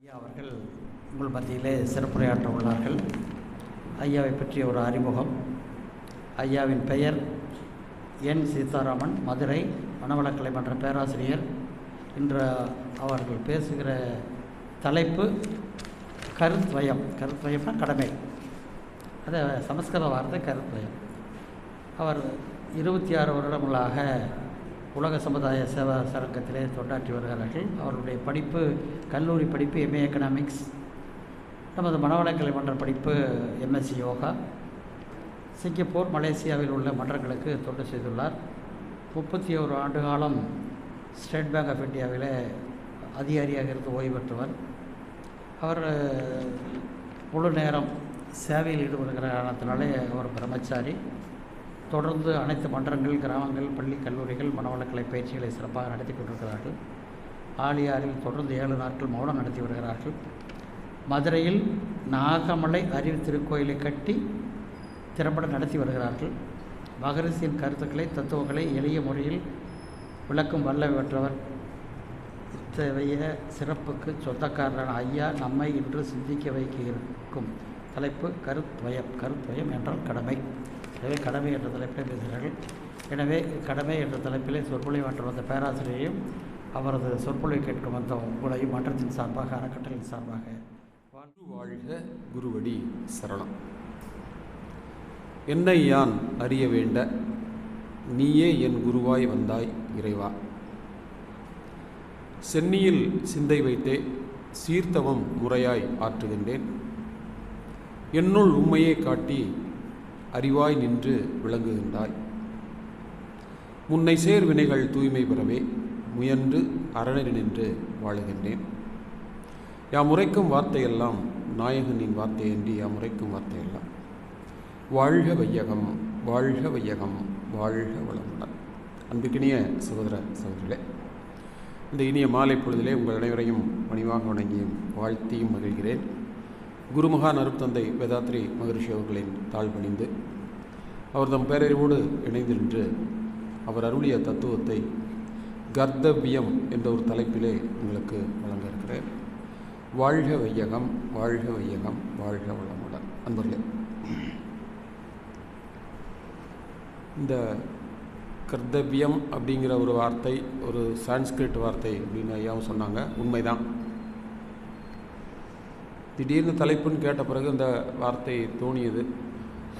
ஐயா அவர்கள் உங்கள் மத்தியிலே சிறப்புரையாற்ற உள்ளார்கள். ஐயாவை பற்றிய ஒரு அறிமுகம். ஐயாவின் பெயர் என் சீதாராமன், மதுரை மனவளக்கலை மன்ற பேராசிரியர். இன்று அவர்கள் பேசுகிற தலைப்பு கருத்வயம். கருத்வயம்னா கடமை, அது சமஸ்கிருத வார்த்தை கருத்வயம். அவர் 26 வருடங்களாக உலக சமுதாய சேவா சரங்கத்திலே தொண்டாற்றி வருகிறார்கள். அவர்களுடைய படிப்பு, கல்லூரி படிப்பு MA எக்கனாமிக்ஸ், நமது மனவளக்கலை மன்ற படிப்பு MSc யோகா. சிங்கப்பூர், மலேசியாவில் உள்ள மன்றங்களுக்கு தொண்டு செய்துள்ளார். 31 ஆண்டு காலம் ஸ்டேட் பேங்க் ஆஃப் இந்தியாவில் அதிகாரியாக இருந்து ஓய்வு பெற்றவர். அவர் முழு நேரம் சேவையில் ஈடுபடுகிற காரணத்தினாலே அவர் பிரம்மச்சாரி. தொடர்ந்து அனைத்து மன்றங்கள், கிராமங்கள், பள்ளி, கல்லூரிகள் மனவளக்கலை பயிற்சிகளை சிறப்பாக நடத்தி கொண்டிருக்கிறார்கள். ஆழியாறில் தொடர்ந்து 7 நாட்கள் மௌனம் நடத்தி வருகிறார்கள். மதுரையில் நாகமலை அறிவு திருக்கோயிலை கட்டி திறம்பட நடத்தி வருகிறார்கள். மகரிஷியின் கருத்துக்களை, தத்துவங்களை எளிய முறையில் விளக்கும் வல்ல பெற்றவர். இத்தகைய சிறப்புக்கு சொந்தக்காரரான ஐயா நம்மை இன்று சிந்திக்க வைக்க இருக்கும் தலைப்பு கருத்வயம். கருத்வயம் என்றால் கடமை. எனவே கடமை என்ற தலைப்பிலே பேசுகிறார்கள். எனவே கடமை என்ற தலைப்பிலே சொற்பொழிவாற்ற வந்த பேராசிரியரையும் அவரது சொற்பொழிவை கேட்க வந்த உங்களையும் மன்றத்தின் சார்பாக, அறக்கட்டளையின் சார்பாக வாழ்க குருவடி சரணம். என்னை யான் அறிய வேண்ட, நீயே என் குருவாய் வந்தாய் இறைவா. சென்னியில் சிந்தை வைத்தே சீர்த்தவம் முறையாய் ஆற்றுகின்றேன். என்னுள் உண்மையை காட்டி அறிவாய் நின்று விளங்குகின்றாய். முன்னை சேர் வினைகள் தூய்மை பெறவே முயன்று அரணறி நின்று வாழுகின்றேன். யாம் உரைக்கும் வார்த்தையெல்லாம் நாயகனின் வார்த்தையன்றி யாம் உரைக்கும் வார்த்தையெல்லாம் வாழ்க வையகம், வாழ்க வையகம், வாழ்க வளமுடன். அன்புக்கினிய சகோதர சகோதரிகளே, இந்த இனிய மாலை பொழுதிலே உங்கள் அனைவரையும் பணிவாக வணங்கியும் வாழ்த்தியும் மகிழ்கிறேன். குருமகா நருத்தந்தை வேதாத்ரி மகரிஷி அவர்களின் தாழ் பணிந்து அவர் தம் பேரறிவோடு இணைந்து நின்று அவர் அருளிய தத்துவத்தை கர்த்தவியம் என்ற ஒரு தலைப்பிலே உங்களுக்கு வழங்க இருக்கிறேன். வாழ்க வையகம், வாழ்க வையகம், வாழ்க வளமுடன். அன்பர்களே, இந்த கர்த்தவியம் அப்படிங்கிற ஒரு வார்த்தை ஒரு சான்ஸ்கிரிட் வார்த்தை அப்படின்னு ஐயாவும் சொன்னாங்க. உண்மைதான். திடீர்னு தலைப்புன்னு கேட்ட பிறகு இந்த வார்த்தை தோணியது,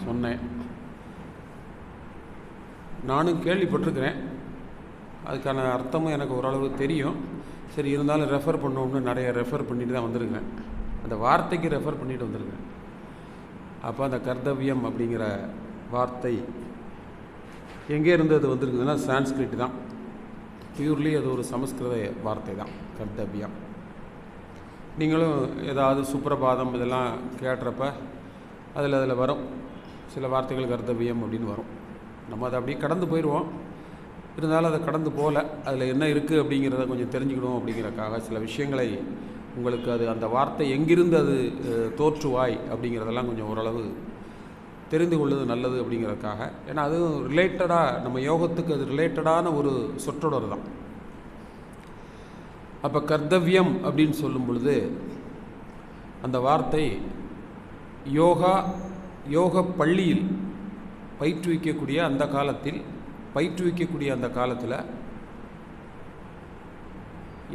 சொன்னேன். நானும் கேள்விப்பட்டிருக்கிறேன், அதுக்கான அர்த்தமும் எனக்கு ஓரளவு தெரியும். சரி, இருந்தாலும் ரெஃபர் பண்ணோம்னு நிறைய ரெஃபர் பண்ணிட்டு தான் வந்திருக்கேன். அந்த வார்த்தைக்கு ரெஃபர் பண்ணிட்டு வந்திருக்கேன். அப்போ அந்த கர்த்தவியம் அப்படிங்கிற வார்த்தை எங்கே இருந்து அது வந்திருக்குதுன்னா சான்ஸ்கிரிட் தான். பியூர்லி அது ஒரு சமஸ்கிருத வார்த்தை தான் கர்த்தவியம். நீங்களும் ஏதாவது சுப்ரபாதம் இதெல்லாம் கேட்டுறப்ப அதில் வரும் சில வார்த்தைகள் கர்த்தவியம் அப்படின்னு வரும். நம்ம அதை அப்படியே கடந்து போயிடுவோம். இருந்தாலும் அதை கடந்து போகல, அதில் என்ன இருக்குது அப்படிங்கிறத கொஞ்சம் தெரிஞ்சுக்கணும் அப்படிங்கிறக்காக சில விஷயங்களை உங்களுக்கு அது அந்த வார்த்தை எங்கிருந்து அது தோற்றுவாய் அப்படிங்கிறதெல்லாம் கொஞ்சம் ஓரளவு தெரிந்து கொள்வது நல்லது அப்படிங்கிறதுக்காக. ஏன்னா அதுவும் ரிலேட்டடாக நம்ம யோகத்துக்கு அது ரிலேட்டடான ஒரு சொற்றொடர் தான். அப்போ கர்த்தவியம் அப்படின்னு சொல்லும் பொழுது அந்த வார்த்தை யோக பள்ளியில் பயிற்றுவிக்கக்கூடிய அந்த காலத்தில்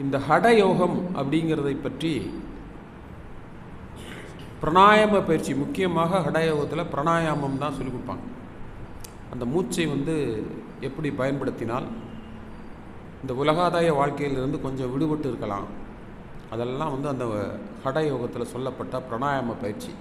இந்த ஹடயோகம் அப்படிங்கிறதை பற்றி பிராணாயாம பயிற்சி, முக்கியமாக ஹடயோகத்தில் பிராணாயாமம் தான் சொல்லிக் கொடுப்பாங்க. அந்த மூச்சை எப்படி பயன்படுத்தினால் இந்த உலகாதாய வாழ்க்கையிலிருந்து கொஞ்சம் விடுபட்டு இருக்கலாம், அதெல்லாம் அந்த ஹடயோகத்தில் சொல்லப்பட்ட பிராணாயாம பயிற்சி.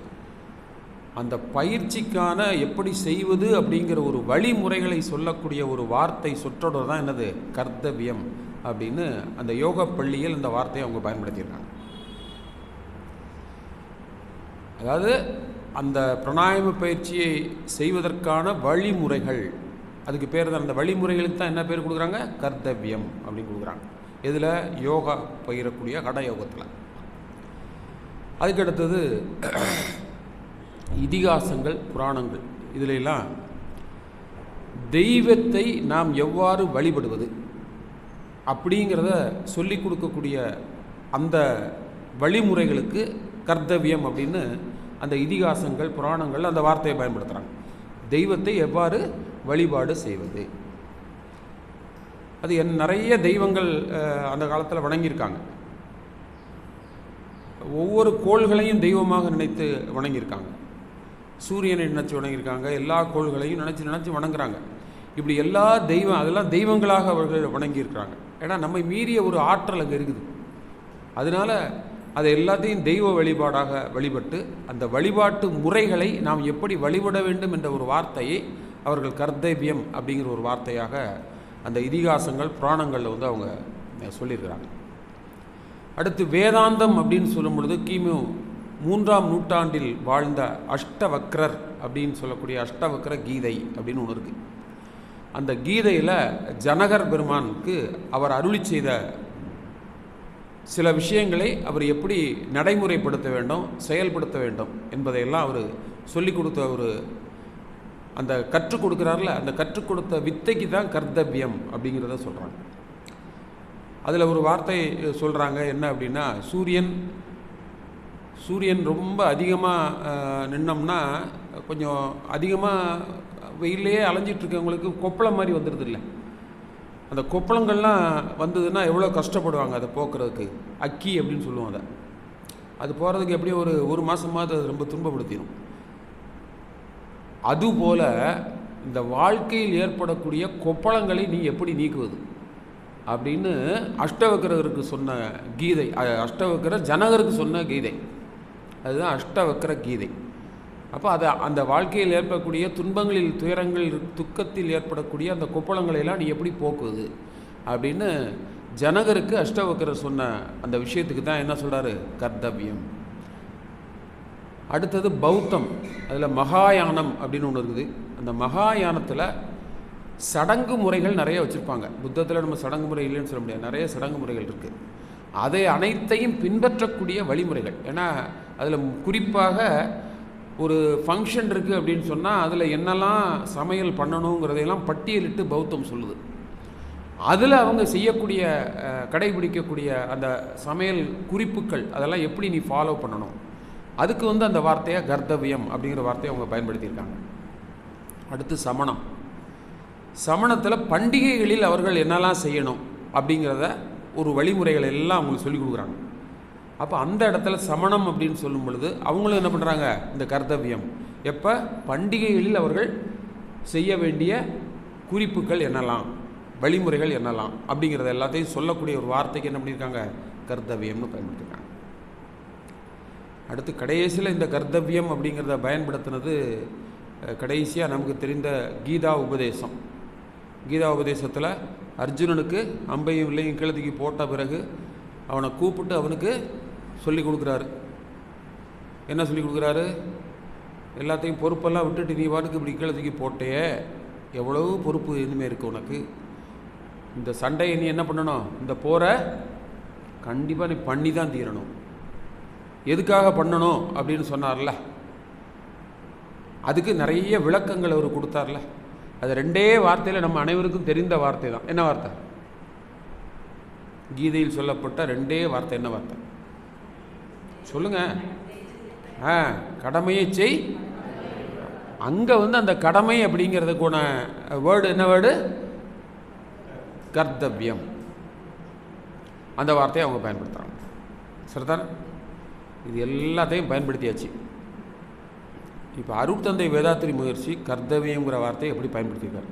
அந்த பயிற்சிக்கான எப்படி செய்வது அப்படிங்கிற ஒரு வழிமுறைகளை சொல்லக்கூடிய ஒரு வார்த்தை சொற்றொடர் தான் என்னது கர்த்தவியம் அப்படின்னு அந்த யோக பள்ளியில் இந்த வார்த்தையை அவங்க பயன்படுத்தியிருக்காங்க. அதாவது அந்த பிராணாயாம பயிற்சியை செய்வதற்கான வழிமுறைகள், அதுக்கு பேர் தான். அந்த வழிமுறைகளுக்கு தான் என்ன பேர் கொடுக்குறாங்க? கர்த்தவியம் அப்படின்னு கொடுக்குறாங்க. இதில் யோகா பயிரக்கூடிய ஹடயோகத்தில். அதுக்கடுத்தது இதிகாசங்கள், புராணங்கள், இதிலெல்லாம் தெய்வத்தை நாம் எவ்வாறு வழிபடுவது அப்படிங்கிறத சொல்லிக் கொடுக்கக்கூடிய அந்த வழிமுறைகளுக்கு கர்த்தவியம் அப்படின்னு அந்த இதிகாசங்கள் புராணங்கள் அந்த வார்த்தையை பயன்படுத்துகிறாங்க. தெய்வத்தை எவ்வாறு வழிபாடு செய்வது. அது நிறைய தெய்வங்கள் அந்த காலத்தில் வணங்கியிருக்காங்க. ஒவ்வொரு கோள்களையும் தெய்வமாக நினைத்து வணங்கியிருக்காங்க. சூரியனை நினச்சி வணங்கியிருக்காங்க. எல்லா கோள்களையும் நினச்சி வணங்குறாங்க. இப்படி எல்லா அதெல்லாம் தெய்வங்களாக அவர்கள் வணங்கியிருக்கிறாங்க. ஏன்னா நம்மை மீறிய ஒரு ஆற்றல் அங்கே இருக்குது. அதனால் அதை எல்லாத்தையும் தெய்வ வழிபாடாக வழிபட்டு அந்த வழிபாட்டு முறைகளை நாம் எப்படி வழிபட வேண்டும் என்ற ஒரு வார்த்தையை அவர்கள் கர்த்தவியம் அப்படிங்கிற ஒரு வார்த்தையாக அந்த இதிகாசங்கள் புராணங்களில் அவங்க சொல்லியிருக்கிறாங்க. அடுத்து வேதாந்தம் அப்படின்னு சொல்லும் பொழுது கிமு 3ஆம் நூற்றாண்டில் வாழ்ந்த அஷ்டவக்ரர் அப்படின்னு சொல்லக்கூடிய அஷ்டவக்ர கீதை அப்படின்னு ஒன்று இருக்குது. அந்த கீதையில் ஜனகர் பெருமானுக்கு அவர் அருளி செய்த சில விஷயங்களை அவர் எப்படி நடைமுறைப்படுத்த வேண்டும், செயல்படுத்த வேண்டும் என்பதையெல்லாம் அவர் சொல்லிக் கொடுத்த அந்த கற்றுக் கொடுக்குறாருல, அந்த கற்றுக் கொடுத்த வித்தைக்கு தான் கர்த்தவியம் அப்படிங்கிறத சொல்கிறாங்க. அதில் ஒரு வார்த்தை சொல்கிறாங்க, என்ன அப்படின்னா, சூரியன் ரொம்ப அதிகமாக நின்னோம்னா கொஞ்சம் அதிகமாக வெயிலே அலைஞ்சிட்ருக்கவங்களுக்கு கொப்பளம் மாதிரி வந்துடுது இல்லை. அந்த கொப்பளங்கள்லாம் வந்ததுன்னா எவ்வளோ கஷ்டப்படுவாங்க அதை போக்குறதுக்கு. அக்கி அப்படின்னு சொல்லுவோம். அது போகிறதுக்கு எப்படியும் ஒரு மாதமாவது அது ரொம்ப துன்பப்படுத்திடும். அதுபோல் இந்த வாழ்க்கையில் ஏற்படக்கூடிய கொப்பளங்களை நீ எப்படி நீக்குவது அப்படின்னு அஷ்டவக்கரருக்கு சொன்ன கீதை. அஷ்டவக்கரர் ஜனகருக்கு சொன்ன கீதை அதுதான் அஷ்டவக்கர கீதை. அப்போ அந்த வாழ்க்கையில் ஏற்படக்கூடிய துன்பங்களில், துயரங்கள், துக்கத்தில் ஏற்படக்கூடிய அந்த கொப்பளங்களையெல்லாம் நீ எப்படி போக்குவது அப்படின்னு ஜனகருக்கு அஷ்டவக்கரர் சொன்ன அந்த விஷயத்துக்கு தான் என்ன சொல்கிறாரு, கர்த்தவியம். அடுத்தது பௌத்தம். அதில் மகாயானம் அப்படின்னு ஒன்று இருக்குது. அந்த மகாயானத்தில் சடங்கு முறைகள் நிறைய வச்சுருப்பாங்க. புத்தத்தில் நம்ம சடங்கு முறை இல்லைன்னு சொல்ல முடியாது, நிறைய சடங்கு முறைகள் இருக்குது. அதை அனைத்தையும் பின்பற்றக்கூடிய வழிமுறைகள். ஏன்னா அதில் குறிப்பாக ஒரு ஃபங்க்ஷன் இருக்குது அப்படின்னு சொன்னால் அதில் என்னெல்லாம் சமையல் பண்ணணுங்கிறதையெல்லாம் பட்டியலிட்டு பௌத்தம் சொல்லுது. அதில் அவங்க செய்யக்கூடிய கடைபிடிக்கக்கூடிய அந்த சமையல் குறிப்புகள் அதெல்லாம் எப்படி நீ ஃபாலோ பண்ணணும், அதுக்கு அந்த வார்த்தையை கர்த்தவியம் அப்படிங்கிற வார்த்தையை அவங்க பயன்படுத்தியிருக்காங்க. அடுத்து சமணம். சமணத்தில் பண்டிகைகளில் அவர்கள் என்னெல்லாம் செய்யணும் அப்படிங்கிறத ஒரு வழிமுறைகள் எல்லாம் அவங்களுக்கு சொல்லிக் கொடுக்குறாங்க. அப்போ அந்த இடத்துல சமணம் அப்படின்னு சொல்லும் பொழுது அவங்களும் என்ன பண்ணுறாங்க, இந்த கர்த்தவியம் எப்போ பண்டிகைகளில் அவர்கள் செய்ய வேண்டிய குறிப்புகள் என்னெல்லாம், வழிமுறைகள் என்னெல்லாம் அப்படிங்கிறத எல்லாத்தையும் சொல்லக்கூடிய ஒரு வார்த்தைக்கு என்ன பண்ணியிருக்காங்க, கர்த்தவியம்னு பயன்படுத்தியிருக்காங்க. அடுத்து கடைசியில் இந்த கர்த்தவியம் அப்படிங்கிறத பயன்படுத்தினது கடைசியாக நமக்கு தெரிந்த கீதா உபதேசம். கீதா உபதேசத்தில் அர்ஜுனனுக்கு அம்பையும் இல்லையும் கீழத்துக்கு போட்ட பிறகு அவனை கூப்பிட்டு அவனுக்கு சொல்லி கொடுக்குறாரு. என்ன சொல்லி கொடுக்குறாரு, எல்லாத்தையும் பொறுப்பெல்லாம் விட்டுட்டு நீ வாட்டுக்கு இப்படி கீழத்துக்கு போட்டையே, எவ்வளவு பொறுப்பு இனிமேல் இருக்குது உனக்கு. இந்த சண்டையை நீ என்ன பண்ணணும், இந்த போரை கண்டிப்பாக நீ பண்ணி தான் தீரணும். எதுக்காக பண்ணணும் அப்படின்னு சொன்னார்ல, அதுக்கு நிறைய விளக்கங்கள் அவர் கொடுத்தார்ல. அது 2 வார்த்தையில் நம்ம அனைவருக்கும் தெரிந்த வார்த்தை தான். என்ன வார்த்தை, கீதையில் சொல்லப்பட்ட 2 வார்த்தை. என்ன வார்த்தை சொல்லுங்க. கடமையை செய். அங்கே அந்த கடமை அப்படிங்கிறதுக்கான வேர்டு என்ன வேர்டு, கர்த்தவியம். அந்த வார்த்தையை அவங்க பயன்படுத்துகிறாங்க. சரிதானே? இது எல்லாத்தையும் பயன்படுத்தியாச்சு. இப்போ அருட்தந்தை வேதாத்திரி மகர்ஷி கர்த்தவியங்கிற வார்த்தையை எப்படி பயன்படுத்தியிருக்காரு,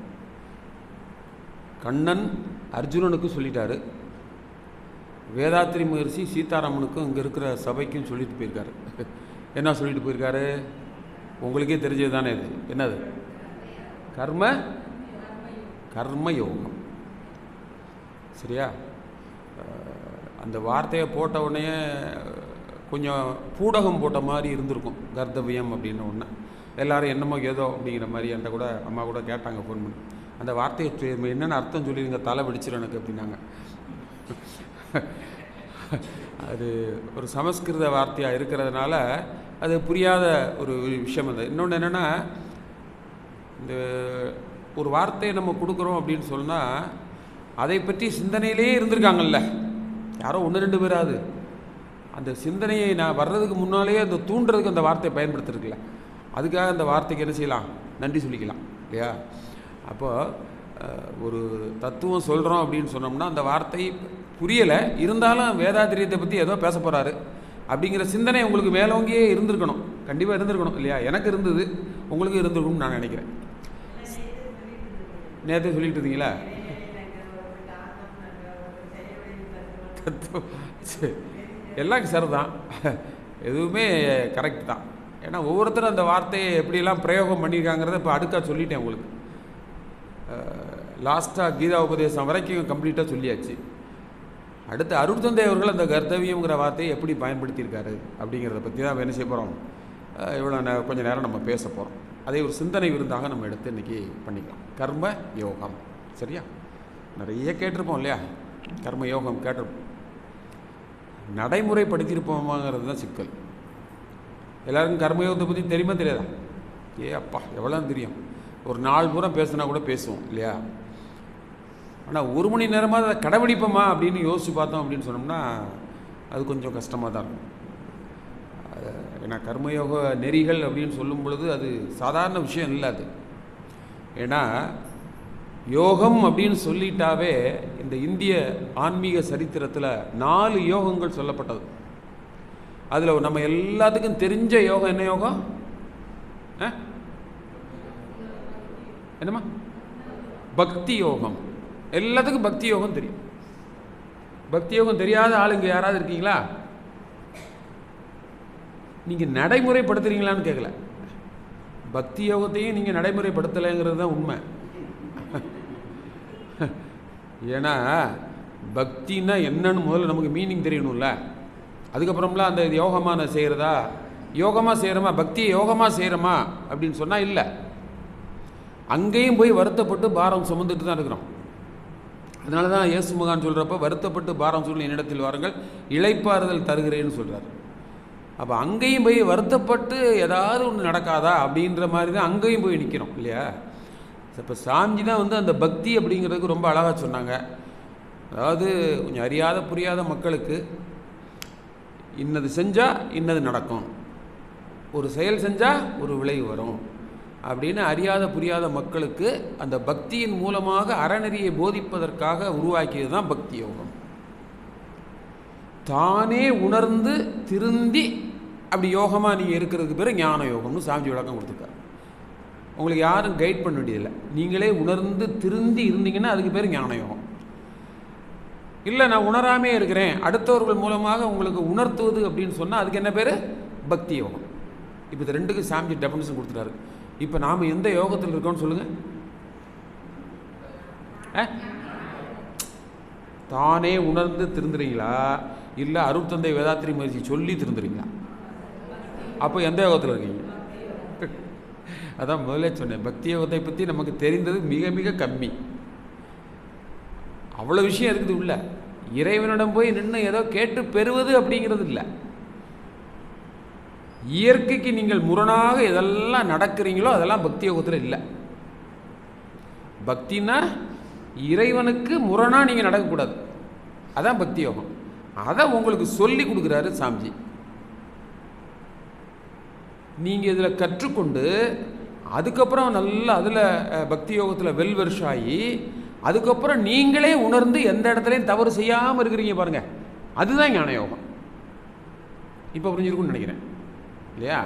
கண்ணன் அர்ஜுனனுக்கும் சொல்லிட்டாரு, வேதாத்திரி மகர்ஷி சீதாராமனுக்கும் இங்கே இருக்கிற சபைக்கும் சொல்லிட்டு போயிருக்காரு. என்ன சொல்லிட்டு போயிருக்காரு, உங்களுக்கே தெரிஞ்சது தானே இது. என்னது, கர்மயோகம். சரியா? அந்த வார்த்தையை போட்ட உடனே கொஞ்சம் பூடகம் போட்ட மாதிரி இருந்திருக்கும் கர்த்தவியம் அப்படின்னு ஒன்று. எல்லோரும் என்னமோ ஏதோ அப்படிங்கிற மாதிரி என்கிட்ட கூட அம்மா கூட கேட்டாங்க ஃபோன் பண்ணி, அந்த வார்த்தையை என்னென்ன அர்த்தம் சொல்லிடுங்க, தலை வெடிச்சிடும் எனக்கு அப்படின்னாங்க. அது ஒரு சமஸ்கிருத வார்த்தையாக இருக்கிறதுனால அது புரியாத ஒரு விஷயம். அது இன்னொன்று என்னென்னா, இந்த ஒரு வார்த்தையை நம்ம கொடுக்குறோம் அப்படின்னு சொன்னால் அதை பற்றி சிந்தனையிலே இருந்திருக்காங்கல்ல, யாரோ 1-2 பேராது. அந்த சிந்தனையை நான் வர்றதுக்கு முன்னாலேயே அந்த தூண்டுறதுக்கு அந்த வார்த்தையை பயன்படுத்திருக்கல. அதுக்காக அந்த வார்த்தைக்கு என்ன செய்யலாம், நன்றி சொல்லிக்கலாம் இல்லையா? அப்போது ஒரு தத்துவம் சொல்கிறோம் அப்படின்னு சொன்னோம்னா அந்த வார்த்தை புரியலை, இருந்தாலும் வேதாத்திரியத்தை பற்றி ஏதோ பேச போகிறாரு அப்படிங்கிற சிந்தனை உங்களுக்கு மேலோங்கியே இருந்திருக்கணும், கண்டிப்பாக இருந்திருக்கணும் இல்லையா? எனக்கு இருந்தது, உங்களுக்கு இருந்திருக்கும்னு நான் நினைக்கிறேன். நேற்றே சொல்லிட்டு இருந்தீங்களா? எல்லாம் சரிதான், எதுவுமே கரெக்ட் தான். ஏன்னா ஒவ்வொருத்தரும் அந்த வார்த்தையை எப்படியெல்லாம் பிரயோகம் பண்ணியிருக்காங்கிறத இப்போ அடுக்கா சொல்லிட்டேன் உங்களுக்கு. லாஸ்ட்டாக கீதா உபதேசம் வரைக்கும் கம்ப்ளீட்டாக சொல்லியாச்சு. அடுத்து அருட்தந்தை அவர்கள் அந்த கர்த்தவியம்ங்கிற வார்த்தையை எப்படி பயன்படுத்தியிருக்காரு அப்படிங்கிறத பற்றி தான் என்ன செய்ய போகிறோம், இவ்வளோ கொஞ்சம் நேரம் நம்ம பேச போகிறோம். அதே ஒரு சிந்தனை விருந்தாக நம்ம எடுத்து இன்றைக்கி பண்ணிக்கலாம். கர்ம யோகம், சரியா? நிறைய கேட்டிருப்போம் இல்லையா? கர்ம யோகம் கேட்டிருப்போம், நடைமுறைப்படுத்தியிருப்போமாங்கிறது தான் சிக்கல். எல்லாருக்கும் கர்மயோகத்தை பற்றி தெரியுமா தெரியாதா? அப்பா எவ்வளோ தெரியும், ஒரு நாள் பூரா பேசுனா கூட பேசுவோம் இல்லையா? ஆனால் 1 மணி நேரமாக அதை கடைபிடிப்போமா அப்படின்னு யோசித்து பார்த்தோம் அப்படின்னு சொன்னோம்னா அது கொஞ்சம் கஷ்டமாக தான் இருக்கும். ஏன்னா கர்மயோக நெறிகள் அப்படின்னு சொல்லும் பொழுது அது சாதாரண விஷயம் இல்லை அது. ஏன்னா யோகம் அப்படின்னு சொல்லிட்டாவே இந்த இந்திய ஆன்மீக சரித்திரத்தில் 4 யோகங்கள் சொல்லப்பட்டது. அதில் நம்ம எல்லாத்துக்கும் தெரிஞ்ச யோகம் என்ன யோகம்? என்னம்மா? பக்தி யோகம். எல்லாத்துக்கும் பக்தி யோகம் தெரியும். பக்தி யோகம் தெரியாத ஆளுங்க யாராவது இருக்கீங்களா? நீங்கள் நடைமுறைப்படுத்துறீங்களான்னு கேட்கல, பக்தி யோகத்தையும் நீங்கள் நடைமுறைப்படுத்தலைங்கிறது தான் உண்மை. ஏன்னா பக்தின்னா என்னன்னு முதல்ல நமக்கு மீனிங் தெரியணும்ல. அதுக்கப்புறம்லாம் அந்த யோகமாக நான் செய்கிறதா, யோகமாக செய்கிறோமா, பக்தியை யோகமாக செய்கிறோமா அப்படின்னு சொன்னால் இல்லை. அங்கேயும் போய் வருத்தப்பட்டு பாரம் சுமந்துட்டு தான் இருக்கிறோம். அதனால தான் இயேசு மகான் சொல்கிறப்ப வருத்தப்பட்டு பாரம் சுமந்து என்னிடத்தில் வாருங்கள் இளைப்பாறுதல் தருகிறேன்னு சொல்கிறார். அப்போ அங்கேயும் போய் வருத்தப்பட்டு ஏதாவது ஒன்று நடக்காதா அப்படின்ற மாதிரி தான் அங்கேயும் போய் நிற்கிறோம் இல்லையா? இப்போ சாமிஜி தான் வந்து அந்த பக்தி அப்படிங்கிறதுக்கு ரொம்ப அழகாக சொன்னாங்க. அதாவது கொஞ்சம் அறியாத புரியாத மக்களுக்கு இன்னது செஞ்சால் இன்னது நடக்கும், ஒரு செயல் செஞ்சால் ஒரு விளைவு வரும் அப்படின்னு அறியாத புரியாத மக்களுக்கு அந்த பக்தியின் மூலமாக அறநெறியை போதிப்பதற்காக உருவாக்கியது தான் பக்தி யோகம். தானே உணர்ந்து திருந்தி அப்படி யோகமாக நீங்கள் இருக்கிறதுக்கு பேர் ஞான யோகம்னு சாமிஜி விளக்கம் கொடுத்துருக்காரு. உங்களுக்கு யாரும் கைட் பண்ண வேண்டியதில்லை, நீங்களே உணர்ந்து திருந்தி இருந்தீங்கன்னா அதுக்கு பேர் ஞான யோகம். இல்லை நான் உணராமே இருக்கிறேன், அடுத்தவர்கள் மூலமாக உங்களுக்கு உணர்த்துவது அப்படின்னு சொன்னால் அதுக்கு என்ன பேர்? பக்தி யோகம். இப்போ இது ரெண்டுக்கு சாமிஜி டெஃபினிஷன் கொடுத்துட்டாரு. இப்போ நாம் எந்த யோகத்தில் இருக்கோம்னு சொல்லுங்கள்? தானே உணர்ந்து திருந்துறீங்களா இல்லை அருட்தந்தை வேதாத்திரி மகிழ்ச்சி சொல்லி திருந்துறீங்களா? அப்போ எந்த யோகத்தில் இருக்கீங்க? அதான் முதல்ல சொன்னேன், பக்தி யோகத்தை பற்றி நமக்கு தெரிந்தது மிக மிக கம்மி. அவ்வளோ விஷயம் இருக்குது உள்ள. இறைவனிடம் போய் நின்று ஏதோ கேட்டு பெறுவது அப்படிங்கிறது இல்லை. இயற்கைக்கு நீங்கள் முரணாக எதெல்லாம் நடக்கிறீங்களோ அதெல்லாம் பக்தி யோகத்தில் இல்லை. பக்தினா இறைவனுக்கு முரணாக நீங்கள் நடக்கக்கூடாது, அதான் பக்தி யோகம். அதை உங்களுக்கு சொல்லி கொடுக்குறாரு சாமிஜி. நீங்கள் இதில் கற்றுக்கொண்டு அதுக்கப்புறம் நல்லா அதில் பக்தி யோகத்தில் வெல்வர்ஷாகி அதுக்கப்புறம் நீங்களே உணர்ந்து எந்த இடத்துலையும் தவறு செய்யாமல் இருக்கிறீங்க பாருங்கள், அதுதான் ஞான யோகம். இப்போ புரிஞ்சிருக்குன்னு நினைக்கிறேன் இல்லையா?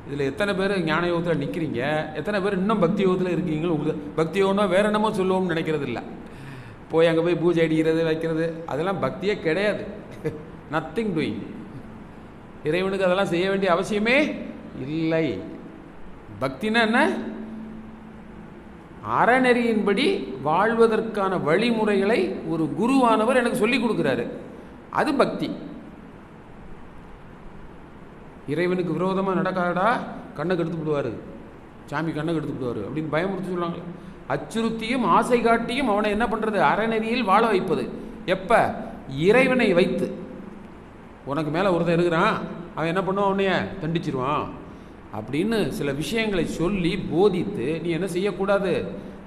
இதில் எத்தனை பேர் ஞான யோகத்தில் நிற்கிறீங்க, எத்தனை பேர் இன்னும் பக்தி யோகத்தில் இருக்கீங்களோ? உங்களுக்கு பக்தி யோகம்னா வேறு என்னமோ சொல்லுவோம்னு நினைக்கிறது இல்லை. போய் அங்கே போய் பூஜை அடிக்கிறது வைக்கிறது அதெல்லாம் பக்தியே கிடையாது. Nothing doing. இறைவனுக்கு அதெல்லாம் செய்ய வேண்டிய அவசியமே இல்லை. பக்தினா என்ன? அறநெறியின்படி வாழ்வதற்கான வழிமுறைகளை ஒரு குருவானவர் எனக்கு சொல்லி கொடுக்குறாரு, அது பக்தி. இறைவனுக்கு விரோதமாக நடக்காதடா கண்ணை கெடுத்து விடுவார், சாமி கண்ணை கெடுத்து விடுவார் அப்படின்னு பயமுறுத்தி சொல்லுவாங்க. அச்சுறுத்தியும் ஆசை காட்டியும் அவனை என்ன பண்ணுறது? அறநெறியில் வாழ வைப்பது. எப்போ? இறைவனை வைத்து. உனக்கு மேலே ஒருத்தன் இருக்கிறான், அவன் என்ன பண்ணுவான்? உன்னைய தண்டிச்சிருவான் அப்படின்னு சில விஷயங்களை சொல்லி போதித்து நீ என்ன செய்யக்கூடாது?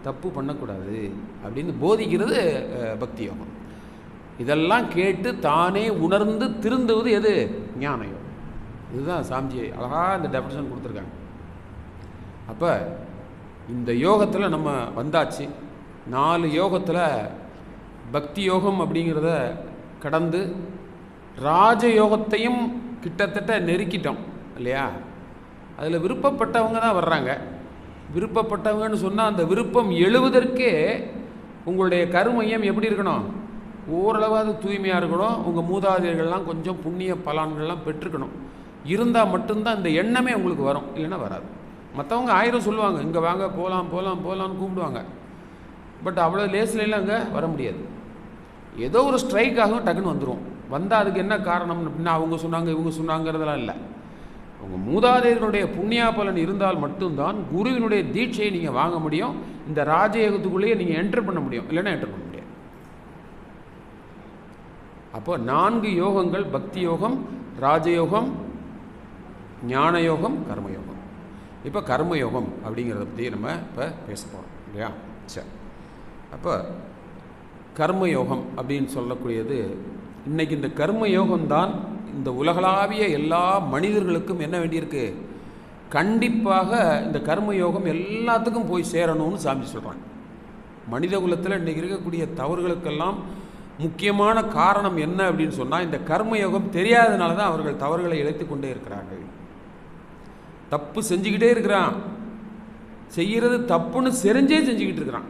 தப்பு பண்ணக்கூடாது அப்படின்னு போதிக்கிறது பக்தி யோகம். இதெல்லாம் கேட்டு தானே உணர்ந்து திருந்துவது எது? ஞான யோகம். இதுதான் சாமிஜி அழகாக இந்த டெஃபினிஷன் கொடுத்துருக்காங்க. அப்போ இந்த யோகத்தில் நம்ம வந்தாச்சு. 4 யோகத்தில் பக்தி யோகம் அப்படிங்கிறத கடந்து ராஜயோகத்தையும் கிட்டத்தட்ட நெருக்கிட்டோம் இல்லையா? அதில் விருப்பப்பட்டவங்க தான் வர்றாங்க. விருப்பப்பட்டவங்கன்னு சொன்னால் அந்த விருப்பம் எழுவதற்கே உங்களுடைய கருமையம் எப்படி இருக்கணும்? ஓரளவாவது தூய்மையாக இருக்கணும். உங்கள் மூதாதையர்கள்லாம் கொஞ்சம் புண்ணிய பலன்கள்லாம் பெற்றுக்கணும். இருந்தால் மட்டும்தான் இந்த எண்ணமே உங்களுக்கு வரும், இல்லைன்னா வராது. மற்றவங்க 1000 சொல்லுவாங்க, இங்கே வாங்க, போகலாம் போகலாம் போகலான்னு கூப்பிடுவாங்க. பட் அவ்வளோ லேஸ்லாம் அங்கே வர முடியாது. ஏதோ ஒரு ஸ்ட்ரைக்காகவும் டக்குன்னு வந்துடும். வந்தால் அதுக்கு என்ன காரணம் அப்படின்னா அவங்க சொன்னாங்க இவங்க சொன்னாங்கிறதெல்லாம் இல்லை. உங்கள் மூதாதையர்களுடைய புண்ணியா பலன் இருந்தால் மட்டும்தான் குருவினுடைய தீட்சையை நீங்கள் வாங்க முடியும். இந்த ராஜயோகத்துக்குள்ளேயே நீங்கள் என்டர் பண்ண முடியும், இல்லைன்னா என்டர் பண்ண முடியாது. அப்போ 4 யோகங்கள்: பக்தி யோகம், ராஜயோகம், ஞான யோகம், கர்மயோகம். இப்போ கர்மயோகம் அப்படிங்கிறத பற்றி நம்ம இப்போ பேச போகிறோம் இல்லையா? சரி, அப்போ கர்மயோகம் அப்படின்னு சொல்லக்கூடியது இன்றைக்கி இந்த கர்மயோகம்தான் இந்த உலகளாவிய எல்லா மனிதர்களுக்கும் என்ன வேண்டியிருக்கு? கண்டிப்பாக இந்த கர்மயோகம் எல்லாத்துக்கும் போய் சேரணும்னு சாமி சொல்கிறாங்க. மனித குலத்தில் இன்றைக்கி இருக்கக்கூடிய தவறுகளுக்கெல்லாம் முக்கியமான காரணம் என்ன அப்படின்னு சொன்னால், இந்த கர்மயோகம் தெரியாதனால தான் அவர்கள் தவறுகளை இழைத்து கொண்டே இருக்கிறார்கள். தப்பு செஞ்சுக்கிட்டே இருக்கிறான், செய்கிறது தப்புன்னு செஞ்சுக்கிட்டு இருக்கிறான்.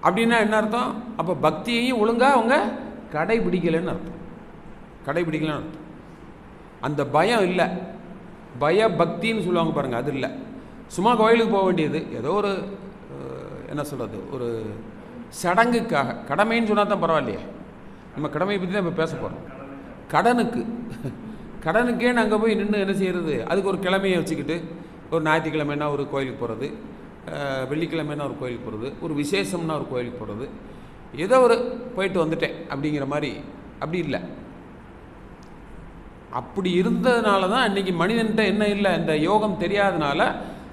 அப்படின்னா என்ன அர்த்தம்? அப்போ பக்தியையும் ஒழுங்காக அவங்க கடைபிடிக்கலைன்னு அர்த்தம். கடைபிடிக்கலன்னு அர்த்தம். அந்த பயம் இல்லை, பயபக்தின்னு சொல்லுவாங்க பாருங்கள், அது இல்லை. சும்மா கோயிலுக்கு போக வேண்டியது, ஏதோ ஒரு என்ன சொல்கிறது, ஒரு சடங்குக்காக. கடமைன்னு சொன்னால் தான் பரவாயில்லையே, நம்ம கடமையை பற்றி தான் இப்போ பேச போகிறோம். கடனுக்கே நாங்கள் போய் நின்று என்ன செய்கிறது? அதுக்கு ஒரு கிழமையை வச்சுக்கிட்டு, ஒரு ஞாயிற்றுக்கிழமைனா ஒரு கோயிலுக்கு போகிறது, வெள்ளிக்கிழமைனா ஒரு கோயிலுக்கு போகிறது, ஒரு விசேஷம்னா ஒரு கோயிலுக்கு போகிறது, ஏதோ ஒரு போயிட்டு வந்துட்டேன் அப்படிங்கிற மாதிரி. அப்படி இல்லை. அப்படி இருந்ததுனால தான் இன்றைக்கி மனிதன்கிட்ட என்ன இல்லை, இந்த யோகம் தெரியாதனால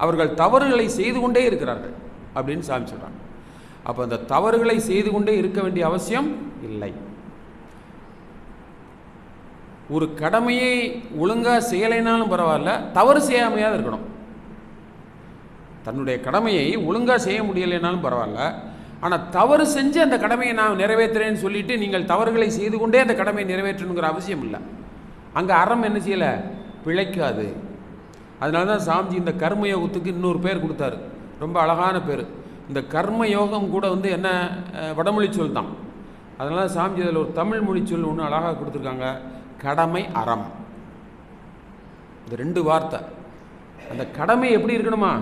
அவர்கள் தவறுகளை செய்து கொண்டே இருக்கிறார்கள் அப்படின்னு சாமி சொல்கிறாங்க. அப்போ அந்த தவறுகளை செய்து கொண்டே இருக்க வேண்டிய அவசியம் இல்லை. ஒரு கடமையை ஒழுங்காக செய்யலைனாலும் பரவாயில்ல, தவறு செய்யாமையாவது இருக்கணும். தன்னுடைய கடமையை ஒழுங்காக செய்ய முடியலைனாலும் பரவாயில்ல, ஆனால் தவறு செஞ்சு அந்த கடமையை நான் நிறைவேற்றுறேன்னு சொல்லிட்டு நீங்கள் தவறுகளை செய்து கொண்டே அந்த கடமையை நிறைவேற்றணுங்கிற அவசியம் இல்லை. அங்கே அறம் என்ன செய்யலை, பிழைக்காது. அதனால தான் சாமிஜி இந்த கர்மயோகத்துக்கு இன்னொரு பேர் கொடுத்தாரு, ரொம்ப அழகான பேர். இந்த கர்மயோகம் கூட வந்து என்ன, வடமொழி சொல் தான். அதனால சாமிஜி அதில் ஒரு தமிழ் மொழி சொல் ஒன்று அழகாக கொடுத்துருக்காங்க, கடமை அறம். இந்த 2 வார்த்தை. அந்த கடமை எப்படி இருக்கணுமா?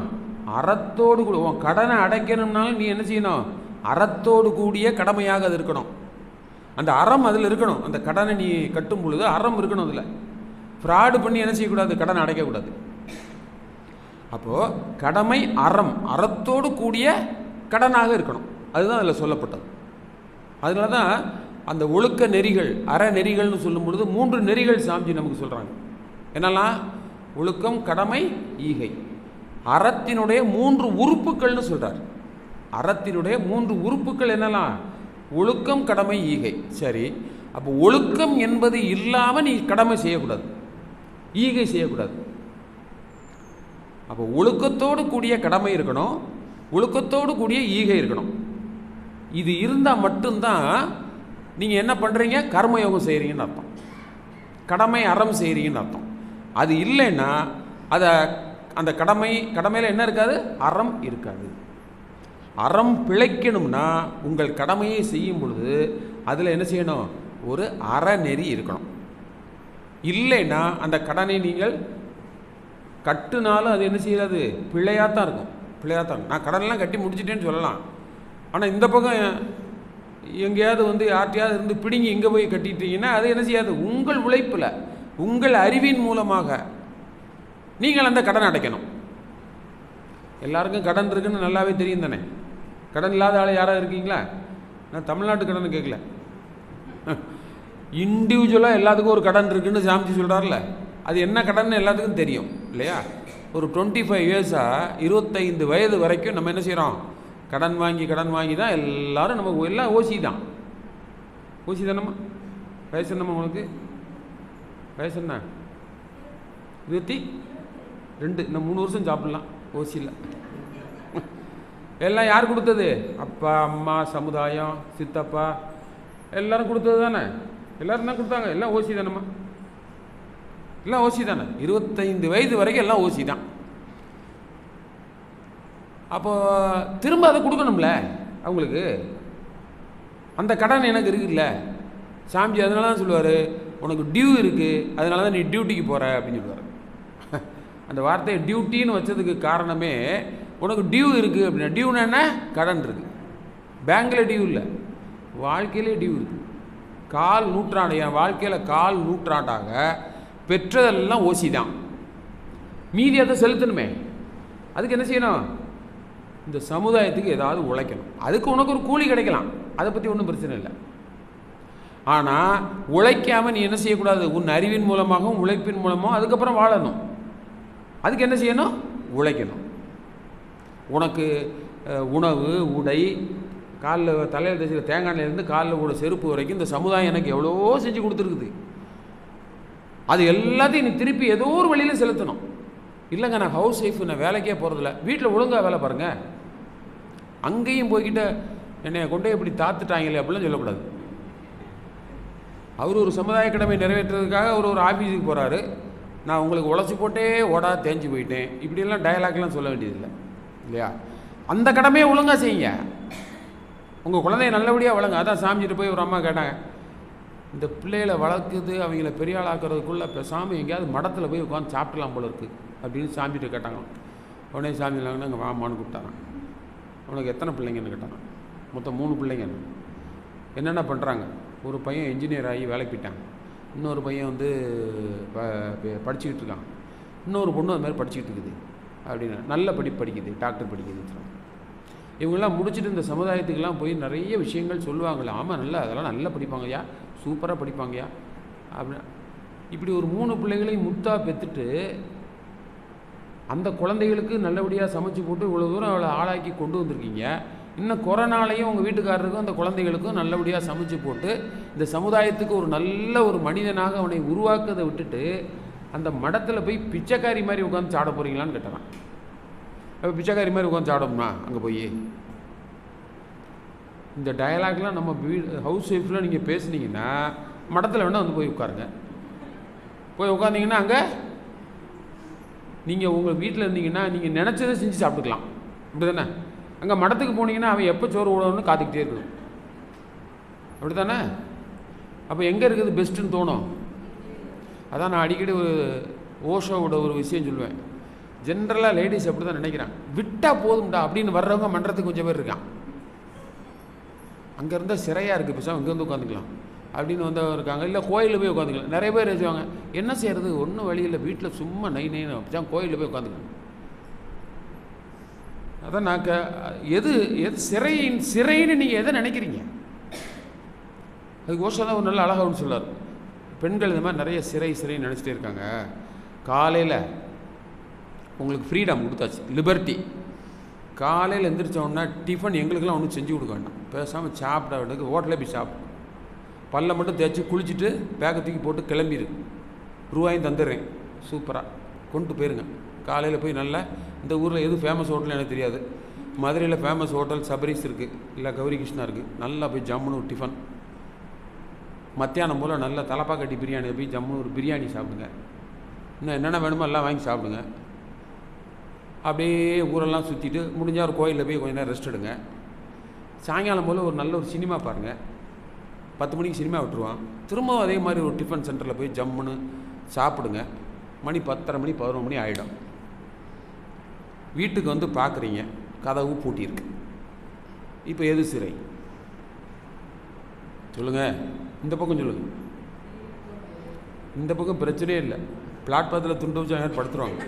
அறத்தோடு கூட. உன் கடனை அடைக்கணும்னாலும் நீ என்ன செய்யணும்? அறத்தோடு கூடிய கடமையாக அது இருக்கணும். அந்த அறம் அதில் இருக்கணும். அந்த கடனை நீ கட்டும் பொழுது அறம் இருக்கணும். அதில் ஃப்ராடு பண்ணி என்ன செய்யக்கூடாது? கடனை அடைக்கக்கூடாது. அப்போது கடமை அறம், அறத்தோடு கூடிய கடனாக இருக்கணும். அதுதான் அதில் சொல்லப்பட்டது. அதனால தான் அந்த ஒழுக்க நெறிகள், அற நெறிகள்னு சொல்லும் பொழுது 3 நெறிகள் சாமிஜி நமக்கு சொல்கிறாங்க. என்னெல்லாம்? ஒழுக்கம், கடமை, ஈகை. அறத்தினுடைய 3 உறுப்புகள்னு சொல்கிறார். அறத்தினுடைய 3 உறுப்புகள் என்னெல்லாம்? ஒழுக்கம், கடமை, ஈகை. சரி, அப்போ ஒழுக்கம் என்பது இல்லாமல் நீ கடமை செய்யக்கூடாது, ஈகை செய்யக்கூடாது. அப்போ ஒழுக்கத்தோடு கூடிய கடமை இருக்கணும், ஒழுக்கத்தோடு கூடிய ஈகை இருக்கணும். இது இருந்தால் மட்டும்தான் நீங்கள் என்ன பண்ணுறீங்க? கர்மயோகம் செய்கிறீங்கன்னு அர்த்தம். கடமை அறம் செய்கிறீங்கன்னு அர்த்தம். அது இல்லைன்னா அந்த கடமையில் என்ன இருக்காது? அறம் இருக்காது. அறம் பிழைக்கணும்னா உங்கள் கடமையை செய்யும் பொழுது அதில் என்ன செய்யணும்? ஒரு அறநெறி இருக்கணும். இல்லைன்னா அந்த கடனை நீங்கள் கட்டுனாலும் அது என்ன செய்யாது? பிழையாத்தான் இருக்கும். நான் கடனெல்லாம் கட்டி முடிச்சிட்டேன்னு சொல்லலாம், ஆனால் இந்த பக்கம் எங்கேயாவது வந்து யார்ட்டையாவது இருந்து பிடிங்கி இங்கே போய் கட்டிட்டீங்கன்னா அது என்ன செய்யாது? உங்கள் உழைப்பில், உங்கள் அறிவின் மூலமாக நீங்கள் அந்த கடன் அடைக்கணும். எல்லாருக்கும் கடன் இருக்குன்னு நல்லாவே தெரியும் தானே? கடன் இல்லாத ஆள் யாராவது இருக்கீங்களா? நான் தமிழ்நாட்டு கடன் கேட்கல, இண்டிவிஜுவலாக எல்லாத்துக்கும் ஒரு கடன் இருக்குன்னு சாமிஜி சொல்கிறார்ல, அது என்ன கடன் எல்லாத்துக்கும் தெரியும் இல்லையா? ஒரு 25 இயர்ஸாக 25 வயது வரைக்கும் நம்ம என்ன செய்கிறோம்? கடன் வாங்கி தான் எல்லாரும், நம்ம எல்லாம் ஓசி தான். ஓசி தானம்மா? வயசு என்னம்மா உங்களுக்கு? வயசு என்ன? 22. இன்னும் 3 வருஷம் சாப்பிட்லாம் ஓசியில். எல்லாம் யார் கொடுத்தது? அப்பா, அம்மா, சமுதாயம், சித்தப்பா எல்லாரும் கொடுத்தது தானே. எல்லோரும் தான் கொடுத்தாங்க. எல்லாம் ஓசி தானம்மா? எல்லாம் ஓசி தானே. 25 வயது வரைக்கும் எல்லாம் ஓசி தான். அப்போ திரும்ப அதை கொடுக்கணும்ல அவங்களுக்கு. அந்த கடன் எனக்கு இருக்குல்ல. சாமிஜி அதனால தான் சொல்லுவார், உனக்கு டியூ இருக்குது, அதனால தான் நீ டியூட்டிக்கு போகிற அப்படின்னு சொல்லுவார். அந்த வார்த்தையை டியூட்டின்னு வச்சதுக்கு காரணமே, உனக்கு டியூ இருக்குது அப்படின்னா. டியூனா என்ன? கடன் இருக்குது. பேங்கில் டியூ இல்லை, வாழ்க்கையிலே டியூ இருக்குது. கால் நூற்றாண்டு, என் வாழ்க்கையில் கால் நூற்றாண்டாக பெற்றதெல்லாம் ஓசி தான். மீதி அதை செலுத்தணுமே. அதுக்கு என்ன செய்யணும்? இந்த சமுதாயத்துக்கு ஏதாவது உழைக்கணும். அதுக்கு உனக்கு ஒரு கூலி கிடைக்கலாம், அதை பற்றி ஒன்றும் பிரச்சனை இல்லை. ஆனால் உழைக்காமல் நீ என்ன செய்யக்கூடாது? உன் அறிவின் மூலமாகவும் உழைப்பின் மூலமாகவும் அதுக்கப்புறம் வாழணும். அதுக்கு என்ன செய்யணும்? உழைக்கணும். உனக்கு உணவு, உடை, காலில் தலையில் தைச்சிற தேங்காயிலேருந்து காலில் கூட செருப்பு வரைக்கும் இந்த சமுதாயம் எனக்கு எவ்வளோ செஞ்சு கொடுத்துருக்குது. அது எல்லாத்தையும் நீ திருப்பி ஏதோ ஒரு வழியில் செலுத்தணும். இல்லைங்க நான் ஹவுஸ் ஒய்ஃப், நான் வேலைக்கே போகிறதில்ல, வீட்டில் ஒழுங்காக வேலை பாருங்கள். அங்கேயும் போய்கிட்ட என்னை கொண்டே இப்படி தாத்துட்டாங்களே அப்படிலாம் சொல்லக்கூடாது. அவர் ஒரு சமுதாய கடமை நிறைவேற்றுறதுக்காக அவர் ஒரு ஆஃபீஸுக்கு போகிறாரு. நான் உங்களுக்கு உழைச்சி போட்டே ஓடா தேஞ்சு போயிட்டேன், இப்படியெல்லாம் டயலாக்லாம் சொல்ல வேண்டியதில்லை இல்லையா? அந்த கடமையை ஒழுங்காக செய்யுங்க. உங்கள் குழந்தைய நல்லபடியாக வளங்க. அதான் சாமிகிட்ட போய் ஒரு அம்மா கேட்டாங்க, இந்த பிள்ளைகளை வளர்க்குது அவங்கள பெரிய ஆளாக்குறதுக்குள்ளே பேசாமல் எங்கேயாவது மடத்தில் போய் உட்காந்து சாப்பிடலாம் போல இருக்குது அப்படின்னு சாமிகிட்ட கேட்டாங்க. உடனே சாமி இல்லாங்கன்னா அங்கே வாமான்னு கூப்பிட்டாரான். அவனுக்கு எத்தனை பிள்ளைங்கன்னு கேட்டாங்க. மொத்தம் 3 பிள்ளைங்க. என்னென்ன பண்ணுறாங்க? ஒரு பையன் இன்ஜினியர் ஆகி வேலைக்கு போயிட்டாங்க. இன்னொரு பையன் வந்து படிச்சுக்கிட்டு இருக்கான். இன்னொரு பொண்ணு அது மாதிரி படிச்சுக்கிட்டு இருக்குது அப்படின்னு. நல்ல படிக்குது, டாக்டர் படிக்குதுன்னு சொல்லுவாங்க. இவங்கெல்லாம் முடிச்சுட்டு இந்த சமுதாயத்துக்கெல்லாம் போய் நிறைய விஷயங்கள் சொல்லுவாங்களே. ஆமாம், நல்லா அதெல்லாம் நல்லா படிப்பாங்கய்யா, சூப்பராக படிப்பாங்கய்யா அப்படின்னு. இப்படி ஒரு 3 பிள்ளைகளையும் முத்தாக பெற்றுட்டு அந்த குழந்தைகளுக்கு நல்லபடியாக சமைச்சு போட்டு இவ்வளோ தூரம் அவளை ஆளாக்கி கொண்டு வந்திருக்கீங்க. இன்னும் கொரோனாலையும் உங்கள் வீட்டுக்காரருக்கும் அந்த குழந்தைகளுக்கும் நல்லபடியாக சமைச்சு போட்டு இந்த சமுதாயத்துக்கு ஒரு நல்ல ஒரு மனிதனாக அவனை உருவாக்கதை விட்டுட்டு அந்த மடத்தில் போய் பிச்சைக்காரி மாதிரி உட்காந்து சாட போகிறீங்களான்னு கேட்டான். அப்போ பிச்சைக்காரி மாதிரி உட்காந்து சாடணுமா அங்கே போய்? இந்த டயலாக்லாம் நம்ம ஹவுஸ் ஒய்ஃபில் நீங்கள் பேசுனீங்கன்னா மடத்தில் வேணால் வந்து போய் உட்காருங்க. போய் உட்காந்திங்கன்னா அங்கே நீங்கள் உங்கள் வீட்டில் இருந்தீங்கன்னா நீங்கள் நினச்சதை செஞ்சு சாப்பிட்டுக்கலாம், அப்படி தானே? அங்கே மடத்துக்கு போனீங்கன்னா அவன் எப்போ சோறு விடணும்னு காத்துக்கிட்டே இருக்கணும், அப்படி தானே? அப்போ எங்கே இருக்குது பெஸ்ட்டுன்னு தோணும். அதான் நான் அடிக்கடி ஒரு ஓஷோவோட ஒரு விஷயம் சொல்லுவேன். ஜென்ரலாக லேடிஸ் அப்படி தான் நினைக்கிறான், விட்டால் போதும்டா அப்படின்னு வர்றவங்க மன்றத்துக்கு கொஞ்சம் பேர் இருக்கான். அங்கே இருந்தால் சிறையாக இருக்குது, பேசாமல் இங்கே வந்து உட்காந்துக்கலாம் அப்படின்னு வந்தவங்க இருக்காங்க. இல்லை கோயிலில் போய் உட்காந்துக்கலாம். நிறைய பேர் வச்சுவாங்க, என்ன செய்கிறது, ஒன்றும் வழி இல்லை, வீட்டில் சும்மா நைன்னு அப்படிதான் கோயிலில் போய் உட்காந்துக்கலாம். அதான் நான் எது சிறைன்னு நீங்கள் எதை நினைக்கிறீங்க? அதுக்கு ஓஷோ தான் ஒரு நல்ல அழகாக ஒன்று சொல்லார். பெண்கள் இந்த மாதிரி நிறைய சிறைன்னு நினச்சிட்டே இருக்காங்க. காலையில் உங்களுக்கு ஃப்ரீடம் கொடுத்தாச்சு, லிபர்ட்டி. காலையில் எந்திரிச்சோன்னா டிஃபன் எங்களுக்கெல்லாம் ஒன்றும் செஞ்சு கொடுக்க வேண்டாம், பேசாமல் சாப்பிட வேண்டியது ஹோட்டலே போய் சாப்பிடும். பல்ல மட்டும் தேய்ச்சி குளிச்சுட்டு பேக்கை தூக்கி போட்டு கிளம்பிடு, ரூபாயும் தந்துடுறேன், சூப்பராக கொண்டு போயிருங்க. காலையில் போய் நல்லா, இந்த ஊரில் எது ஃபேமஸ் ஹோட்டல் எனக்கு தெரியாது, மதுரையில் ஃபேமஸ் ஹோட்டல் சபரிஸ் இருக்குது, இல்லை கௌரி கிருஷ்ணா இருக்குது, நல்லா போய் ஜம்முன்னு ஒரு டிஃபன். மத்தியானம் போல் நல்லா தலப்பாக்கட்டி பிரியாணி போய் ஜம்முன்னு ஒரு பிரியாணி சாப்பிடுங்க. இன்னும் என்னென்ன வேணுமோ எல்லாம் வாங்கி சாப்பிடுங்க. அப்படியே ஊரெல்லாம் சுற்றிட்டு முடிஞ்சால் ஒரு கோயிலில் போய் கொஞ்சம் நேரம் ரெஸ்ட் எடுங்க. சாயங்காலம் போல் ஒரு நல்ல ஒரு சினிமா பாருங்கள். 10 மணிக்கு சினிமா விட்டுருவான். திரும்பவும் அதே மாதிரி ஒரு டிஃபன் சென்டரில் போய் ஜம்முன்னு சாப்பிடுங்க. மணி 10:30 மணி 11 மணி ஆகிடும். வீட்டுக்கு வந்து பார்க்குறீங்க, கதவு பூட்டியிருக்கு. இப்போ எது சிறை? சொல்லுங்கள், இந்த பக்கம் சொல்லுங்கள். இந்த பக்கம் பிரச்சனையே இல்லை, பிளாட்பாத்தில் துண்டு வச்சு யாரும் படுத்துருவாங்க.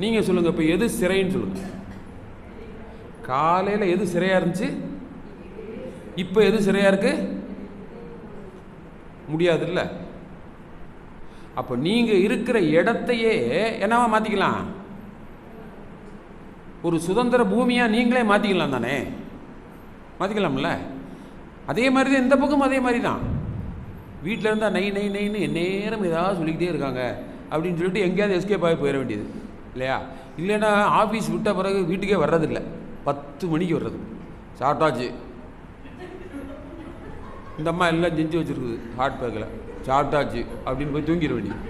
நீங்கள் சொல்லுங்கள், இப்போ எது சிறைன்னு சொல்லுங்கள். காலையில் எது சிறையாக இருந்துச்சு, இப்போ எது சிறையாக இருக்கு? முடியாதுல்ல. அப்போ நீங்கள் இருக்கிற இடத்தையே என்னவா மாற்றிக்கலாம்? ஒரு சுதந்திர பூமியாக நீங்களே மாற்றிக்கலாம் தானே? மாற்றிக்கலாம்ல. அதே மாதிரி தான் இந்த பக்கம் அதே மாதிரி தான். வீட்டில் இருந்தால் நை நை நைன்னு நேரம் ஏதாவது சொல்லிக்கிட்டே இருக்காங்க அப்படின்னு சொல்லிட்டு எங்கேயாவது எஸ்கேப் ஆகி போயிட வேண்டியது இல்லையா? இல்லைன்னா ஆஃபீஸ் விட்ட பிறகு வீட்டுக்கே வர்றதில்லை, 10 மணிக்கு வர்றது. சாப்பிட்டாச்சு, இந்த அம்மா எல்லாம் செஞ்சு வச்சுருக்குது ஹாட் பேக்கில், சாப்பிட்டாச்சு அப்படின்னு போய் தூங்கிட வேண்டியது.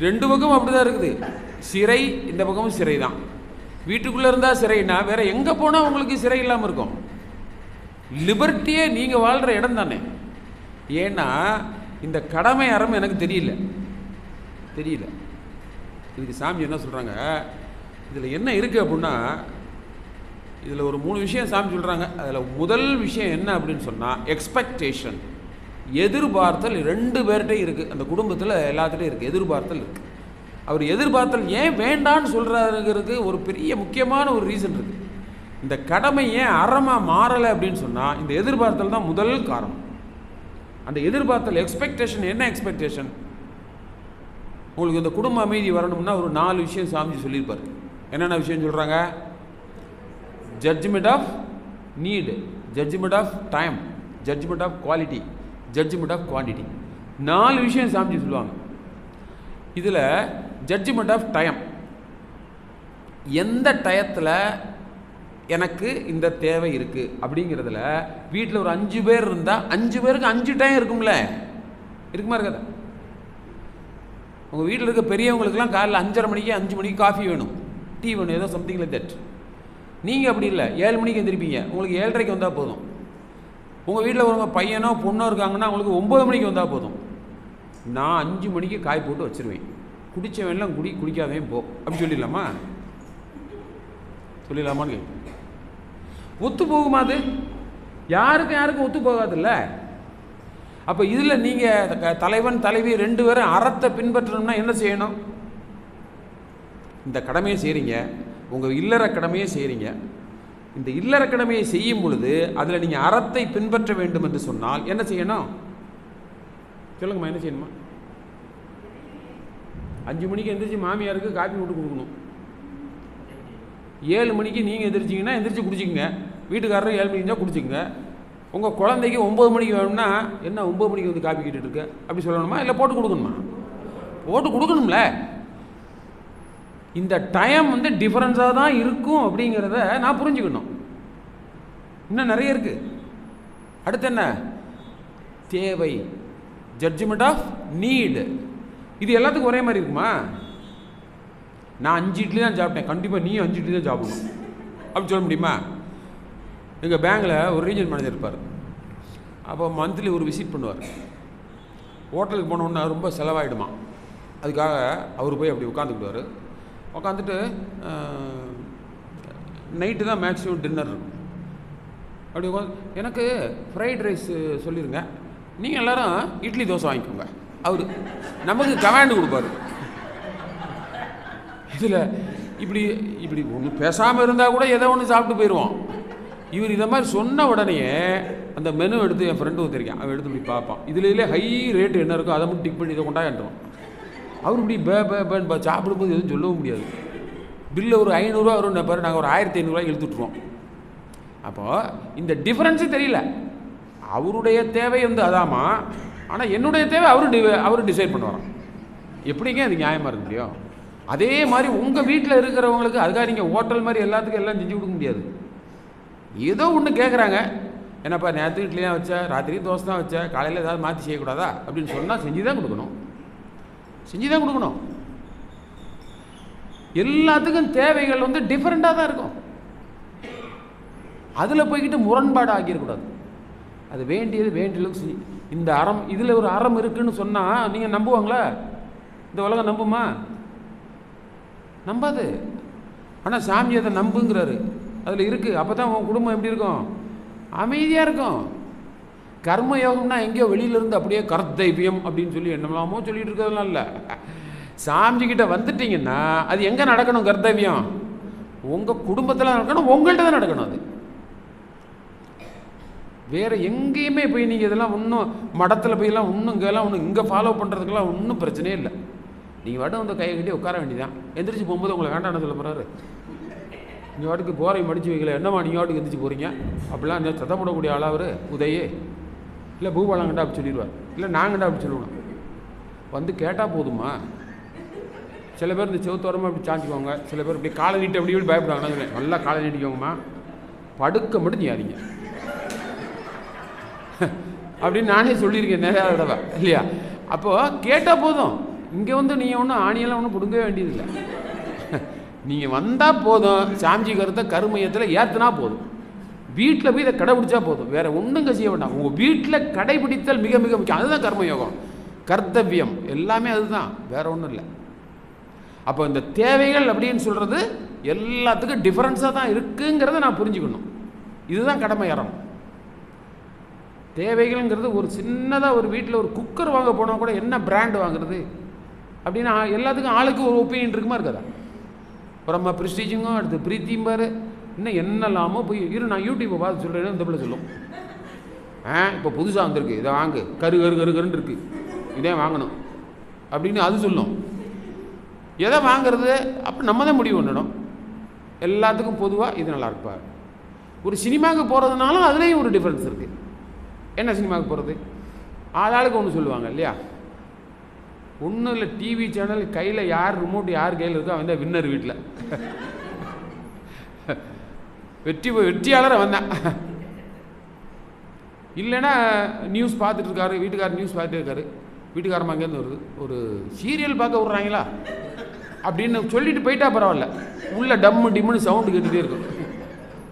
2 பக்கமும் அப்படி தான் இருக்குது. சிறை இந்த பக்கமும் சிறை தான். வீட்டுக்குள்ளே இருந்தால் சிறைனா வேற எங்கே போனால் உங்களுக்கு சிறை இல்லாமல் இருக்கும்? லிபர்ட்டியே நீங்கள் வாழ்கிற இடம் தானே. ஏன்னா இந்த கடமை அறம் எனக்கு தெரியல. இதுக்கு சாமி என்ன சொல்கிறாங்க, இதில் என்ன இருக்குது அப்படின்னா, இதில் ஒரு 3 விஷயம் சாமி சொல்கிறாங்க. அதில் முதல் விஷயம் என்ன அப்படின்னு சொன்னால் எக்ஸ்பெக்டேஷன், எதிர்பார்த்தல். 2 பேர்கிட்டையும் இருக்குது, அந்த குடும்பத்தில் எல்லாத்துட்டையும் இருக்குது, எதிர்பார்த்தல் இருக்குது. அவர் எதிர்பார்த்தல் ஏன் வேண்டான்னு சொல்கிறாருங்கிறதுக்கு ஒரு பெரிய முக்கியமான ஒரு ரீசன் இருக்குது. இந்த கடமை ஏன் அறமாக மாறலை அப்படின்னு சொன்னால் இந்த எதிர்பார்த்தல் தான் முதல் காரணம். அந்த எதிர்பார்த்தல் எக்ஸ்பெக்டேஷன். என்ன எக்ஸ்பெக்டேஷன்? உங்களுக்கு இந்த குடும்ப அமைதி வரணும்னா ஒரு 4 விஷயம் சாமிஜி சொல்லியிருப்பார். என்னென்ன விஷயம் சொல்கிறாங்க? Judgement of need, judgement of time, judgement of quality, judgement of quantity. 4 விஷயம் சாமிஜி சொல்லுவாங்க. இதில் ஜட்ஜ்மெண்ட் ஆஃப் டைம், எந்த டயத்தில் எனக்கு இந்த தேவை இருக்குது அப்படிங்கிறதுல வீட்டில் ஒரு 5 பேர் இருந்தால் 5 பேருக்கு 5 டைம் இருக்கும்ல, இருக்குமா இருக்காதா? உங்கள் வீட்டில் இருக்க பெரியவங்களுக்குலாம் காலையில் 5:30 மணிக்கு 5 மணிக்கு காஃபி வேணும், டீ வேணும், ஏதோ சம்திங் லைக் தட். நீங்கள் அப்படி இல்லை, 7 மணிக்கு எழுந்திருப்பீங்க, உங்களுக்கு 7:30க்கு வந்தால் போதும். உங்கள் வீட்டில் ஒரு பையனோ பொண்ணோ இருக்காங்கன்னா உங்களுக்கு 9 மணிக்கு வந்தால் போதும். நான் 5 மணிக்கு காய் போட்டு வச்சுருவேன், குடித்தவன்லாம் குடிக்காதவன் போ அப்படி சொல்லிடலாமான்னு ஒத்து போகுமா? அது யாருக்கும் ஒத்து போகாதுல்ல. அப்போ இதில் நீங்கள் தலைவன் தலைவி 2 பேரும் அறத்தை பின்பற்றணும்னா என்ன செய்யணும்? இந்த கடமையை செய்கிறீங்க, உங்கள் இல்லற கடமையை செய்கிறீங்க. இந்த இல்லற கடமையை செய்யும் பொழுது அதில் நீங்கள் அறத்தை பின்பற்ற வேண்டும் என்று சொன்னால் என்ன செய்யணும்? சொல்லுங்கம்மா, என்ன செய்யணுமா? 5 மணிக்கு எந்திரிச்சு மாமியாருக்கு காப்பி போட்டு கொடுக்கணும். 7 மணிக்கு நீங்கள் எந்திரிச்சிங்கன்னா எந்திரிச்சு குடிச்சிக்கங்க, வீட்டுக்காரரும் 7 மணிக்கு தான் குடிச்சிக்கங்க. உங்கள் குழந்தைக்கு 9 மணிக்கு வேணும்னா என்ன 9 மணிக்கு வந்து காப்பி கேட்டுட்டு இருக்க அப்படி சொல்லணுமா? இல்லை போட்டு கொடுக்கணுமா? போட்டு கொடுக்கணும்ல. இந்த டைம் வந்து டிஃபரன்ஸாக தான் இருக்கும் அப்படிங்கிறத நான் புரிஞ்சுக்கணும். இன்னும் நிறைய இருக்குது. அடுத்து என்ன? தேவை, ஜட்ஜ்மெண்ட் ஆஃப் நீடு. இது எல்லாத்துக்கும் ஒரே மாதிரி இருக்குமா? நான் 5 இட்லி தான் சாப்பிட்டேன், கண்டிப்பாக நீ 5 இட்லி தான் சாப்பிடணும் அப்படி சொல்ல முடியுமா? எங்கள் பேங்கில் ஒரு ரீஜன் மேனேஜர் இருப்பார். அப்போ மந்த்லி ஒரு விசிட் பண்ணுவார். ஹோட்டலுக்கு போனோன்னா ரொம்ப செலவாயிடுமா, அதுக்காக அவர் போய் அப்படி உட்காந்துக்கிடுவார். உட்காந்துட்டு நைட்டு தான் மேக்ஸிமம் டின்னர் இருக்கும். அப்படி எனக்கு ஃப்ரைட் ரைஸ் சொல்லிடுங்க, நீங்கள் எல்லோரும் இட்லி தோசை வாங்கிக்கோங்க. அவர் நமக்கு கமாண்டு கொடுப்பார். இதில் இப்படி இப்படி ஒன்று பேசாமல் இருந்தால் கூட ஏதோ ஒன்று சாப்பிட்டு போயிடுவோம். இவர் இதை மாதிரி சொன்ன உடனே அந்த மெனு எடுத்து என் ஃப்ரெண்டு ஒருத்தருக்கேன், அவன் எடுத்து இப்படி பார்ப்பான். இதுல ஹை ரேட்டு என்ன இருக்கும் அதை மட்டும் டிக் பண்ணி இதை கொண்டாடுவான். அவர் இப்படி பேன்னு சாப்பிடும்போது எதுவும் சொல்லவும் முடியாது. பில்லு ஒரு 500 ரூபா வரும் பாரு, நாங்கள் ஒரு 1500 இழுத்துட்ருவோம். அப்போது இந்த டிஃப்ரென்ஸு தெரியல. அவருடைய தேவை வந்து அதாமா, ஆனால் என்னுடைய தேவை அவரு டிசைட் பண்ணுவாராம். எப்படிங்க அது நியாயமாக இருக்க முடியும்? அதே மாதிரி உங்கள் வீட்டில் இருக்கிறவங்களுக்கு அதுக்காக நீங்கள் ஹோட்டல் மாதிரி எல்லாத்துக்கும் எல்லாம் செஞ்சு கொடுக்க முடியாது. ஏதோ ஒன்று கேட்குறாங்க, என்னப்பா நேற்று இட்லி தான் வச்சா, ராத்திரி தோசை தான் வச்சா, காலையில் ஏதாவது மாற்றி செய்யக்கூடாதா அப்படின்னு சொன்னால் செஞ்சு தான் கொடுக்கணும். எல்லாத்துக்கும் தேவைகள் வந்து டிஃப்ரெண்ட்டாக தான் இருக்கும். அதில் போய்கிட்டு முரண்பாடு ஆகிடக்கூடாது. அது வேண்டியது இந்த அறம், இதில் ஒரு அறம் இருக்குன்னு சொன்னால் நீங்கள் நம்புவாங்களா? இந்த உலகம் நம்புமா? நம்பாது. ஆனால் சாமி அதை நம்புங்கிறாரு, அதில் இருக்குது. அப்போ தான் உன் குடும்பம் எப்படி இருக்கும்? அமைதியாக இருக்கும். கர்ம யோகம்னா எங்கேயோ வெளியிலேருந்து அப்படியே கர்த்தைவியம் அப்படின்னு சொல்லி என்னமெல்லாமோ சொல்லிட்டு இருக்கிறதுலாம் இல்லை. சாமிக்கிட்ட வந்துட்டிங்கன்னா அது எங்கே நடக்கணும்? கர்த்தவியம் உங்கள் குடும்பத்தில் நடக்கணும், உங்கள்கிட்ட தான் நடக்கணும். அது வேறு எங்கேயுமே போய் நீங்கள் இதெல்லாம் ஒன்றும் மடத்தில் போயெல்லாம் ஒன்றும் இங்கெல்லாம் இங்கே ஃபாலோ பண்ணுறதுக்கெல்லாம் ஒன்றும் பிரச்சனையே இல்லை. நீங்கள் வடம் வந்து கையை கட்டி உட்கார வேண்டியதான். எந்திரிச்சு போகும்போது உங்களை வேண்டாம்னு சொல்ல போகிறாரு. இங்கே வாட்டுக்கு போரை மடித்து வைக்கல, என்னம்மா நீங்கள் வாட்டுக்கு எந்திரிச்சு போகிறீங்க அப்படிலாம் என்ன சத்தம் போடக்கூடிய ஆள் அவர் உதயே? இல்லை பூபாலங்கண்டா அப்படி சொல்லிடுவார், இல்லை நாங்கண்டா அப்படி சொல்லுவோம். வந்து கேட்டால் போதுமா? சில பேர் இந்த செவத்தோரமாக அப்படி சாஞ்சிக்குவாங்க, சில பேர் இப்படி காலை நீட்டு அப்படி இப்படி பயப்படுவாங்க. நல்லா காலை நீட்டிக்கோங்கம்மா, படுக்க மட்டும் செய்யாதீங்க அப்படின்னு நானே சொல்லியிருக்கேன் நிறையா தடவை, இல்லையா? அப்போது கேட்டால் போதும். இங்கே வந்து நீங்கள் ஒன்றும் ஆணியெல்லாம் ஒன்றும் பிடுங்கவே வேண்டியதில்லை. நீங்கள் வந்தால் போதும், சாமிஜி கருத்தை கருமையத்தில் ஏற்றுனா போதும், வீட்டில் போய் இதை கடைபிடிச்சா போதும், வேறு ஒன்றும் செய்ய வேண்டாம். உங்கள் வீட்டில் கடைபிடித்தல் மிக மிக முக்கியம். அதுதான் கர்மயோகம், கர்த்தவியம் எல்லாமே அதுதான், வேறு ஒன்றும் இல்லை. அப்போ இந்த தேவைகள் அப்படின்னு சொல்கிறது எல்லாத்துக்கும் டிஃப்ரென்ஸாக தான் இருக்குங்கிறத நான் புரிஞ்சுக்கணும். இதுதான் கடமை அறம். தேவைகள்ங்கிறது ஒரு சின்னதாக ஒரு வீட்டில் ஒரு குக்கர் வாங்க போனால் கூட என்ன பிராண்டு வாங்குறது அப்படின்னா எல்லாத்துக்கும் ஆளுக்கு ஒரு ஒப்பீனியன் இருக்குமா இருக்காதா? அப்புறமா ப்ரிஸ்டீஜுங்கும் அடுத்து பிரீத்திம்பார், இன்னும் என்னெல்லாமோ போய் நான் யூடியூப்பை பார்த்து சொல்கிறேன்னு இந்த பிள்ளை சொல்லும். இப்போ புதுசாக வந்திருக்கு, இதை வாங்கு, கருன்னு இருக்குது, இதே வாங்கணும் அப்படின்னு அது சொல்லும். எதை வாங்கிறது அப்போ நம்ம தான் முடிவு பண்ணணும். எல்லாத்துக்கும் பொதுவாக இது நல்லா இருப்பா. ஒரு சினிமாவுக்கு போகிறதுனாலும் அதுலேயும் ஒரு டிஃப்ரென்ஸ் இருக்குது. என்ன சினிமாவுக்கு போகிறது? ஆளாளுக்கு ஒன்று சொல்லுவாங்க இல்லையா? ஒன்றும் இல்லை, டிவி சேனல் கையில் யார் ரிமோட் யார் கையில் இருக்கோ அவன் தான் வின்னர். வீட்டில் வெற்றியாளரை வந்தேன். இல்லைன்னா நியூஸ் பார்த்துட்டு இருக்காரு, வீட்டுக்காரர் நியூஸ் பார்த்துட்டு இருக்காரு, வீட்டுக்காரமாக அங்கேருந்து வருது, ஒரு சீரியல் பார்க்க விட்றாங்களா அப்படின்னு சொல்லிட்டு போயிட்டா பரவாயில்ல, உள்ள டம்மு டிம்முன்னு சவுண்டு கேட்டுகிட்டே இருக்கும்.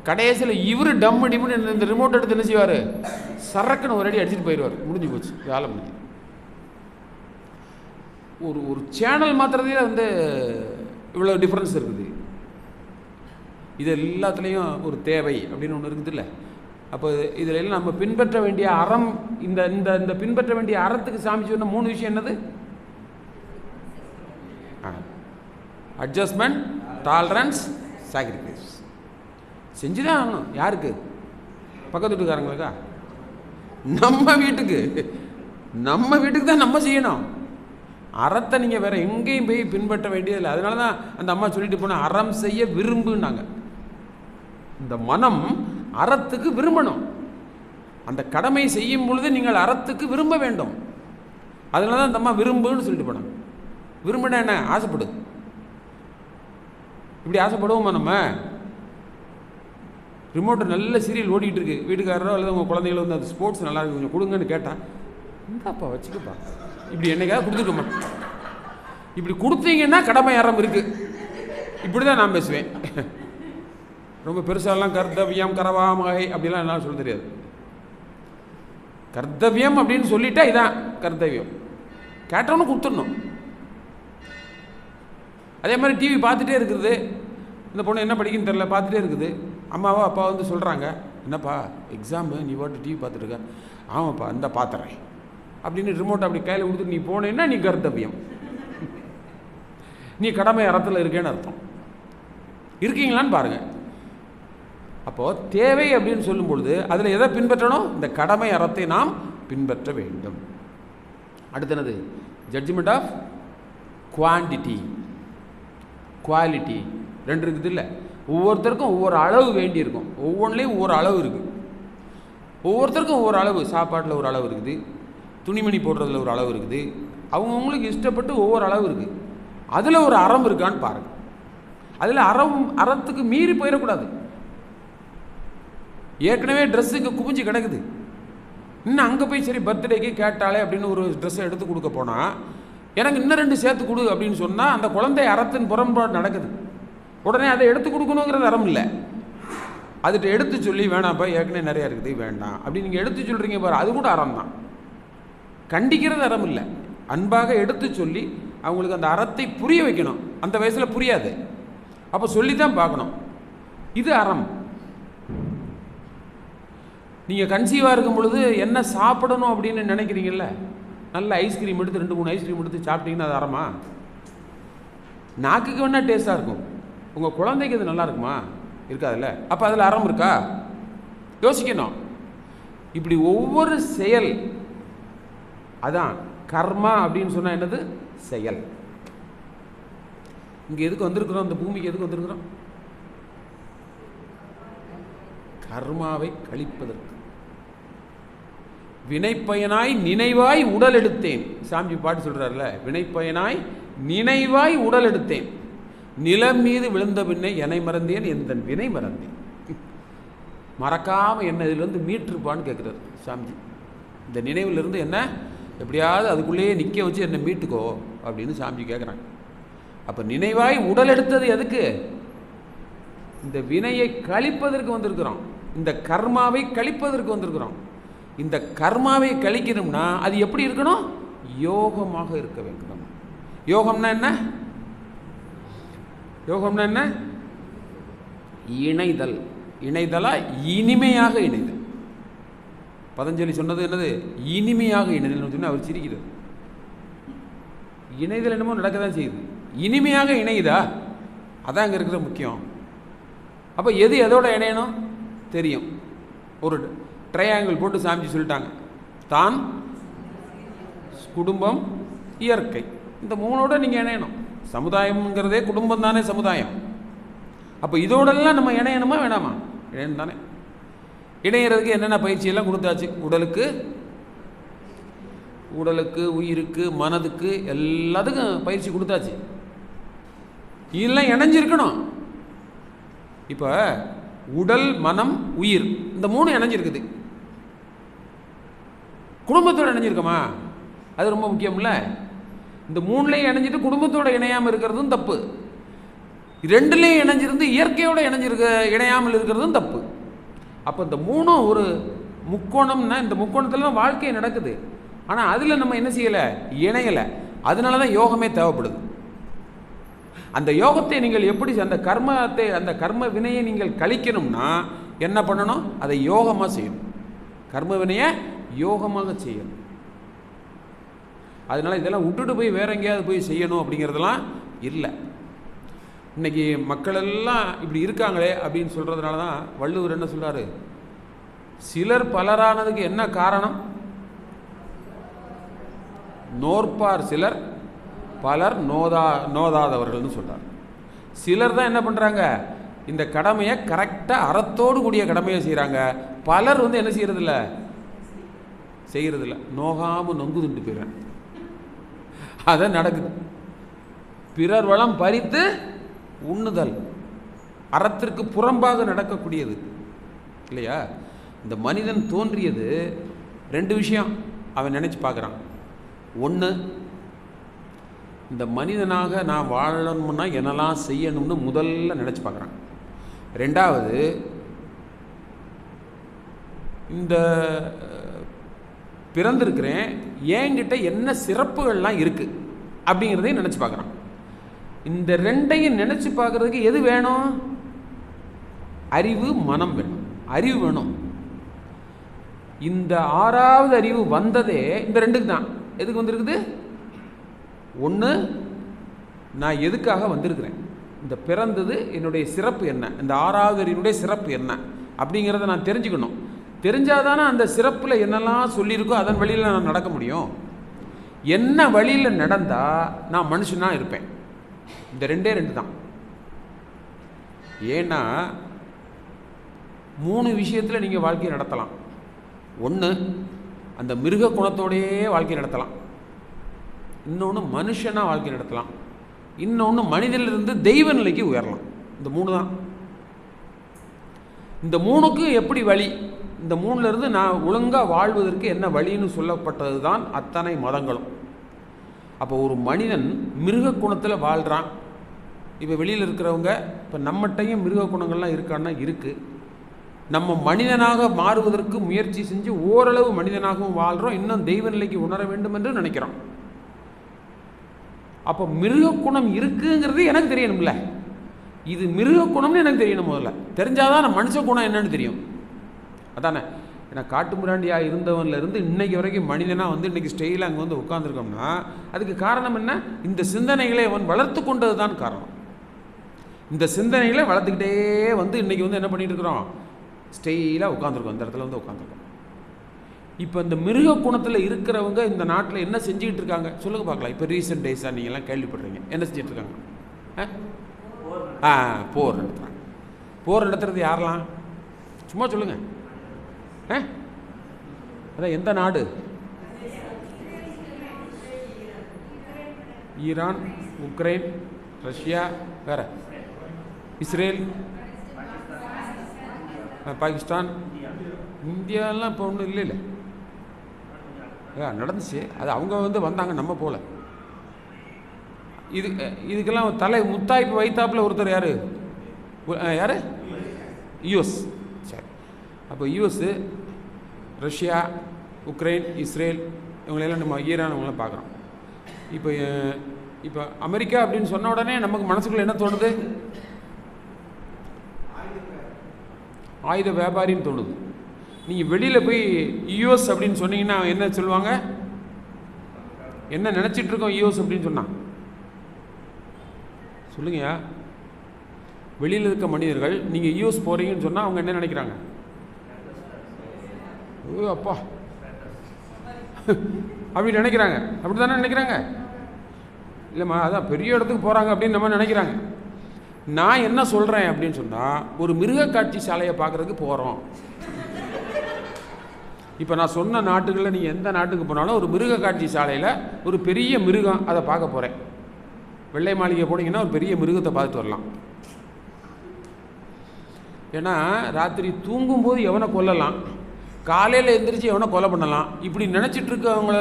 கடைசியில் இவர் டம்மு டிம்முன்னு இந்த ரிமோட் எடுத்து என்ன செய்வார், சரக்குன்னு ஒரு அடி அடிச்சுட்டு போயிடுவார். முடிஞ்சு போச்சு, வேலை முடிஞ்சு. ஒரு சேனல் மாத்திரதே வந்து இவ்வளோ டிஃப்ரென்ஸ் இருக்குது. இது எல்லாத்துலேயும் ஒரு தேவை அப்படின்னு ஒன்று இருக்குது இல்லை? அப்போ இதில் எல்லாம் நம்ம பின்பற்ற வேண்டிய அறம், இந்த இந்த இந்த பின்பற்ற வேண்டிய அறத்துக்கு சாமி சொன்ன 3 விஷயம் என்னது? Adjustment, tolerance, sacrifice. செஞ்சுதான் ஆகணும். யாருக்கு? பக்கத்து வீட்டுக்காரங்களுக்கா? நம்ம வீட்டுக்கு தான் நம்ம செய்யணும். அறத்தை நீங்கள் வேறு எங்கேயும் போய் பின்பற்ற வேண்டியதில்லை. அதனால தான் அந்த அம்மா சொல்லிட்டு போனால் அறம் செய்ய விரும்புனாங்க. இந்த மனம் அறத்துக்கு விரும்பணும். அந்த கடமை செய்யும் பொழுது நீங்கள் அறத்துக்கு விரும்ப வேண்டும். அதனால தான் அந்த அம்மா விரும்புன்னு சொல்லிட்டு போனாங்க. விரும்பினா என்ன? ஆசைப்படு. இப்படி ஆசைப்படுவோமா நம்ம? ரிமோட்டை நல்ல சீரியல் ஓடிக்கிட்டு இருக்கு, வீட்டுக்காரரோ அல்லது உங்கள் குழந்தைகளோ வந்து அது ஸ்போர்ட்ஸ் நல்லா இருக்கு கொஞ்சம் கொடுங்கன்னு கேட்டால், இந்தாப்பா வச்சுக்கப்பா, இப்படி என்னைக்காவது கொடுத்துட்டோமா? இப்படி கொடுத்தீங்கன்னா கடமை அறம் இருக்குது. இப்படி தான் நான் பேசுவேன். ரொம்ப பெருசாலாம் கர்த்தவியம் கரவாமகை அப்படிலாம் என்னால் சொல்ல தெரியாது. கர்த்தவியம் அப்படின்னு சொல்லிட்டா இதான் கர்த்தவியம். கேட்டவனு கொடுத்துடணும். அதே மாதிரி டிவி பார்த்துட்டே இருக்குது, இந்த பொண்ணு என்ன படிக்குன்னு தெரில, பார்த்துட்டே இருக்குது. அம்மாவோ அப்பா வந்து சொல்கிறாங்க, என்னப்பா எக்ஸாமு, நீ பாட்டு டிவி பார்த்துருக்க? ஆமாப்பா இந்த பார்த்துறேன் அப்படின்னு ரிமோட் அப்படி கையில் கொடுத்துட்டு நீ போனேன்னா நீ கர்த்தவியம், நீ கடமை அறத்தில் இருக்கேன்னு அர்த்தம். இருக்கீங்களான்னு பாருங்கள். அப்போது தேவை அப்படின்னு சொல்லும் பொழுது அதில் எதை பின்பற்றணும்? இந்த கடமை அறத்தை நாம் பின்பற்ற வேண்டும். அடுத்து என்னது? ஜட்ஜ்மெண்ட் ஆஃப் குவான்டிட்டி, குவாலிட்டி ரெண்டு இருக்குது இல்லை? ஒவ்வொருத்தருக்கும் ஒவ்வொரு அளவு வேண்டி இருக்கும். ஒவ்வொன்றிலையும் ஒவ்வொரு அளவு இருக்குது. ஒவ்வொருத்தருக்கும் ஒவ்வொரு அளவு, சாப்பாட்டில் ஒரு அளவு இருக்குது, துணிமணி போடுறதுல ஒரு அளவு இருக்குது, அவங்கவுங்களுக்கு இஷ்டப்பட்டு ஒவ்வொரு அளவு இருக்குது. அதில் ஒரு அறம் இருக்கான்னு பாருங்கள். அதில் அறத்துக்கு மீறி போயிடக்கூடாது. ஏற்கனவே ட்ரெஸ்ஸுக்கு குமிஞ்சு கிடக்குது, இன்னும் அங்கே போய் சரி பர்த்டேக்கு கேட்டாலே அப்படின்னு ஒரு ட்ரெஸ்ஸை எடுத்து கொடுக்க போனால் எனக்கு இன்னும் 2 சேர்த்து கொடு அப்படின்னு சொன்னால் அந்த குழந்தை அறத்தின் புறம்பாடு நடக்குது. உடனே அதை எடுத்து கொடுக்கணுங்கிறது அறம் இல்லை. அதுகிட்ட எடுத்து சொல்லி வேணாப்பா ஏற்கனவே நிறையா இருக்குது வேண்டாம் அப்படின்னு நீங்கள் எடுத்து சொல்கிறீங்க பாரு, அது கூட அறம் தான். கண்டிக்கிறது அறம் இல்லை. அன்பாக எடுத்து சொல்லி அவங்களுக்கு அந்த அறத்தை புரிய வைக்கணும். அந்த வயசில் புரியாது, அப்போ சொல்லி தான் பார்க்கணும். இது அறம். நீங்கள் கன்சீவாக இருக்கும் பொழுது என்ன சாப்பிடணும் அப்படின்னு நினைக்கிறீங்கல்ல, நல்ல ஐஸ்கிரீம் எடுத்து 2-3 ஐஸ்கிரீம் எடுத்து சாப்பிட்டீங்கன்னா அது அறமா? நாக்குக்கு வேணால் டேஸ்ட்டாக இருக்கும், உங்கள் குழந்தைக்கு அது நல்லா இருக்குமா? இருக்காதுல்ல. அப்போ அதில் அறம் இருக்கா? யோசிக்கணும். இப்படி ஒவ்வொரு செயல், அதான் கர்மா அப்படின்னு சொன்னால் என்னது? செயல். இங்கே எதுக்கு வந்திருக்கிறோம்? இந்த பூமிக்கு எதுக்கு வந்திருக்கிறோம்? கர்மாவை கழிப்பதற்கு. வினைப்பயனாய் நினைவாய் உடல் எடுத்தேன். சாமி பாட்டு சொல்றாருல, வினைப்பயனாய் நினைவாய் உடல் எடுத்தேன், நிலம் மீது விழுந்த பின்னே என்னை மறந்தேன், எந்த வினை மறந்தேன். மறக்காம என்ன இதிலிருந்து மீட்டிருப்பான்னு கேட்குறாரு சாமிஜி. இந்த நினைவிலிருந்து என்ன எப்படியாவது அதுக்குள்ளேயே நிற்க வச்சு என்னை மீட்டுக்கோ அப்படின்னு சாமிஜி கேட்குறாங்க. அப்போ நினைவாய் உடல் எடுத்தது எதுக்கு? இந்த வினையை கழிப்பதற்கு வந்திருக்கிறோம், இந்த கர்மாவை கழிப்பதற்கு வந்திருக்கிறோம். இந்த கர்மாவை கழிக்கணும்னா அது எப்படி இருக்கணும்? யோகமாக இருக்க வேண்டும். யோகம்னா என்ன? யோகம்னா என்ன? இணைதல். இணைதலா? இனிமையாக இணைதல். பதஞ்சலி சொன்னது என்னது? இனிமையாக இணைதல் சொன்ன அவர் சிரிக்கிறார். இணைதல் என்னமோ நடக்க தான் செய்யுது, இனிமையாக இணையுதா? அதான் அங்கே இருக்கிற முக்கியம். அப்போ எது எதோட இணையணும் தெரியும். ஒரு ட்ரையாங்கிள் போட்டு சாமிச்சு சொல்லிட்டாங்க, தான், குடும்பம், இயற்கை, இந்த மூணோட நீங்கள் இணையணும். சமுதாயம்ங்கிறதே குடும்பம் தானே சமுதாயம். அப்போ இதோடெல்லாம் நம்ம இணையணுமா வேணாமா? இணையணும் தானே. இணையிறதுக்கு என்னென்ன பயிற்சியெல்லாம் கொடுத்தாச்சு? உடலுக்கு, உயிருக்கு, மனதுக்கு, எல்லாத்துக்கும் பயிற்சி கொடுத்தாச்சு. இதெல்லாம் இணைஞ்சிருக்கணும். இப்போ உடல், மனம், உயிர், இந்த மூணு இணைஞ்சிருக்குது. குடும்பத்தோடு இணைஞ்சிருக்கோமா? அது ரொம்ப முக்கியம்ல. இந்த மூணுலேயும் இணைஞ்சிட்டு குடும்பத்தோடு இணையாமல் இருக்கிறதும் தப்பு. ரெண்டுலேயும் இணைஞ்சிருந்து இயற்கையோடு இணையாமல் இருக்கிறதும் தப்பு. அப்போ இந்த மூணும் ஒரு முக்கோணம்னா, இந்த முக்கோணத்தில் தான் வாழ்க்கை நடக்குது. ஆனால் அதில் நம்ம என்ன செய்யலை? இணையலை. அதனால தான் யோகமே தேவைப்படுது. அந்த யோகத்தை நீங்கள் எப்படி, அந்த கர்மத்தை, அந்த கர்ம வினையை நீங்கள் கழிக்கணும்னா என்ன பண்ணணும்? அதை யோகமாக செய்யணும். கர்ம வினையை யோகமாக செய்யணும். அதனால் இதெல்லாம் விட்டுட்டு போய் வேற எங்கேயாவது போய் செய்யணும் அப்படிங்கிறதெல்லாம் இல்லை. இன்றைக்கி மக்களெல்லாம் இப்படி இருக்காங்களே அப்படின்னு சொல்கிறதுனால தான் வள்ளுவர் என்ன சொல்கிறாரு? சிலர் பலரானதுக்கு என்ன காரணம்? நோற்பார் சிலர், பலர் நோதாதவர்கள்னு சொல்கிறார். சிலர் தான் என்ன பண்ணுறாங்க? இந்த கடமையை கரெக்டாக அறத்தோடு கூடிய கடமையை செய்கிறாங்க. பலர் என்ன செய்கிறதில்ல, நோகாமல் நொங்குதுண்டு போயிடுறேன். அதான் நடக்குது. பிறர் வளம் பறித்து உண்ணுதல் அறத்திற்கு புறம்பாக நடக்கக்கூடியது இல்லையா? இந்த மனிதன் தோன்றியது ரெண்டு விஷயம் அவன் நினச்சி பார்க்குறான். ஒன்று, இந்த மனிதனாக நான் வாழணும்னா என்னெல்லாம் செய்யணும்னு முதல்ல நினச்சி பார்க்குறான். ரெண்டாவது, இந்த பிறந்திருக்கிறேன், என்கிட்ட என்ன சிறப்புகள்லாம் இருக்குது அப்படிங்கிறதையும் நினச்சி பார்க்குறான். இந்த ரெண்டையும் நினச்சி பார்க்குறதுக்கு எது வேணும்? அறிவு, மனம் வேணும். அறிவு வேணும். இந்த ஆறாவது அறிவு வந்ததே இந்த ரெண்டுக்கு தான். எதுக்கு வந்திருக்குது? ஒன்று, நான் எதுக்காக வந்திருக்கிறேன், இந்த பிறந்தது என்னுடைய சிறப்பு என்ன, இந்த ஆறாவது அறிவினுடைய சிறப்பு என்ன அப்படிங்கிறத நான் தெரிஞ்சுக்கணும். தெரிஞ்சாதானே அந்த சிறப்பில் என்னெல்லாம் சொல்லியிருக்கோ அதன் வழியில் நான் நடக்க முடியும். என்ன வழியில் நடந்தால் நான் மனுஷனாக இருப்பேன். இந்த ரெண்டே தான். ஏன்னா 3 விஷயத்தில் நீங்கள் வாழ்க்கையை நடத்தலாம். ஒன்று, அந்த மிருக குணத்தோடையே வாழ்க்கை நடத்தலாம். இன்னொன்று, மனுஷனாக வாழ்க்கை நடத்தலாம். இன்னொன்று, மனிதனிலிருந்து தெய்வ நிலைக்கு உயரலாம். இந்த 3 தான். இந்த 3க்கு எப்படி வழி? இந்த 3லேருந்து நான் ஒழுங்காக வாழ்வதற்கு என்ன வழின்னு சொல்லப்பட்டது தான் அத்தனை மதங்களும். அப்போ ஒரு மனிதன் மிருக குணத்தில் வாழ்கிறான். இப்போ வெளியில் இருக்கிறவங்க, இப்போ நம்மகிட்டையும் மிருக குணங்கள்லாம் இருக்கான்னா இருக்குது. நம்ம மனிதனாக மாறுவதற்கு முயற்சி செஞ்சு ஓரளவு மனிதனாகவும் வாழ்கிறோம். இன்னும் தெய்வ நிலைக்கு உணர வேண்டும் என்று நினைக்கிறோம். அப்போ மிருக குணம் இருக்குங்கிறது எனக்கு தெரியணும்ல. இது மிருக குணம்னு எனக்கு தெரியணும். முதல்ல தெரிஞ்சாதான் நான் மனுஷ குணம் என்னன்னு தெரியும். அதானே? ஏன்னா காட்டு மிராண்டியாக இருந்தவன்லேருந்து இன்னைக்கு வரைக்கும் மனிதனாக இன்றைக்கி ஸ்டெயிலாக அங்கே உட்காந்துருக்கோம்னா அதுக்கு காரணம் என்ன? இந்த சிந்தனைகளை அவன் வளர்த்து கொண்டது தான் காரணம். இந்த சிந்தனைகளை வளர்த்துக்கிட்டே இன்றைக்கி என்ன பண்ணிகிட்டு இருக்கிறோம்? ஸ்டெயிலாக உட்காந்துருக்கோம். இந்த இடத்துல உட்காந்துருக்கோம். இப்போ இந்த மிருக குணத்தில் இருக்கிறவங்க இந்த நாட்டில் என்ன செஞ்சுக்கிட்டு இருக்காங்க சொல்லுங்கள் பார்க்கலாம். இப்போ ரீசெண்ட் டேஸாக நீங்கள்லாம் கேள்விப்படுறீங்க. என்ன செஞ்சுட்டு இருக்காங்க? போர் நடத்துகிறாங்க. போர் நடத்துறது யாரெல்லாம்? சும்மா சொல்லுங்கள். அதான் எந்த நாடு? ஈரான், உக்ரைன், ரஷ்யா, வேற இஸ்ரேல், பாகிஸ்தான், இந்தியாலாம் இப்போ ஒன்றும் இல்லை. நடந்துச்சு. அது அவங்க வந்தாங்க, நம்ம போல. இதுக்கெல்லாம் தலை முத்தாய்ப்பு வைத்தாப்பில் ஒருத்தர் யார்? யூஎஸ். சரி, அப்போ யூஎஸ்ஸு, ரஷ்யா, உக்ரைன், இஸ்ரேல் இவங்களெல்லாம் நம்ம ஈரான் இவங்களாம் பார்க்குறோம். இப்போ அமெரிக்கா அப்படின்னு சொன்ன உடனே நமக்கு மனசுக்குள்ள என்ன தோணுது? ஆயுத வியாபாரின்னு தோணுது. நீங்கள் வெளியில் போய் யூஎஸ் அப்படின்னு சொன்னீங்கன்னா என்ன சொல்லுவாங்க? என்ன நினச்சிட்டு இருக்கோம் யூஎஸ் அப்படின்னு சொன்னா சொல்லுங்கயா. வெளியில் இருக்க மனிதர்கள் நீங்கள் யூஎஸ் போகிறீங்கன்னு சொன்னால் அவங்க என்ன நினைக்கிறாங்க? ஓ அப்பா அப்படி நினைக்கிறாங்க. அப்படி தானே நினைக்கிறாங்க? இல்லைம்மா, அதான் பெரிய இடத்துக்கு போகிறாங்க அப்படின்னு நம்ம நினைக்கிறாங்க. நான் என்ன சொல்கிறேன் அப்படின்னு சொன்னால், ஒரு மிருக காட்சி சாலையை பார்க்குறதுக்கு போகிறோம். இப்போ நான் சொன்ன நாட்டுகளில் நீங்கள் எந்த நாட்டுக்கு போனாலும் ஒரு மிருக காட்சி சாலையில் ஒரு பெரிய மிருகம், அதை பார்க்க போகிறேன். வெள்ளை மாளிகை போனீங்கன்னா ஒரு பெரிய மிருகத்தை பார்த்துட்டு வரலாம். ஏன்னா ராத்திரி தூங்கும்போது எவனை கொல்லலாம், காலையில் எழுந்திரிச்சு எவனை கொலை பண்ணலாம், இப்படி நினச்சிட்டு இருக்கவங்கள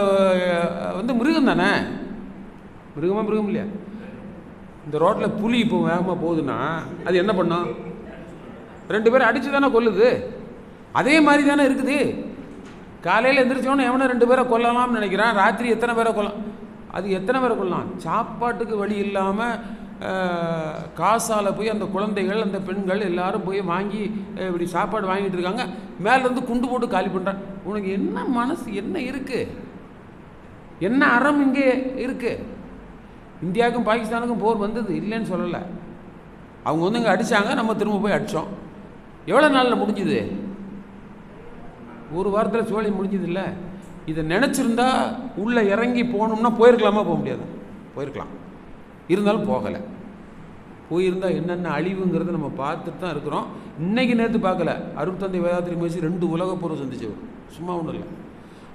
மிருகம் தானே. மிருகம் இல்லையா? இந்த ரோட்டில் புலி இப்போ வேகமாக போகுதுன்னா அது என்ன பண்ணும்? 2 பேரை அடித்து தானே கொல்லுது. அதே மாதிரி தானே இருக்குது. காலையில் எந்திரிச்சோன்னே எவனை 2 பேரை கொல்லலாம்னு நினைக்கிறான். ராத்திரி எத்தனை பேரை கொல்லாம்? அது எத்தனை பேரை கொள்ளலாம்? சாப்பாட்டுக்கு வழி இல்லாமல் காசால் போய் அந்த குழந்தைகள், அந்த பெண்கள் எல்லாரும் போய் வாங்கி இப்படி சாப்பாடு வாங்கிட்டு இருக்காங்க. மேலேருந்து குண்டு போட்டு காலி பண்ணுறான். உனக்கு என்ன மனசு, என்ன இருக்குது, என்ன அறம் இங்கே இருக்குது? இந்தியாவுக்கும் பாகிஸ்தானுக்கும் போர் வந்தது, இல்லைன்னு சொல்லலை. அவங்க இங்கே அடித்தாங்க, நம்ம திரும்ப போய் அடித்தோம். எவ்வளோ நாளில் முடிஞ்சுது? ஒரு வாரத்தில் சோழி முடிஞ்சது இல்லை. இதை நினச்சிருந்தா உள்ளே இறங்கி போகணும்னா போயிருக்கலாமா? போக முடியாது. போயிருக்கலாம், இருந்தாலும் போகலை. போயிருந்தால் என்னென்ன அழிவுங்கிறத நம்ம பார்த்துட்டு தான் இருக்கிறோம். இன்றைக்கி நேற்று பார்க்கல. அருட்தந்தை வேதாத்திரி மகிழ்ச்சி 2 உலக போரை சந்திச்சவர், சும்மா ஒன்றும் இல்லை.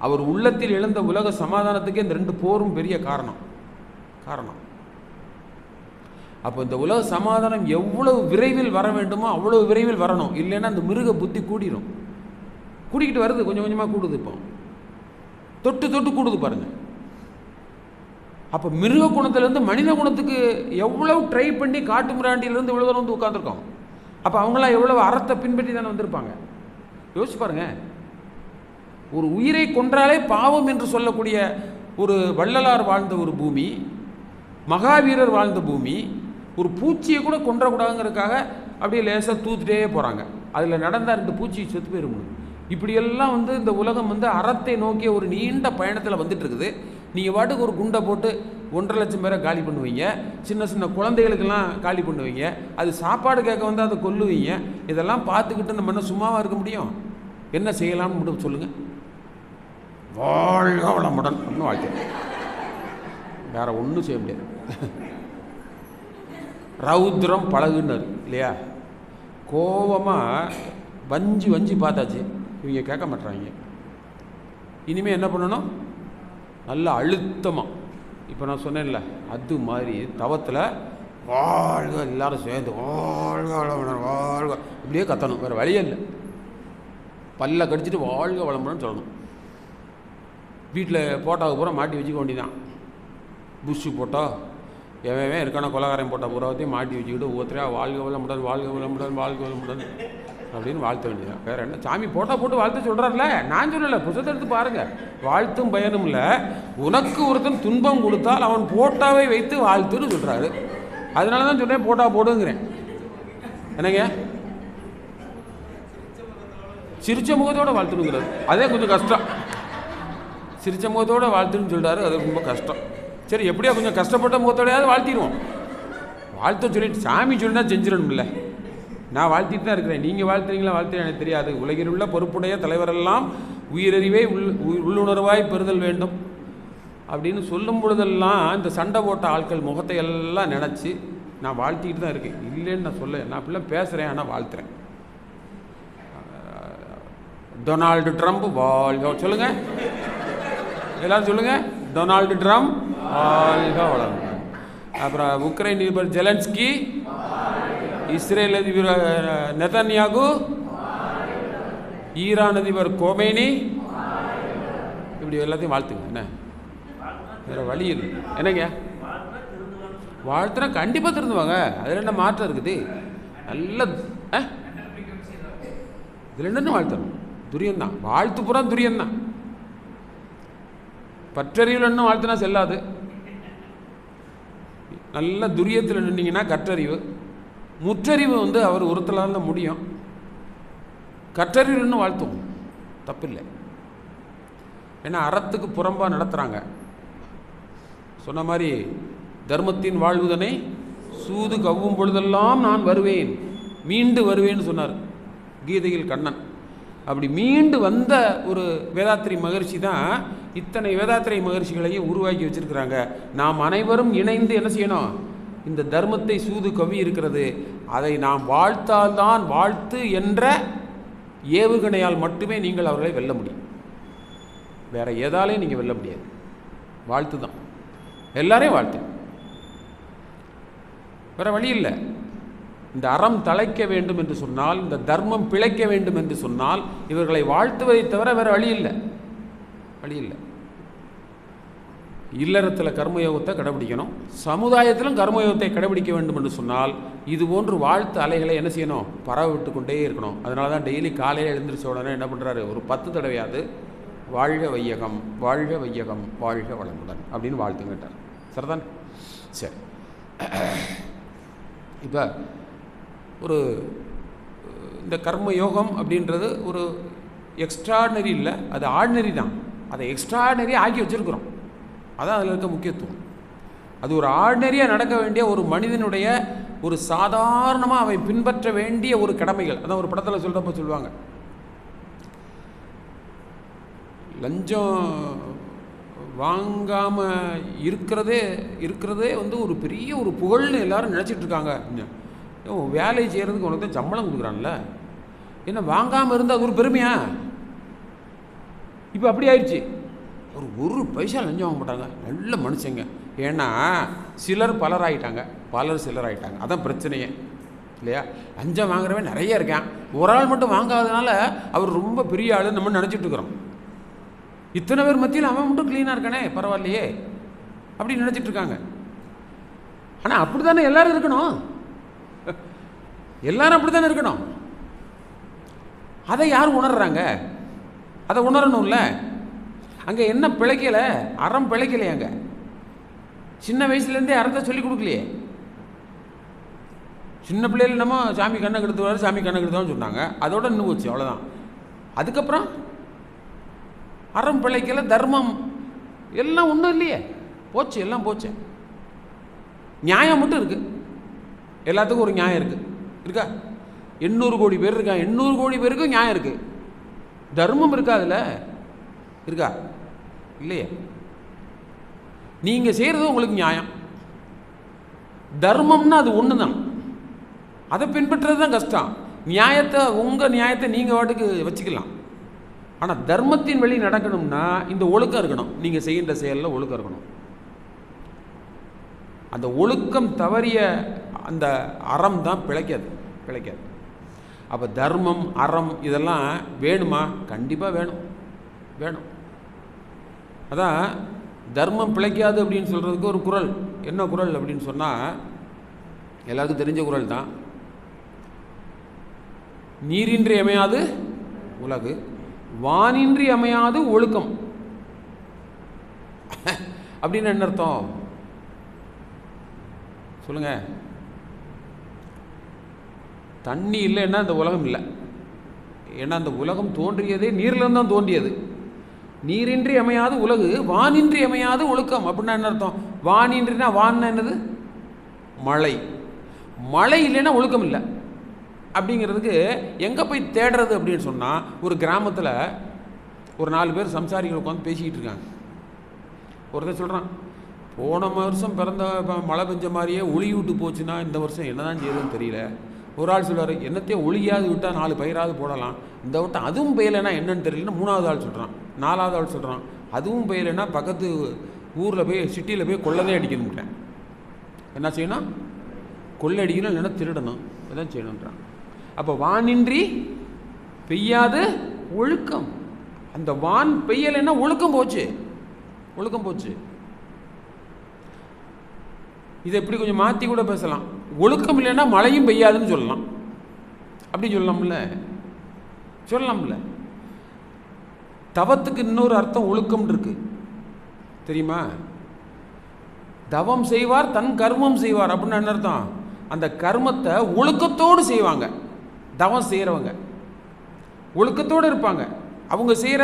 அவர் உள்ளத்தில் எழுந்த உலக சமாதானத்துக்கே இந்த 2 போரும் பெரிய காரணம். அப்போ இந்த உலக சமாதானம் எவ்வளவு விரைவில் வர வேண்டுமோ அவ்வளவு விரைவில் வரணும். இல்லைன்னா அந்த மிருக புத்தி கூடிடும். கூடிக்கிட்டு வருது, கொஞ்சம் கொஞ்சமாக கூடுது. இப்போ தொட்டு கூடுது பாருங்க. அப்போ மிருக குணத்திலேருந்து மனித குணத்துக்கு எவ்வளவு ட்ரை பண்ணி காட்டு மிராண்டியிலேருந்து இவ்வளோ தூரம் உட்காந்துருக்கோம். அப்போ அவங்களாம் எவ்வளவு அறத்தை பின்பற்றி தானே வந்திருப்பாங்க. யோசிச்சு பாருங்க. ஒரு உயிரை கொன்றாலே பாவம் என்று சொல்லக்கூடிய ஒரு வள்ளலார் வாழ்ந்த ஒரு பூமி, மகாவீரர் வாழ்ந்த பூமி, ஒரு பூச்சியை கூட கொன்றக்கூடாதுங்கிறதுக்காக அப்படியே லேசாக தூத்துட்டே போகிறாங்க. அதில் நடந்தால் 2 பூச்சி செத்து போயிடும். இப்படியெல்லாம் இந்த உலகம் அறத்தை நோக்கிய ஒரு நீண்ட பயணத்தில் வந்துட்டு இருக்குது. நீங்கள் பாட்டுக்கு ஒரு குண்டை போட்டு 1.5 லட்சம் பேரை காலி பண்ணுவீங்க. சின்ன சின்ன குழந்தைகளுக்கெல்லாம் காலி பண்ணுவீங்க. அது சாப்பாடு கேட்க அதை கொல்லுவீங்க. இதெல்லாம் பார்த்துக்கிட்டு நம்ம என்ன சும்மாவாக இருக்க முடியும்? என்ன செய்யலாம்னு மட்டும் சொல்லுங்கள். வாழ்க வளமுடன் அப்படின்னு வாழ்க்கை, வேற ஒன்றும் செய்ய முடியாது. ரௌத்ரம் பழகுனர் இல்லையா? கோபமாக வஞ்சி பார்த்தாச்சு, இவங்க கேட்க மாட்டுறாங்க. இனிமேல் என்ன பண்ணணும்? நல்லா அழுத்தமாக, இப்போ நான் சொன்னேன்ல அது மாதிரி தவத்தில் வாழ்க, எல்லாரும் சேர்ந்து வாழ்க வளமுடன் வாழ்க இப்படியே கத்தணும். வேறு வழியே இல்லை. பல்ல கடிச்சிட்டு வாழ்க வளமுடன் சொல்லணும். வீட்டில் போட்டாவுக்கு பூரா மாட்டி வச்சுக்க வேண்டியதான். புஷ்ஷு போட்டோ எவன் இருக்கான கொலகாரம் போட்டால் பூராவத்தையும் மாட்டி வச்சுக்கிட்டு ஒவ்வொருத்தரையா வாழ்க வளமுடன் வாழ்க வளமுடன் வாழ்க வளமுடன் அப்படின்னு வாழ்த்த வேண்டியதான். வேறு என்ன? சாமி போட்டு வாழ்த்து சொல்கிறார்ல, நான் சொல்லலை, புத்தகத்தை எடுத்து பாருங்கள். வாழ்த்தும் பயனும் இல்லை. உனக்கு ஒருத்தன் துன்பம் கொடுத்தால் அவன் போட்டாவை வைத்து வாழ்த்துன்னு சொல்கிறாரு. அதனால தான் சொல்கிறேன் போட்டா போடுங்கிறேன். என்னங்க? சிரிச்ச முகத்தோடு வாழ்த்துணுங்கிறது அதே கொஞ்சம் கஷ்டம். சிரிச்ச முகத்தோடு வாழ்த்துன்னு சொல்கிறாரு, அது ரொம்ப கஷ்டம். சரி, எப்படியா கொஞ்சம் கஷ்டப்பட்ட முகத்தோடையாவது வாழ்த்திடுவோம். வாழ்த்த சொல்லிட்டு சாமி சொல்லினா செஞ்சிடணும்ல. நான் வாழ்த்திட்டு தான் இருக்கிறேன். நீங்கள் வாழ்த்துறீங்களா வாழ்த்துறீங்க எனக்கு தெரியாது. உலகில் உள்ள பொறுப்புடைய தலைவரெல்லாம் உயிரறிவை உள்ளுணர்வாய் பெறுதல் வேண்டும் அப்படின்னு சொல்லும் பொழுதெல்லாம் இந்த சண்டை போட்ட ஆட்கள் முகத்தை எல்லாம் நினச்சி நான் வாழ்த்திக்கிட்டு தான் இருக்கேன். இல்லைன்னு நான் சொல்ல, நான் அப்படிலாம் பேசுகிறேன், ஆனால் வாழ்த்துறேன். டொனால்டு ட்ரம்ப் வாழ்க. சொல்லுங்க எல்லாரும் சொல்லுங்க. டொனால்டு ட்ரம்ப் வாழ்க வளமுடன். அப்புறம் உக்ரைன் அதிபர் ஜெலன்ஸ்கி, இஸ்ரேல் அதிபர் நெதன்யாகு, ஈரான் அதிபர் கோமேனி, இப்படி எல்லாத்தையும் வாழ்த்துங்க. என்ன வேற வழி இல்லை. என்னங்க வாழ்த்துனா கண்டிப்பாக திருந்துவாங்க. அதில் என்ன மாற்றம் இருக்குது? நல்ல இதில் என்னன்னு வாழ்த்தணும்? துரியந்தான் வாழ்த்து பூரா துரியந்தான். பற்றறிவில் இன்னும் வாழ்த்துனா செல்லாது. நல்ல துரியத்தில் நின்றீங்கன்னா கற்றறிவு. முற்றறிவு அவர் ஒருத்தலால் தான் முடியும். கற்றறிவு இன்னும் வாழ்த்தும், தப்பில்லை. ஏன்னா அறத்துக்கு புறம்பாக நடத்துகிறாங்க. சொன்ன மாதிரி தர்மத்தின் வாழ்வுதனை சூது கவ்வும் பொழுதெல்லாம் நான் வருவேன், மீண்டு வருவேன்னு சொன்னார் கீதையில் கண்ணன். அப்படி மீண்டு வந்த ஒரு வேதாத்திரி மகர்ஷி தான் இத்தனை வேதாத்திரை மகர்ஷிகளையும் உருவாக்கி வச்சிருக்கிறாங்க. நாம் அனைவரும் இணைந்து என்ன செய்யணும்? இந்த தர்மத்தை சூது கவி இருக்கிறது, அதை நாம் வாழ்த்தால்தான், வாழ்த்து என்ற ஏவுகணையால் மட்டுமே நீங்கள் அவர்களை வெல்ல முடியும். வேற ஏதாலையும் நீங்கள் வெல்ல முடியாது. வாழ்த்து தான். எல்லாரையும் வாழ்த்து, வேற வழி இல்லை. இந்த அறம் தழைக்க வேண்டும் என்று சொன்னால், இந்த தர்மம் பிழைக்க வேண்டும் என்று சொன்னால் இவர்களை வாழ்த்துவதை தவிர வேற வழி இல்லை. வழி இல்லை. இல்லறத்தில் கர்மயோகத்தை கடைபிடிக்கணும், சமுதாயத்திலும் கர்மயோகத்தை கடைபிடிக்க வேண்டும் என்று சொன்னால் இது போன்று வாழ்த்து அலைகளை என்ன செய்யணும்? பரவ விட்டு கொண்டே இருக்கணும். அதனால தான் டெய்லி காலையில் எழுந்திரிச்ச உடனே என்ன பண்ணுறாரு? ஒரு 10 தடவையாவது வாழ்க வையகம், வாழ்க வையகம், வாழ்க வளமுடன் அப்படின்னு வாழ்த்துங்கிட்டார். சரிதான்? சரி. இப்போ ஒரு இந்த கர்மயோகம் அப்படின்றது ஒரு எக்ஸ்ட்ராடனரி இல்லை, அது ஆர்டினரி தான். அதை எக்ஸ்ட்ராடனரி ஆக்கி வச்சுருக்குறோம். அதான் அதில் இருக்க முக்கியத்துவம். அது ஒரு ஆர்டினரியாக நடக்க வேண்டிய ஒரு மனிதனுடைய ஒரு சாதாரணமாக அவன் பின்பற்ற வேண்டிய ஒரு கடமைகள். அதான் ஒரு படத்தில் சொல்கிறப்ப சொல்லுவாங்க, லஞ்சம் வாங்காமல் இருக்கிறதே ஒரு பெரிய ஒரு புகழ்னு எல்லாரும் நினச்சிட்டு இருக்காங்க. வேலை செய்கிறதுக்கு உனக்கு தான் சம்பளம் கொடுக்குறான்ல, என்ன வாங்காமல் இருந்தால் அது ஒரு பெருமையா? இப்போ அப்படி ஆயிடுச்சு. ஒரு பைசா லஞ்சம் வாங்க மாட்டாங்க நல்ல மனுஷங்க. ஏன்னா சிலர் பலராயிட்டாங்க, பலர் சிலராயிட்டாங்க. அதான் பிரச்சனையே இல்லையா? லஞ்சம் வாங்குறவன் நிறைய இருக்கான், ஒரு ஆள் மட்டும் வாங்காதனால அவர் ரொம்ப பெரிய ஆள் நம்ம நினச்சிட்டு இருக்கிறோம். இத்தனை பேர் மத்தியில் அவன் மட்டும் க்ளீனாக இருக்கானே, பரவாயில்லையே அப்படின்னு நினச்சிட்டு இருக்காங்க. ஆனால் அப்படி தானே எல்லாரும் இருக்கணும், எல்லாரும் அப்படி தானே இருக்கணும். அதை யார் உணர்றாங்க? அதை உணரணும்ல. அங்கே என்ன பிழைக்கலை? அறம் பிழைக்கலையே. அங்கே சின்ன வயசுலேருந்தே அறத்தை சொல்லி கொடுக்கலையே. சின்ன பிள்ளைகள் நம்ம சாமி கண்ணை கெடுத்துவார், சாமி கண்ணை கெடுத்துவான்னு சொன்னாங்க, அதோட நின்று போச்சு, அவ்வளோதான். அதுக்கப்புறம் அறம் பிழைக்கலை, தர்மம் எல்லாம் ஒன்றும் இல்லையே, போச்சு, எல்லாம் போச்சு. நியாயம் மட்டும் இருக்குது, எல்லாத்துக்கும் ஒரு நியாயம் இருக்குது. இருக்கா? 800 கோடி பேர் இருக்காங்க, 800 கோடி பேருக்கும் நியாயம் இருக்குது. தர்மம் இருக்கா? அதில் இருக்கா? இல்லையே. நீங்கள் செய்கிறது உங்களுக்கு நியாயம், தர்மம்னா அது ஒன்று தான், அதை பின்பற்றுறது தான் கஷ்டம். நியாயத்தை, உங்கள் நியாயத்தை நீங்கள் வாட்டுக்கு வச்சுக்கலாம். ஆனால் தர்மத்தின் வழி நடக்கணும்னா இந்த ஒழுக்கம் இருக்கணும். நீங்கள் செய்கின்ற செயலில் ஒழுக்கம் இருக்கணும். அந்த ஒழுக்கம் தவறிய அந்த அறம் தான் பிழைக்காது. அப்போ தர்மம், அறம் இதெல்லாம் வேணுமா? கண்டிப்பாக வேணும். அதான் தர்மம் பிழைக்காது அப்படின்னு சொல்கிறதுக்கு ஒரு குறள். என்ன குறள் அப்படின்னு சொன்னால், எல்லாருக்கும் தெரிஞ்ச குறள் தான். நீரின்றி அமையாது உலகு, வானின்றி அமையாது ஒழுக்கம். அப்படின்னு என்ன அர்த்தம் சொல்லுங்க? தண்ணி இல்லைன்னா அந்த உலகம் இல்லை. ஏன்னா அந்த உலகம் தோன்றியதே நீர்லேருந்து தான் தோன்றியது. நீரின்றி அமையாது உலகு, வானின்றி அமையாது ஒழுக்கம். அப்படின்னா என்ன அர்த்தம்? வானின்றினா வான்னா என்னது? மழை. மழை இல்லைன்னா ஒழுக்கம் இல்லை. அப்படிங்கிறதுக்கு எங்கே போய் தேடுறது அப்படின்னு சொன்னால், ஒரு கிராமத்தில் ஒரு 4 பேர் சம்சாரிகள் உட்காந்து பேசிக்கிட்டு இருக்காங்க. ஒருத்தர் சொல்கிறான், போன வருஷம் பிறந்த மழை பெஞ்ச மாதிரியே ஒளி விட்டு போச்சுன்னா இந்த வருஷம் என்ன தான் செய்யுதுன்னு தெரியல, ஒரு ஆள் சொல்லுவார், என்னத்தையும் ஒளியாவது விட்டால் 4 பயிராவது போடலாம், இந்த விட்டம் அதுவும் பெய்யலைன்னா என்னன்னு தெரியலன்னா 3வது ஆள் சொல்கிறான், 4வது ஆள் சொல்கிறான், அதுவும் பெய்யலைன்னா பக்கத்து ஊரில் போய் சிட்டியில் போய் கொள்ளதே அடிக்கணும்ட்டேன். என்ன செய்யணும்? கொள்ளை அடிக்கணும், இல்லைன்னா திருடணும், இதான் செய்யணுன்றான். அப்போ வானின்றி பெய்யாது ஒழுக்கம். அந்த வான் பெய்யலைன்னா ஒழுக்கம் போச்சு, ஒழுக்கம் போச்சு. இதை எப்படி கொஞ்சம் மாற்றி கூட பேசலாம். ஒழுக்கம் இல்லைன்னா மழையும் பெய்யாதுன்னு சொல்லலாம். அப்படி சொல்லலாம்ல, சொல்லலாம்ல. தவத்துக்கு இன்னொரு அர்த்தம் ஒழுக்கம் இருக்கு தெரியுமா? தவம் செய்வார் தன் கர்மம் செய்வார் அப்படின்னு என்ன அர்த்தம்? அந்த கர்மத்தை ஒழுக்கத்தோடு செய்வாங்க. தவம் செய்கிறவங்க ஒழுக்கத்தோடு இருப்பாங்க. அவங்க செய்கிற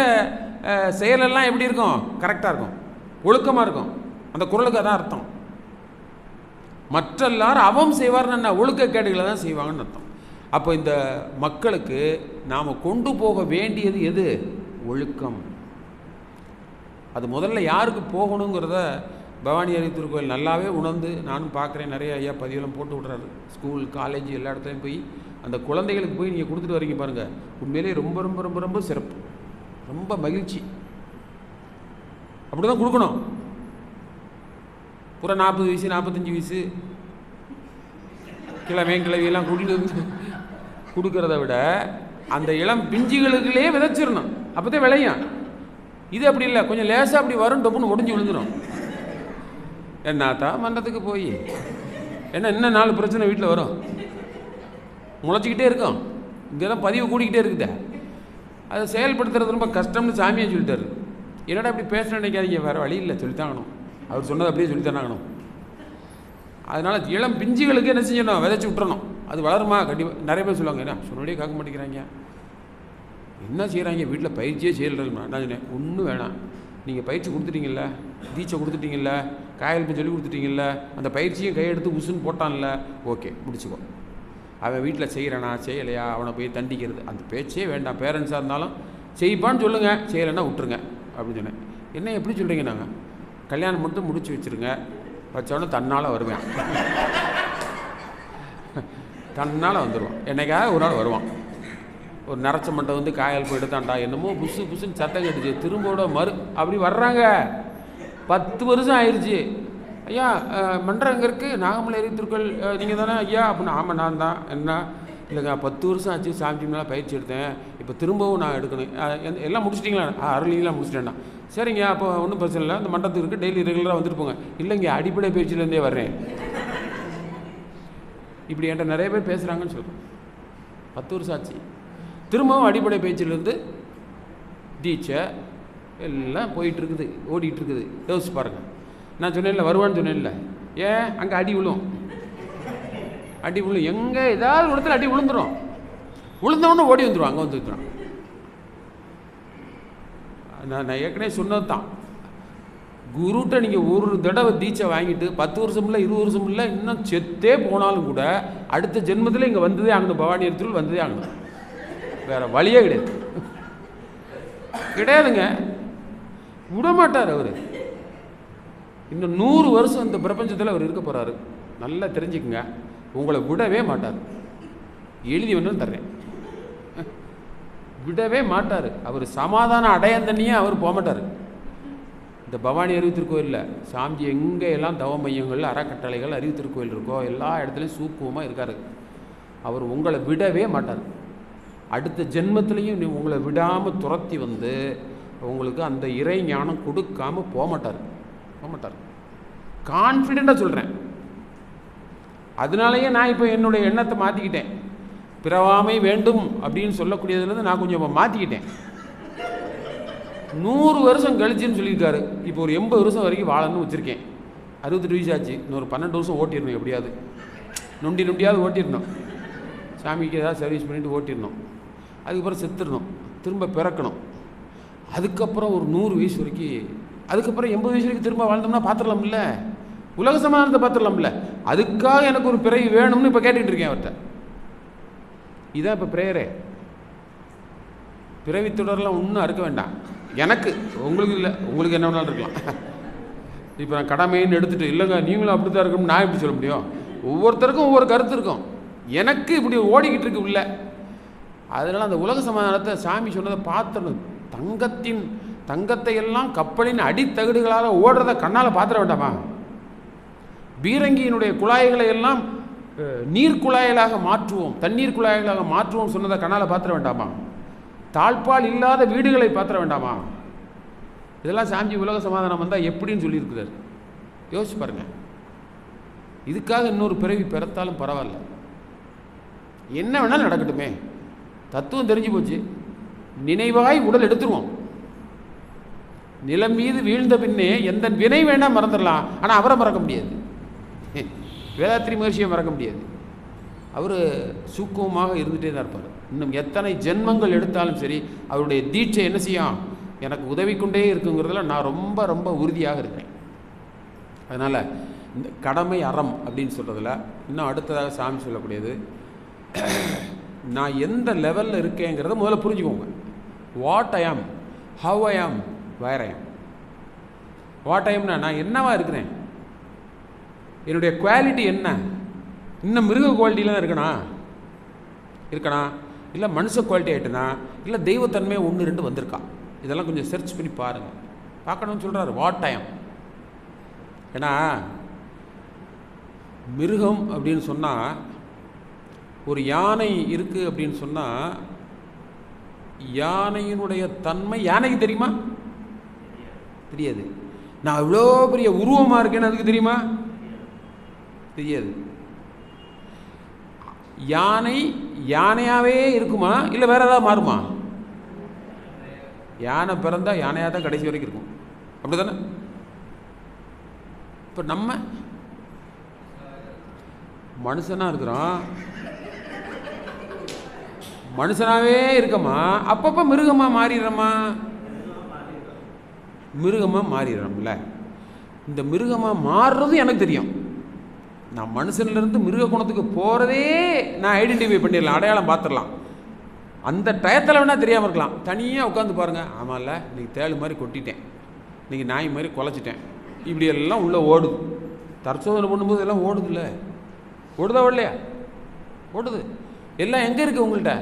செயலெல்லாம் எப்படி இருக்கும்? கரெக்டாக இருக்கும், ஒழுக்கமாக இருக்கும். அந்த குறளுக்கு அதான் அர்த்தம். மற்ற எல்லாரும் அவம் செய்வார்னு என்ன? ஒழுக்கக்கேடுகளை தான் செய்வாங்கன்னு அர்த்தம். அப்போ இந்த மக்களுக்கு நாம் கொண்டு போக வேண்டியது எது? ஒழுக்கம். அது முதல்ல யாருக்கு போகணுங்கிறத பவானி அறிவு திருக்கோயில் நல்லாவே உணர்ந்து, நானும் பார்க்குறேன், நிறைய ஐயா பதிவெல்லாம் போட்டு விட்றாரு. ஸ்கூல் காலேஜ் எல்லா இடத்துலையும் போய் அந்த குழந்தைகளுக்கு போய் நீங்கள் கொடுத்துட்டு வரீங்க பாருங்கள், உண்மையிலே ரொம்ப ரொம்ப ரொம்ப ரொம்ப சிறப்பு, ரொம்ப மகிழ்ச்சி. அப்படி தான் கொடுக்கணும். பூரா 40 வயசு 45 வயசு கிழவியெல்லாம் கூட்டிகிட்டு வந்து கொடுக்கறத விட அந்த இளம் பிஞ்சுகளுக்குள்ளே விதைச்சிடணும், அப்போ தான் விளையும். இது அப்படி இல்லை, கொஞ்சம் லேசாக அப்படி வரும், டொப்புன்னு ஒடிஞ்சு விழுந்துடும். என்னத்தான் மன்றத்துக்கு போய் என்ன இன்னும் 4 பிரச்சனை வீட்டில் வரும், முளைச்சிக்கிட்டே இருக்கும். இங்கே தான் பதிவு கூடிக்கிட்டே இருக்குதே, அதை செயல்படுத்துறது ரொம்ப கஷ்டம்னு சாமியை சொல்லிட்டாரு. என்னடா இப்படி பேச நினைக்காதீங்க, வேறு வழி இல்லை, சொல்லித்தாங்கணும். அவர் சொன்னது அப்படியே சொல்லித்தானாகணும். அதனால் இளம் பிஞ்சுகளுக்கு என்ன செஞ்சணும்? விதைச்சி விட்டுறணும். அது வளருமா? கண்டிப்பாக. நிறைய பேர் சொல்லுவாங்க, என்ன சொன்னோடே கேட்க மாட்டேங்கிறாங்க, என்ன செய்கிறாங்க, வீட்டில் பயிற்சியே செய்யறதுமா. நான் சொன்னேன், ஒன்றும் வேணாம், நீங்கள் பயிற்சி கொடுத்துட்டீங்கல்ல, தீட்சை கொடுத்துட்டீங்கல்ல, காயல்ப்பு சொல்லி கொடுத்துட்டீங்கல்ல, அந்த பயிற்சியும் கையெடுத்து உசுன்னு போட்டான்ல, ஓகே முடிச்சுக்கோ. அவன் வீட்டில் செய்கிறானா செய்யலையா அவனை போய் தண்டிக்கிறது அந்த பேச்சே வேண்டாம். பேரண்ட்ஸாக இருந்தாலும் செய்ப்பான்னு சொல்லுங்கள், செய்யலைன்னா விட்டுருங்க அப்படின்னு சொன்னேன். என்ன எப்படி சொல்கிறீங்க? நாங்கள் கல்யாணம் மட்டும் முடிச்சு வச்சுருங்க, வச்சோடனே தன்னால் வருவேன், தன்னால் வந்துடுவான். என்னைக்காவது ஒரு நாள் வருவான். ஒரு நரைச்ச மண்டை வந்து காயல் போய் எடுத்தான்டா, என்னமோ புசு புசுன்னு சத்தம் கட்டுச்சு, திரும்போட அப்படி வர்றாங்க. 10 வருஷம் ஆயிடுச்சு. ஐயா மன்றம் எங்கே இருக்குது? நாகமலை அறிவு திருக்கோயில் நீங்கள் தானே ஐயா? அப்படின்னு. ஆமாம் நான் தான். என்ன இல்லைங்க, 10 வருஷம் ஆச்சு, சாமி மேலே பயிற்சி எடுத்தேன், இப்போ திரும்பவும் நான் எடுக்கணும். எல்லாம் முடிச்சிட்டிங்களா? அருளிங்களாம் முடிச்சிட்டேன்டா. சரிங்க, அப்போ ஒன்றும் பிரச்சனை இல்லை, அந்த மண்டபத்துக்கு இருக்குது, டெய்லி ரெகுலராக வந்துட்டு போங்க. இல்லைங்க, அடிப்படை பயிற்சியிலேருந்தே வர்றேன். இப்படி என்கிட்ட நிறைய பேர் பேசுகிறாங்கன்னு சொல்கிறேன். 10 வருஷம் ஆச்சு, திரும்பவும் அடிப்படை பயிற்சியிலேருந்து தீட்சை எல்லாம் போயிட்டுருக்குது, ஓடிட்டுருக்குது. யோசிச்சு பாருங்கள். நான் சொன்னேன்ல, வருவான்னு சொன்னேன்ல, ஏன் அங்கே அடி விழும், அடி விழும், எங்கே ஏதாவது இடத்துல அடி விழுந்துடும், விழுந்தவொன்னே ஓடி வந்துடுவான், அங்கே வந்துடுறான். நான் ஏற்கனவே சொன்னது தான், குருட்ட நீங்கள் ஒரு தடவை தீட்சை வாங்கிட்டு 10 வருஷம் இல்லை 20 வருஷம் இல்லை, இன்னும் செத்தே போனாலும் கூட அடுத்த ஜென்மத்தில் இங்கே வந்ததே ஆகணும், பவானி இடத்துல வந்ததே ஆகணும், வேறு வழியே கிடையாது, கிடையாதுங்க. விடமாட்டார் அவர். இன்னும் 100 வருஷம் இந்த பிரபஞ்சத்தில் அவர் இருக்க போகிறாரு. நல்லா தெரிஞ்சுக்குங்க, உங்களை விடவே மாட்டார். எழுதி வேணும் தர்றேன், விடவே மாட்டார். அவர் சமாதானம் அடையந்தனியே அவர் போக மாட்டார். இந்த பவானி அறிவு திருக்கோயிலில் சாமி எங்கே எல்லாம் தவ மையங்கள் அறக்கட்டளைகள் அறிவு திருக்கோயில் இருக்கோ எல்லா இடத்துலையும் சூக்குவமாக இருக்கார். அவர் உங்களை விடவே மாட்டார். அடுத்த ஜென்மத்திலையும் உங்களை விடாமல் துரத்தி வந்து உங்களுக்கு அந்த இறை ஞானம் கொடுக்காமல் போக மாட்டார், போக மாட்டார். கான்ஃபிடெண்ட்டாக சொல்கிறேன். அதனாலேயே நான் இப்போ என்னுடைய எண்ணத்தை மாற்றிக்கிட்டேன். பிறவாமை வேண்டும் அப்படின்னு சொல்லக்கூடியதுலேருந்து நான் கொஞ்சம் மாற்றிக்கிட்டேன். 100 வருஷம் கழிச்சுன்னு சொல்லியிருக்காரு. இப்போ ஒரு 80 வருஷம் வரைக்கும் வாழணும்னு வச்சுருக்கேன். 68 வயசு ஆச்சு. இன்னொரு 12 வருஷம் ஓட்டிடணும், எப்படியாவது நொண்டியாவது ஓட்டிடணும். சாமிக்கு ஏதாவது சர்வீஸ் பண்ணிவிட்டு ஓட்டிடணும். அதுக்கப்புறம் செத்துடணும், திரும்ப பிறக்கணும். அதுக்கப்புறம் ஒரு 100 வயசு வரைக்கும், அதுக்கப்புறம் 80 வயசு வரைக்கும் திரும்ப வாழ்ந்தோம்னா பார்த்துடலாம்ல, உலக சமாதானத்தை பார்த்துடலாம்ல. அதுக்காக எனக்கு ஒரு பிறவி வேணும்னு இப்போ கேட்டுக்கிட்டு இருக்கேன் அவர்கிட்ட. இதுதான் இப்போ ப்ரேயரே. பிறவி தொடரெலாம் ஒன்றும் அறுக்க வேண்டாம். எனக்கு, உங்களுக்கு இல்லை, உங்களுக்கு என்ன வேணாலும் இருக்கலாம். இப்போ நான் கடமைன்னு எடுத்துகிட்டு இல்லைங்க நீங்களும் அப்படி தான் இருக்கணும்னு நான் எப்படி சொல்ல முடியும்? ஒவ்வொருத்தருக்கும் ஒவ்வொரு கருத்து இருக்கும். எனக்கு இப்படி ஓடிக்கிட்டு இருக்கு உள்ள. அதனால் அந்த உலக சமாதானத்தை சாமி சொன்னதை பார்த்துடணும். தங்கத்தை எல்லாம் கப்பலின் அடித்தகடுகளால் ஓடுறத கண்ணால் பார்த்துட வேண்டாமா? பீரங்கியினுடைய குழாய்களை எல்லாம் நீர் குழாய்களாக மாற்றுவோம், தண்ணீர் குழாய்களாக மாற்றுவோம் சொன்னதை கண்ணால் பார்த்துட வேண்டாமா? தாழ்பால் இல்லாத வீடுகளை பார்த்துட வேண்டாமா? இதெல்லாம் சாமி உலக சமாதானம் வந்தால் எப்படின்னு சொல்லியிருக்கிறார். யோசிச்சு பாருங்க. இதுக்காக இன்னொரு பிறவி பிறத்தாலும் பரவாயில்ல, என்ன வேணாலும் நடக்கட்டுமே. தத்துவம் தெரிஞ்சு போச்சு. நினைவாய் உடல் எடுத்துருவோம். நிலம் மீது வீழ்ந்த பின்னே எந்த வினை வேணா மறந்துடலாம், ஆனால் அவரை மறக்க முடியாது. வேதாத்திரி மகர்ஷியை மறக்க முடியாது. அவர் சூக்குவமாக இருந்துகிட்டே தான் இருப்பார். இன்னும் எத்தனை ஜென்மங்கள் எடுத்தாலும் சரி அவருடைய தீட்சை என்ன செய்யும், எனக்கு உதவி கொண்டே இருக்குங்கிறதுல நான் ரொம்ப ரொம்ப உறுதியாக இருக்கிறேன். அதனால் இந்த கடமை அறம் அப்படின்னு சொல்கிறதுல இன்னும் அடுத்ததாக சாமி சொல்லக்கூடியது, நான் எந்த லெவலில் இருக்கேங்கிறத முதல்ல புரிஞ்சுக்கோங்க. வாட் ஐ ஆம், ஹவ் ஐ ஆம், வேர் ஐ ஆம். வாட் ஐ ஆம்னா நான் என்னவா இருக்கிறேன், என்னுடைய குவாலிட்டி என்ன, இன்னும் மிருக குவாலிட்டியில் தான் இருக்கணா இல்லை மனுஷ குவாலிட்டி ஆகிட்டுனா இல்லை தெய்வத்தன்மையை 1-2 வந்திருக்கா, இதெல்லாம் கொஞ்சம் சர்ச் பண்ணி பாருங்கள். பார்க்கணும்னு சொல்கிறாரு. வாட் ஐ ஆம். ஏன்னா மிருகம் அப்படின்னு சொன்னால், ஒரு யானை இருக்குது அப்படின்னு சொன்னால் யானையினுடைய தன்மை யானைக்கு தெரியுமா? தெரியாது. நான் இவ்வளோ பெரிய உருவமாக இருக்கேன்னு அதுக்கு தெரியுமா? தெரியாது. யானை யானையாகவே இருக்குமா இல்லை வேற ஏதாவது மாறுமா? யானை பிறந்தா யானையாக தான் கடைசி வரைக்கும் இருக்கும். அப்படி தானே? இப்போ நம்ம மனுஷனாக இருக்கிறோம், மனுஷனாகவே இருக்கமா, அப்பப்போ மிருகமாக மாறிடுறோமா? மிருகமாக மாறிடுறோம்ல. இந்த மிருகமாக மாறுறது எனக்கு தெரியும். நான் மனுஷன்லேருந்து மிருக குணத்துக்கு போகிறதே நான் ஐடென்டிஃபை பண்ணிடலாம், அடையாளம் பார்த்துடலாம். அந்த டயத்தில் வேணால் தெரியாமல் இருக்கலாம். தனியாக உட்காந்து பாருங்கள், ஆமாம்ல இன்றைக்கி தேள் மாதிரி கொட்டிட்டேன், இன்றைக்கி நாய் மாதிரி குலைச்சிட்டேன், இப்படியெல்லாம் உள்ளே ஓடுது. தற்சோதனை பண்ணும்போது எல்லாம் ஓடுது. இல்லை ஓடுதா ஓடலையா? ஓடுது. எல்லாம் எங்கே இருக்குது உங்கள்கிட்ட?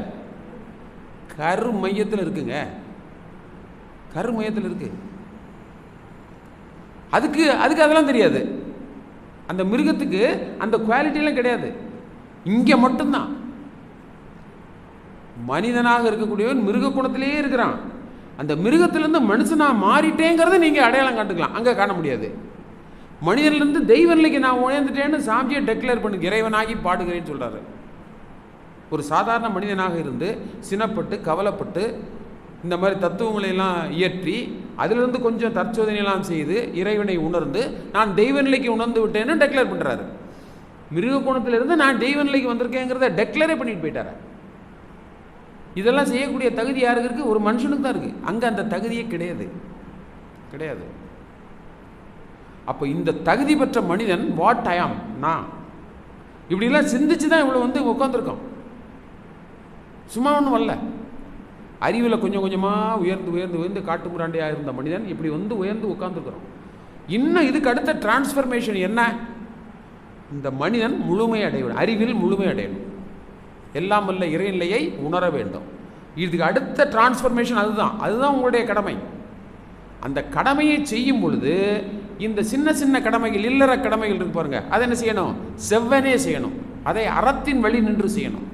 கரு மையத்தில் இருக்குங்க. கரு மையத்தில் இருக்கு. அதுக்கு அதெல்லாம் தெரியாது. அந்த மிருகத்துக்கு அந்த குவாலிட்டியெல்லாம் கிடையாது. இங்கே மட்டும்தான். மனிதனாக இருக்கக்கூடியவன் மிருக குணத்திலேயே இருக்கிறான். அந்த மிருகத்திலேருந்து மனுஷனாக மாறிட்டேங்கிறத நீங்கள் அடையாளம் காட்டுக்கலாம், அங்கே காண முடியாது. மனிதன்லேருந்து தெய்வ நிலைக்கு நான் உயர்ந்துட்டேன்னு சாமியை டெக்ளேர் பண்ணு, இறைவனாகி பாடுகிறேன்னு சொல்கிறாரு. ஒரு சாதாரண மனிதனாக இருந்து சினப்பட்டு கவலைப்பட்டு இந்த மாதிரி தத்துவங்களை எல்லாம் இயற்றி அதிலிருந்து கொஞ்சம் தற்சோதனையெல்லாம் செய்து இறைவனை உணர்ந்து நான் தெய்வ நிலைக்கு உணர்ந்து விட்டேன்னு டெக்ளேர் பண்ணுறாரு. மிருக குணத்திலிருந்து நான் தெய்வ நிலைக்கு வந்திருக்கேங்கிறத டெக்ளரே பண்ணிட்டு போயிட்டாரு. இதெல்லாம் செய்யக்கூடிய தகுதி யாருக்கு இருக்குது? ஒரு மனுஷனுக்கு தான் இருக்குது. அங்கே அந்த தகுதியே கிடையாது. அப்போ இந்த தகுதி பெற்ற மனிதன் வாட் ஐ ஆம், நான் இப்படிலாம் சிந்திச்சு தான் இவ்வளோ உட்காந்துருக்கோம். சும்மா ஒன்றும் வரல. அறிவில் கொஞ்சம் கொஞ்சமாக உயர்ந்து காட்டு முராண்டியாக இருந்த மனிதன் இப்படி உயர்ந்து உட்காந்துருக்கிறோம். இன்னும் இதுக்கு அடுத்த டிரான்ஸ்ஃபர்மேஷன் என்ன? இந்த மனிதன் முழுமை அடையணும், அறிவில் முழுமை அடையணும், எல்லாம் வல்ல இறைநிலையை உணர வேண்டும். இதுக்கு அடுத்த டிரான்ஸ்ஃபர்மேஷன் அதுதான் உங்களுடைய கடமை. அந்த கடமையை செய்யும் பொழுது இந்த சின்ன சின்ன கடமைகள், இல்லற கடமைகள் இருக்கு பாருங்க, அதை என்ன செய்யணும்? செவ்வனே செய்யணும். அதை அறத்தின் வழி நின்று செய்யணும்.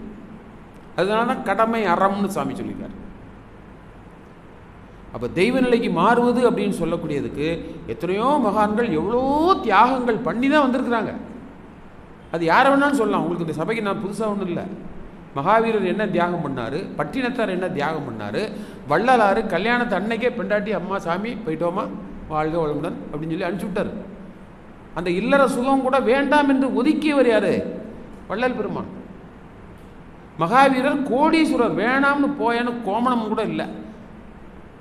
அதனால தான் கடமை அறம்னு சாமி சொல்லியிருக்காரு. அப்போ தெய்வ நிலைக்கு மாறுவது அப்படின்னு சொல்லக்கூடியதுக்கு எத்தனையோ மகான்கள் எவ்வளோ தியாகங்கள் பண்ணி தான் வந்திருக்கிறாங்க. அது யாரை வேணாலும் சொல்லலாம். உங்களுக்கு இந்த சபைக்கு நான் புதுசாக ஒன்றும் இல்லை. மகாவீரர் என்ன தியாகம் பண்ணார், பட்டினத்தார் என்ன தியாகம் பண்ணார், வள்ளலார் கல்யாணத்தை அன்னைக்கே பெண்டாட்டி அம்மா சாமி போயிட்டோமா வாழ்க வளமுடன் அப்படின்னு சொல்லி அனுப்பிச்சு விட்டார். அந்த இல்லற சுகம் கூட வேண்டாம் என்று ஒதுக்கியவர் யார்? வள்ளல் பெருமான். மகாவீரர் கோடீஸ்வரர், வேணாம்னு போயன்னு கோமணம் கூட இல்லை,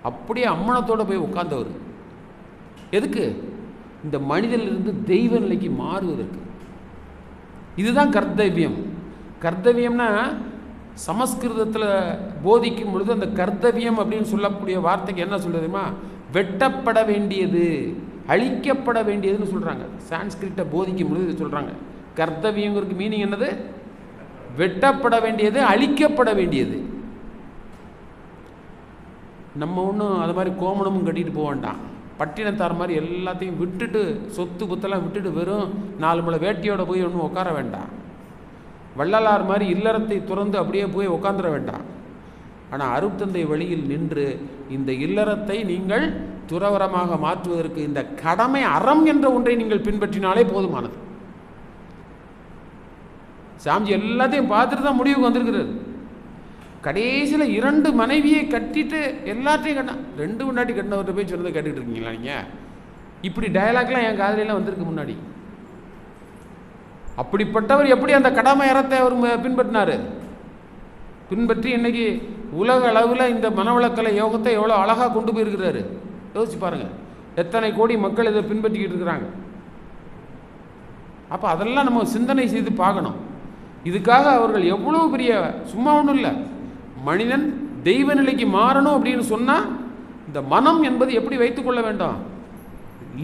அப்படியே அம்மனத்தோடு போய் உட்கார்ந்தவர். எதுக்கு? இந்த மனிதனிலிருந்து தெய்வ நிலைக்கு மாறுவதற்கு. இதுதான் கர்த்தவியம். கர்த்தவியம்னா சமஸ்கிருதத்தில் போதிக்கும் பொழுது அந்த கர்த்தவியம் அப்படின்னு சொல்லக்கூடிய வார்த்தைக்கு என்ன சொல்றதுமா? வெட்டப்பட வேண்டியது, அழிக்கப்பட வேண்டியதுன்னு சொல்கிறாங்க. சான்ஸ்கிரிட்டை போதிக்கும் பொழுது இது சொல்கிறாங்க. கர்த்தவியங்கிறதுக்கு மீனிங் என்னது? வெட்டப்பட வேண்டியது, அழிக்கப்பட வேண்டியது. நம்ம ஒன்றும் அது மாதிரி கோமணமும் கட்டிட்டு போக வேண்டாம். பட்டினத்தார் மாதிரி எல்லாத்தையும் விட்டுட்டு, சொத்து புத்தெல்லாம் விட்டுட்டு வெறும் 4 முளை வேட்டியோட போய் ஒன்றும் உட்கார வேண்டாம். வள்ளலார் மாதிரி இல்லறத்தை துறந்து அப்படியே போய் உட்காந்துட வேண்டாம். ஆனால் அருட்தந்தை வழியில் நின்று இந்த இல்லறத்தை நீங்கள் துறவரமாக மாற்றுவதற்கு இந்த கடமை அறம் என்ற ஒன்றை நீங்கள் பின்பற்றினாலே போதுமானது. சாமிஜி எல்லாத்தையும் பார்த்துட்டு தான் முடிவுக்கு வந்திருக்கிறார். கடைசியில் 2 மனைவியை கட்டிட்டு எல்லாத்தையும் கட்டினா, 2 முன்னாடி கட்டினவர்கிட்ட போய் சொன்னதை கேட்டுக்கிட்டு இருக்கீங்களா நீங்கள்? இப்படி டயலாக்லாம் என் காதலாம் வந்திருக்கு முன்னாடி. அப்படிப்பட்டவர் எப்படி அந்த கடமை அறத்தை அவர் பின்பற்றினார்? பின்பற்றி இன்னைக்கு உலக அளவில் இந்த மனவளக்கலை யோகத்தை எவ்வளோ அழகாக கொண்டு போயிருக்கிறாரு. யோசிச்சு பாருங்கள், எத்தனை கோடி மக்கள் இதை பின்பற்றிக்கிட்டு இருக்கிறாங்க. அப்போ அதெல்லாம் நம்ம சிந்தனை செய்து பார்க்கணும். இதுக்காக அவர்கள் எவ்வளோ பெரிய, சும்மா ஒன்றும் இல்லை, மனிதன் தெய்வ நிலைக்கு மாறணும் அப்படின்னு சொன்னால் இந்த மனம் என்பது எப்படி வைத்துக்கொள்ள வேண்டும்?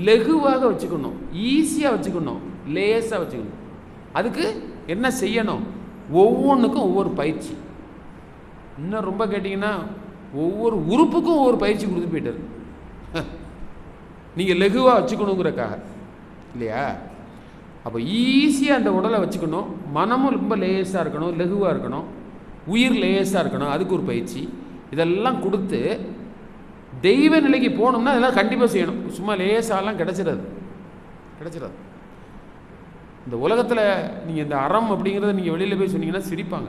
லகுவாக வச்சுக்கணும், ஈஸியாக வச்சுக்கணும், லேசாக வச்சுக்கணும். அதுக்கு என்ன செய்யணும்? ஒவ்வொன்றுக்கும் ஒவ்வொரு பயிற்சி. இன்னும் ரொம்ப கேட்டிங்கன்னா ஒவ்வொரு உறுப்புக்கும் ஒவ்வொரு பயிற்சி கொடுத்து போயிட்டார். நீங்கள் லகுவாக வச்சுக்கணுங்கிறக்காக இல்லையா? அப்போ ஈஸியாக அந்த உடலை வச்சுக்கணும், மனமும் ரொம்ப லேசாக இருக்கணும், லகுவாக இருக்கணும், உயிர் லேசாக இருக்கணும், அதுக்கு ஒரு பயிற்சி. இதெல்லாம் கொடுத்து தெய்வ நிலைக்கு போகணும்னா இதெல்லாம் கண்டிப்பாக செய்யணும். சும்மா லேசாலாம் கிடைச்சிடாது. இந்த உலகத்தில் நீங்கள் இந்த அறம் அப்படிங்கிறத நீங்கள் வெளியில் போய் சொன்னீங்கன்னா சிரிப்பாங்க.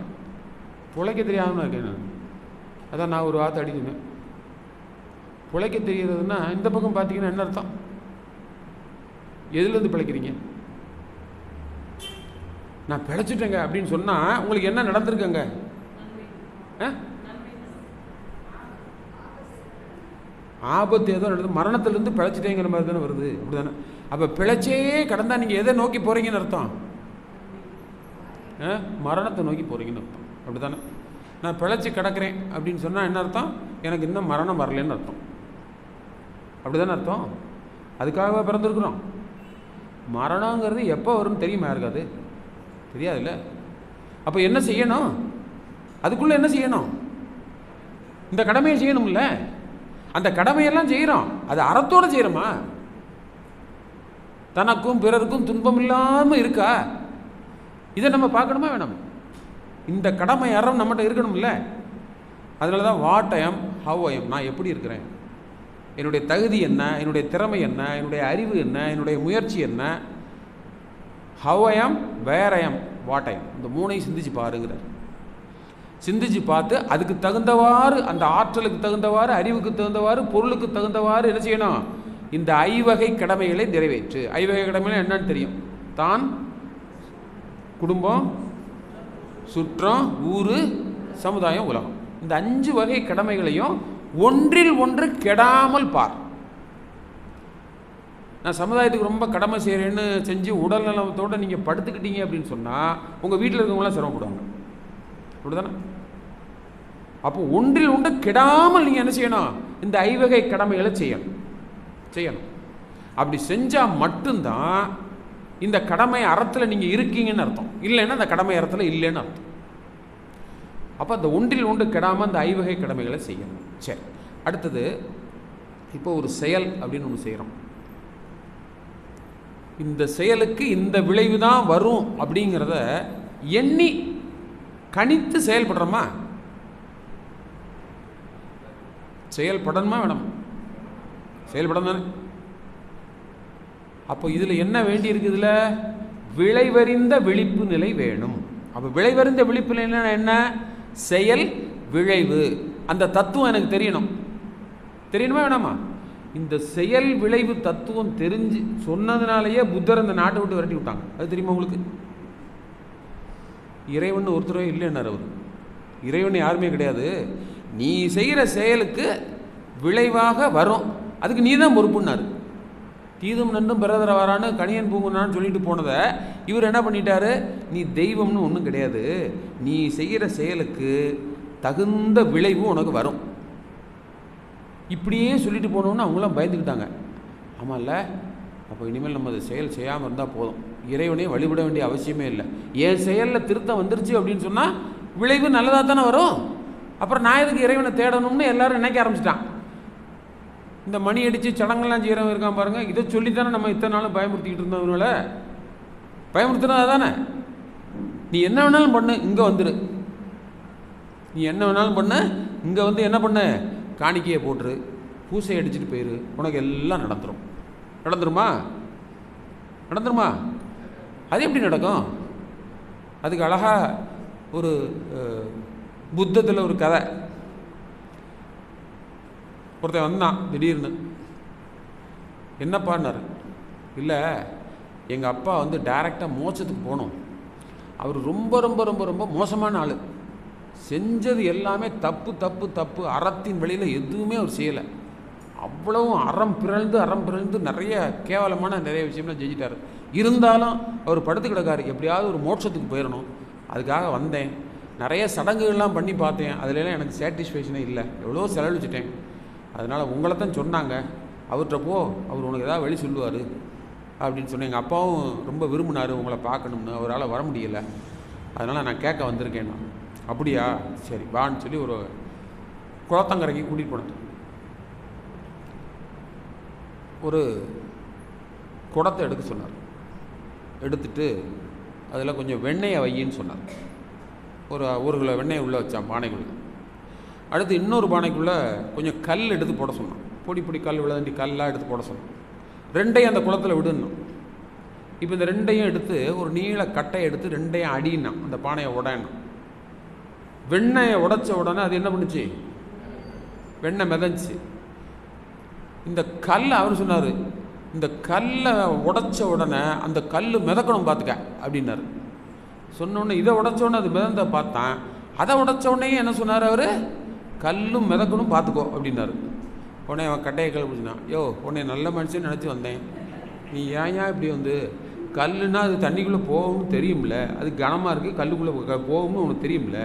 பிழைக்க தெரியாமல் இருக்கேன் நான். அதான் நான் ஒரு வார்த்தை அடிக்கணும். பிழைக்க தெரியாததுன்னா இந்த பக்கம் பார்த்தீங்கன்னா என்ன அர்த்தம்? எதுலேருந்து பிழைக்கிறீங்க? நான் பிழைச்சிட்டேங்க அப்படின்னு சொன்னால் உங்களுக்கு என்ன நடந்திருக்கங்க? ஆபத்து ஏதோ நடந்து மரணத்திலேருந்து பிழைச்சிட்டேங்கிற மாதிரி தானே வருது. அப்படி தானே? அப்போ பிழைச்சே கடந்தால் நீங்கள் எதை நோக்கி போகிறீங்கன்னு அர்த்தம்? மரணத்தை நோக்கி போகிறீங்கன்னு அர்த்தம். அப்படி தானே? நான் பிழைச்சி கிடக்கிறேன் அப்படின்னு சொன்னால் என்ன அர்த்தம்? எனக்கு இன்னும் மரணம் வரலன்னு அர்த்தம். அப்படி தானே அர்த்தம்? அதுக்காக பிறந்திருக்கிறோம். மரணங்கிறது எப்போ வரும்னு தெரியுமா? இருக்காது, தெரியாதுல்ல. அப்போ என்ன செய்யணும்? அதுக்குள்ளே என்ன செய்யணும்? இந்த கடமையை செய்யணும்ல. அந்த கடமையெல்லாம் செய்கிறோம், அது அறத்தோடு செய்கிறோமா? தனக்கும் பிறருக்கும் துன்பம் இல்லாமல் இருக்கா? இதை நம்ம பார்க்கணுமா வேணாம்? இந்த கடமை அறம் நம்மகிட்ட இருக்கணும்ல. அதனால தான் what I am, how I am, நான் எப்படி இருக்கிறேன், என்னுடைய தகுதி என்ன, என்னுடைய திறமை என்ன, என்னுடைய அறிவு என்ன, என்னுடைய முயற்சி என்ன, how I am, where I am, what I am, இந்த 3ஐயும் சிந்திச்சு பாருங்கிறார். சிந்திச்சு பார்த்து அதுக்கு தகுந்தவாறு, அந்த ஆற்றலுக்கு தகுந்தவாறு, அறிவுக்கு தகுந்தவாறு, பொருளுக்கு தகுந்தவாறு என்ன செய்யணும்? இந்த 5 வகை கடமைகளை நிறைவேற்று. 5 வகை கடமைகள் என்னன்னு தெரியும்? தான், குடும்பம், சுற்றம், ஊர், சமுதாயம், உலகம். இந்த 5 வகை கடமைகளையும் ஒன்றில் ஒன்று கெடாமல் பார். நான் சமுதாயத்துக்கு ரொம்ப கடமை செய்கிறேன்னு செஞ்சு உடல் நலத்தோடு நீங்கள் படுத்துக்கிட்டீங்க அப்படின்னு சொன்னால் உங்கள் வீட்டில் இருக்கவங்களாம் சிரமப்படுவாங்க. அப்படிதானே? அப்போ ஒன்றில் ஒன்று கெடாமல் நீங்கள் என்ன செய்யணும்? இந்த 5 வகை கடமைகளை செய்யணும். அப்படி செஞ்சால் மட்டும்தான் இந்த கடமை அறத்தில் நீங்கள் இருக்கீங்கன்னு அர்த்தம். இல்லைன்னா அந்த கடமை அறத்தில் இல்லைன்னு அர்த்தம். அப்போ அந்த ஒன்றில் ஒன்று கெடாமல் அந்த 5 வகை கடமைகளை செய்யணும். சரி, அடுத்தது இப்போ ஒரு செயல் அப்படின்னு ஒன்று செய்கிறோம். இந்த செயலுக்கு இந்த விளைவு தான் வரும் அப்படிங்கிறத எண்ணி கணித்து செயல்படுறோமா? செயல்படணுமா வேணும்? செயல்படணும் தானே? அப்போ இதில் என்ன வேண்டி இருக்குதுல? விளைவறிந்த விழிப்பு நிலை வேணும். அப்போ விளைவறிந்த விழிப்பு நிலை என்ன? செயல் விளைவு, அந்த தத்துவம் எனக்கு தெரியணுமா வேணாமா? இந்த செயல் விளைவு தத்துவம் தெரிஞ்சு சொன்னதுனாலேயே புத்தர் அந்த நாட்டை விட்டு விரட்டி விட்டாங்க. அது தெரியுமா உங்களுக்கு? இறைவன் ஒருத்தரவே இல்லைன்னார் அவர். இறைவன் யாருமே கிடையாது. நீ செய்கிற செயலுக்கு விளைவாக வரும், அதுக்கு நீ தான் பொறுப்புன்னாரு. தீதும் நன்றும் பிறதர வரான்னு கணியன் பூங்குனான்னு சொல்லிட்டு போனதை இவர் என்ன பண்ணிட்டாரு? நீ தெய்வம்னு ஒன்றும் கிடையாது, நீ செய்கிற செயலுக்கு தகுந்த விளைவு உனக்கு வரும். இப்படியே சொல்லிட்டு போனோன்னு அவங்களாம் பயந்துக்கிட்டாங்க. ஆமாம்ல, அப்போ இனிமேல் நம்ம அதை செயல் செய்யாமல் இருந்தால் போதும். இறைவனையும் வழிபட வேண்டிய அவசியமே இல்லை. என் செயலில் திருத்தம் வந்துருச்சு அப்படின்னு சொன்னால் விளைவு நல்லதாக தானே வரும். அப்புறம் நான் எதுக்கு இறைவனை தேடணும்னு எல்லாரும் நினைக்க ஆரம்பிச்சிட்டான். இந்த மணி அடித்து சடங்கெல்லாம் செய்கிறவங்க இருக்கான் பாருங்கள், இதை சொல்லித்தானே நம்ம இத்தனை நாளும் பயமுறுத்திக்கிட்டு இருந்தவங்கள. பயமுறுத்தினா தானே நீ என்ன வேணாலும் பண்ணு, இங்கே வந்துடு, நீ என்ன வேணாலும் பண்ணு, இங்கே வந்து என்ன பண்ணு, காணிக்கையை போட்டுரு, பூசை அடிச்சுட்டு போயிரு, உனக்கு எல்லாம் நடந்துடும். நடந்துருமா? நடந்துருமா? அது எப்படி நடக்கும்? அதுக்கு அழகாக ஒரு புத்தத்தில் ஒரு கதை. ஒருத்தன் வந்தான் திடீர்னு, என்னப்பான்னாரு. இல்லை, எங்கள் அப்பா வந்து டைரெக்டாக மோட்சத்துக்கு போகணும், அவர் ரொம்ப ரொம்ப ரொம்ப ரொம்ப மோசமான ஆள், செஞ்சது எல்லாமே தப்பு தப்பு தப்பு, அறத்தின் வழியில் எதுவுமே அவர் செய்யலை, அவ்வளவும் அறம் பிறழ்ந்து நிறைய கேவலமான நிறைய விஷயம்லாம் செஞ்சிட்டார். இருந்தாலும் அவர் படுத்து கிடக்காரு, எப்படியாவது ஒரு மோட்சத்துக்கு போயிடணும், அதுக்காக வந்தேன், நிறைய சடங்குகள்லாம் பண்ணி பார்த்தேன், அதுலலாம் எனக்கு சாட்டிஸ்ஃபேக்ஷனே இல்லை, எவ்வளோ செலவழிச்சிட்டேன், அதனால் உங்களை தான் சொன்னாங்க, அவர்கிட்ட போ, அவர் உனக்கு ஏதாவது வழி சொல்லுவார் அப்படின்னு சொன்னேன். எங்கள் அப்பாவும் ரொம்ப விரும்பினார் உங்களை பார்க்கணும்னு, அவரால் வர முடியலை, அதனால் நான் கேட்க வந்திருக்கேன். நான் அப்படியா, சரி வான்னு சொல்லி ஒரு குளத்தங்கரைக்கு கூட்டிகிட்டு போனேன். ஒரு குடத்தை எடுக்க சொன்னார். எடுத்துட்டு அதில் கொஞ்சம் வெண்ணெயை வையின்னு சொன்னார். ஒரு கிலோ வெண்ணெயை உள்ளே வச்சான் பானைக்குள்ளே. அடுத்து இன்னொரு பானைக்குள்ளே கொஞ்சம் கல் எடுத்து போட சொன்னான். பொடி கல் விளையாண்டி கல்லாக எடுத்து போட சொன்னான். ரெண்டையும் அந்த குளத்தில் விடணும். இப்போ இந்த ரெண்டையும் எடுத்து ஒரு நீள கட்டையை எடுத்து ரெண்டையும் அடினான், அந்த பானையை உடையணும். வெண்ணெயை உடைச்ச உடனே அது என்ன பண்ணுச்சு, வெண்ணெய் மிதந்துச்சு. இந்த கல் அவர் சொன்னார், இந்த கல்லை உடைச்ச உடனே அந்த கல் மிதக்கணும் பார்த்துக்க அப்படின்னாரு. சொன்னோடனே இதை உடைச்சோடனே அது மிதந்த பார்த்தான். அதை உடைச்ச உடனே என்ன சொன்னார் அவர், கல்லும் மிதக்கணும் பார்த்துக்கோ அப்படின்னாரு. உடனே அவன் கட்டையை கல் பிடிச்சினான். யோ, உடனே நல்ல மனுஷன் நினச்சி வந்தேன், நீ ஏன் இப்படி வந்து, கல்லுன்னா அது தண்ணிக்குள்ளே போகும்னு தெரியும்ல, அது கனமாக இருக்குது, கல்லுக்குள்ளே போகும்னு உனக்கு தெரியும்ல,